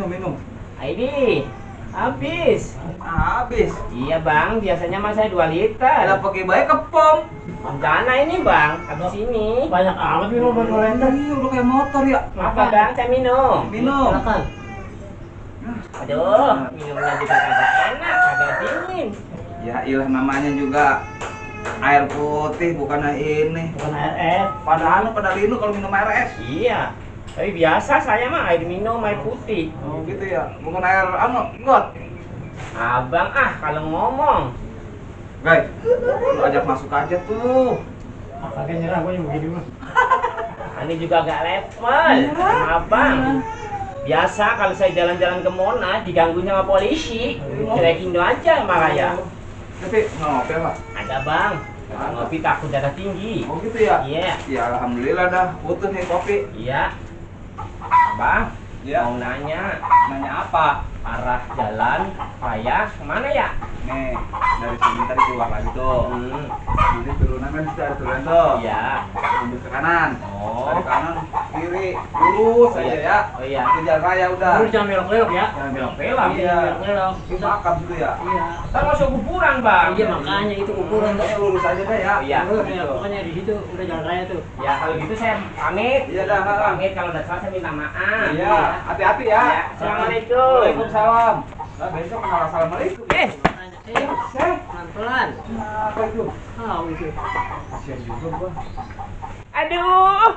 Minum. Ini habis. Habis. Iya bang, biasanya mas saya 2 liter. Ada pakai baik ke pom. Rencana ini bang, habis ini. Banyak amat minum buat 2 liter. Iya, udah kayak motor ya. Apa bang, saya minum. Minum. Silakan. Aduh, minumnya juga kagak enak, kagak dingin. Ya ilah namanya juga air putih bukan ini. Bukan air es. Padahal lu kalau minum air es. Iya, tapi biasa saya mah air minum, air putih. Oh gitu ya. Bukan air got. Abang kalau ngomong. Guys, lu ajak masuk aja tuh. Kagak nyerah gue yang begini mah. Ini juga agak level sama abang. Biasa kalau saya jalan-jalan ke Monas digangguin sama polisi, cuekin aja malah ya. Tapi ngopi apa? Ada bang, ngopi takut darah tinggi. Oh gitu ya? Iya. Ya alhamdulillah dah putus nih kopi. Iya. Bang, Ya. mau nanya, Nanya apa? arah jalan payah kemana ya? Nih, dari sini tadi keluar lagi tuh. Ini turunan kan sudah ada turunan tuh. Iya. Mundur ke kanan. Oh. Dari kanan, kiri, lurus Oh, aja iya. ya. Oh iya. Ke jalan raya udah. Lu jangan belok-belok ya. Jangan belok-belok. Iya. Belok-belok. Itu makam situ ya. Iya. Ntar masuk kuburan bang. Iya makanya itu kuburan tuh. Pokoknya lurus aja deh ya. Iya. Terus ya, Gitu. pokoknya di situ udah jalan raya tuh. Ya kalau gitu saya pamit. Iya dah, dah. Pamit kalau udah salah saya minta maaf. Iya, hati-hati ya. Iya. Assalamualaikum. Waalaikumsalam. Nah, besok kenal assalamualaikum. Pelan-pelan. Apa itu? Oh, itu. Kasihan juga gua. Aduh,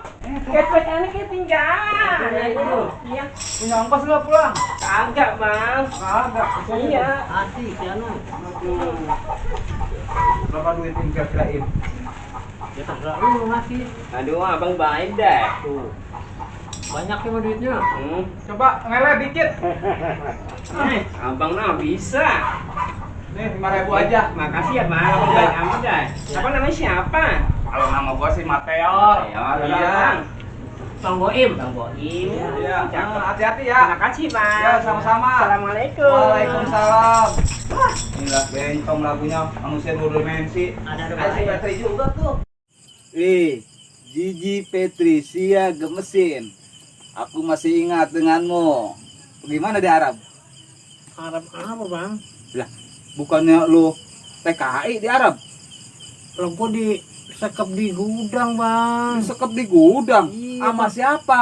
kepet anak ketinggalan. Iya, itu. Iya. Punya ongkos nggak pulang? Kagak bang. Kagak. Iya. Asik ya nu. Berapa duit yang kira-kirain? Ya terserah lu ngasih. Aduh, abang baik deh. Tuh. Banyak ya mah duitnya. Coba ngeleh dikit. Abang mah bisa. Nih, 5.000 aja. Makasih ya bang, abang baik amat deh. Apa namanya siapa? Kalau nama gua sih Mateor. Iya. Bang Boim. Bang Boim. Iya. Cakep. Hati-hati ya. Terima kasih bang. Ya, sama-sama. Assalamualaikum. Waalaikumsalam. Inilah bencong lagunya manusia dua dimensi. Ada Ada si Petri juga tuh. Gigi Petrisia Gemesin. Aku masih ingat denganmu. Gimana di Arab? Arab apa bang? Lah, bukannya lu TKI di Arab? Kalau gua di sekep di gudang bang. Sekep di gudang. Iya, Sama Bang. siapa?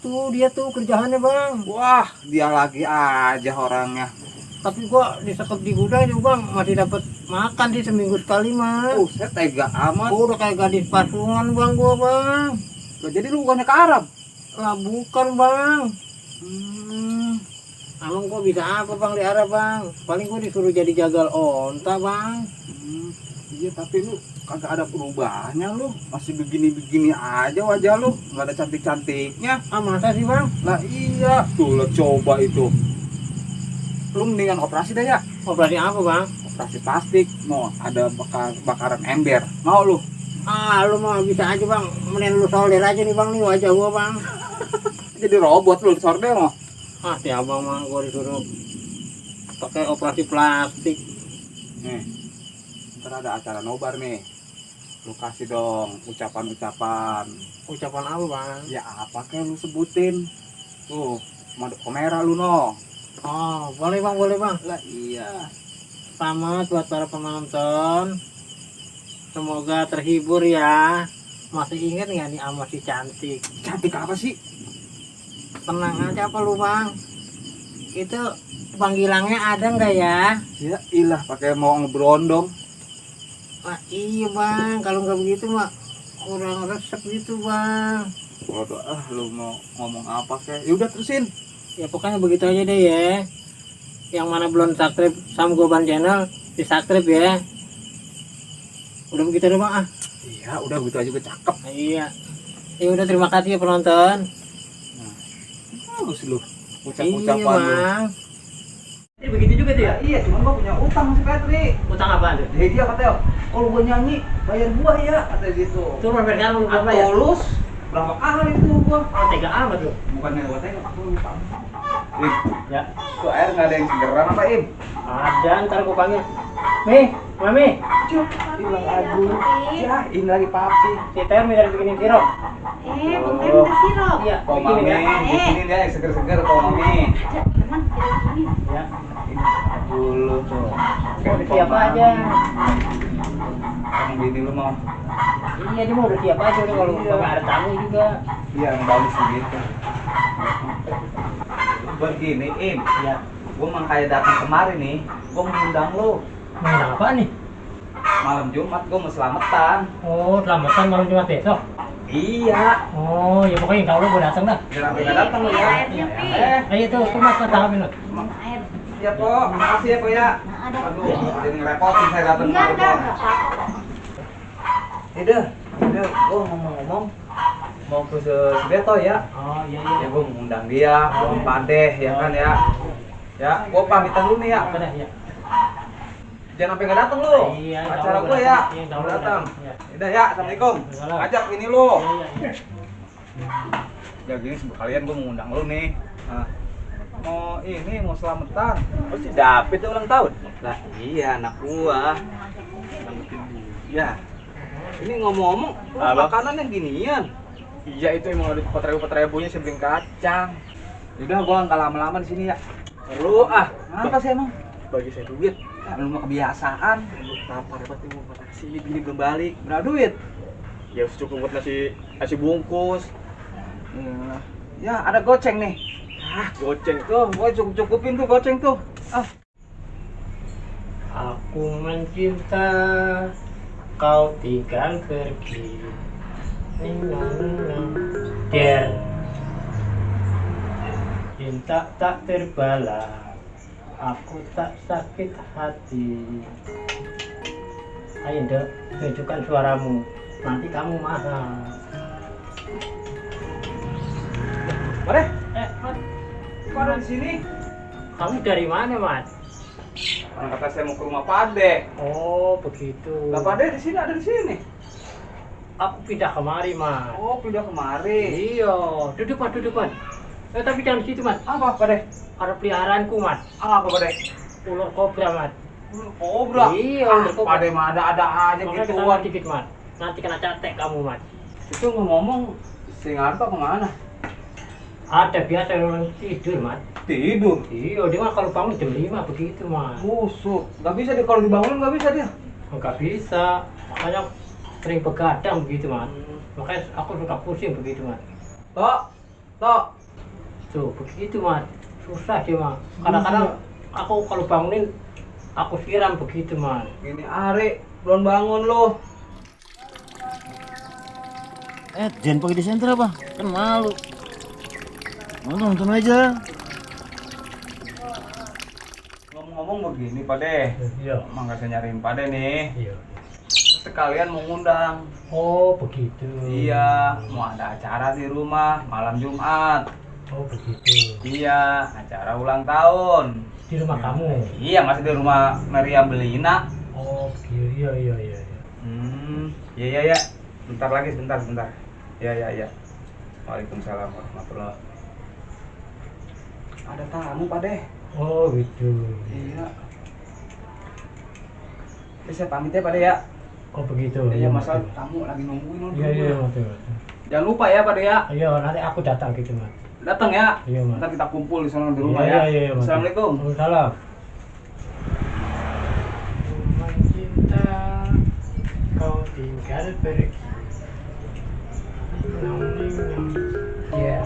Tuh dia tuh kerjaannya bang. Wah, dia lagi aja orangnya. Tapi gua di sekep di gudang juga bang masih dapat makan sih seminggu sekali mah. Saya tega amat. Gua udah kayak gadis pasungan bang gua bang. Loh, jadi lu bukannya ke Arab? Lah bukan bang. Emang gua bisa apa bang di Arab bang? Paling gua disuruh jadi jagal onta bang. Iya, tapi lu kagak ada perubahannya lu. Masih begini-begini aja wajah lu. Nggak ada cantik-cantiknya. Ah masa sih bang? Lah iya, tuh lo coba itu. Lu mendingan operasi dah ya. Operasi apa bang? Operasi plastik. Mau ada bakaran ember. Mau lu? Ah lu mah bisa aja bang. Mending lu solder aja nih bang nih wajah gua bang. Jadi robot lu disorder mau. Ah si abang mah gua disuruh pakai operasi plastik. Nih, ntar ada acara nobar nih. Lu kasih dong ucapan-ucapan. Ucapan apa bang? Ya apa kayak lu sebutin. Tuh, madu kamera lu no. Oh boleh bang, boleh bang. Lah iya. Selamat buat para penonton. Semoga terhibur ya. Masih ingat nggak nih sama si cantik? Cantik apa sih? Tenang aja apa lu bang? Itu panggilannya ada nggak ya? Ya ilah pakai mau ngebrondong. Wah iya bang, kalau nggak begitu mah kurang resep gitu bang. Waduh, lu mau ngomong apa kayak? Ya udah terusin. Ya pokoknya begitu aja deh ya. Yang mana belum subscribe sama Goban Channel, di subscribe ya. Udah begitu deh bang ah. Iya, udah begitu aja gue cakep. Nah, iya. Ya udah terima kasih ya penonton. Terus lu Iya ucap-ucapan lu. bang. Jadi begitu juga tuh ya? Iya, cuman gua punya utang si Petri. Utang apaan tuh? Jadi dia katanya, kalau gua nyanyi bayar gua ya, kata gitu. Itu berapa kali lu berapa ya? Tulus berapa kali tuh gua? Oh tega amat lu. Bukannya gua tengok, gua lupa. Im, Ya. kok air nggak ada yang segeran apa Im? Ada, ntar gua panggil. Mami, Mami. Hilang abu. Ya, ini lagi papi. Si Ter minta bikinin sirup. Bang Ter minta sirup. Iya, Kok bikinin mami, ya. bikinin ya yang seger-seger kok mami. Teman, ini. Ya. Ini dulu tuh. Udah siap aja. Yang bini lu mau? Iya, dia mau udah siap aja udah kalau nggak ada tamu juga. Iya, yang bagus begitu. Begini Im, Ya. gue emang kayak datang kemarin nih, gue ngundang lu. Ngundang apa nih? Malam Jumat gue mau selamatan. Oh, selamatan malam Jumat besok. Iya. Oh, ya pokoknya kalau gua datang dah. Jangan sampai nggak datang lu ya. Airnya, Pi. Ayo tuh, mas tahamin lu. Air. Iya Pok, makasih ya Pok ya. Ada. Aduh, jadi ngerepotin saya datang Enggak, kemari enggak, Pok. enggak apa-apa. Udah, gue ngomong-ngomong mau ke si Beto ya. Oh, iya Ya gue mengundang dia, gue Pade ya kan ya. Ya, gue pamitan dulu nih ya. Apa dah ya? Jangan sampai nggak datang lu. Iya, Acara insya gue Allah ya. iya, insya Mau Allah datang. Iya. Udah ya, assalamualaikum. Waalaikumsalam. Ajak ini lu. Iya, iya. Ya gini sekalian gue mengundang lu nih. Nah, mau selamatan. Oh si David tuh ulang tahun. Lah iya anak gua. Ya. Ini ngomong-ngomong, makanan yang ginian. Iya itu emang ada 4.000-4.000-nya sebelum kacang. Udah gua nggak lama-lama di sini ya. Perlu Kenapa sih emang? bagi saya duit. Ya, lu mah kebiasaan. Lapar banget mau makan sini bini belum balik. Berapa duit? Ya cukup buat nasi bungkus. Ya, ada goceng nih. Goceng tuh. Gua cukup-cukupin tuh goceng tuh. Ah, Aku mencinta, kau tinggal pergi. Der, cinta tak terbalas, aku tak sakit hati. Ayo dek, tunjukkan suaramu, nanti kamu mahal. Mare, Mat, kok ada di sini? kamu dari mana, Mat? Orang kata saya mau ke rumah Pade. Oh, begitu. Lah Pade di sini ada di sini. Aku pindah kemari, Mat. Oh, pindah kemari. Iya, duduk, Mat, duduk, Mat. Tapi jangan di situ, Mat. Apa Pade? Ada peliharaanku, Mat. Apa Pade? Ular kobra, Mat. Kobra. Iya, ular kobra. Pade mah ada aja Makanya gitu. kesana dikit, Mat. Nanti kena catek kamu, Mat. Itu ngomong si Ngarto kemana? Ada biasa orang tidur, Mat. Tidur. Iya, dia mah kalau bangun jam 5 begitu, Mat. Busuk. Gak bisa dia kalau dibangun gak bisa dia. Enggak bisa. Makanya sering begadang begitu, Mat. Makanya aku suka pusing begitu, Mat. Tok. Tuh, begitu, Mat. Susah dia, Mat. Kadang-kadang aku kalau bangunin aku siram begitu, Mat. Gini Ari, belum bangun lu. Jangan pakai di senter apa? Kan malu. Nonton aja. Ngomong-ngomong begini Pade. Iya. Emang gak saya nyariin Pade nih. Iya. Sekalian mau ngundang. Oh, begitu. Iya, mau ada acara di rumah malam Jumat. Oh, begitu. Iya, acara ulang tahun. Di rumah kamu? Iya, masih di rumah Meriam Belina. Oh, iya, iya, iya. Iya. Bentar lagi, sebentar. Iya. Waalaikumsalam warahmatullahi. Ada tamu, Pade. Oh, gitu. Iya. Oke, saya pamit ya, Pade ya. Oh, begitu. Iya, masalah tamu lagi nungguin. Iya, betul. Jangan lupa ya, Pade ya. Iya, nanti aku datang gitu, Mas. Datang ya. Iya, Mas. Ntar kita kumpul di sana di rumah Iya, ya. iya, Mas. Assalamualaikum. Waalaikumsalam. Cinta, kau tinggal pergi. Ya.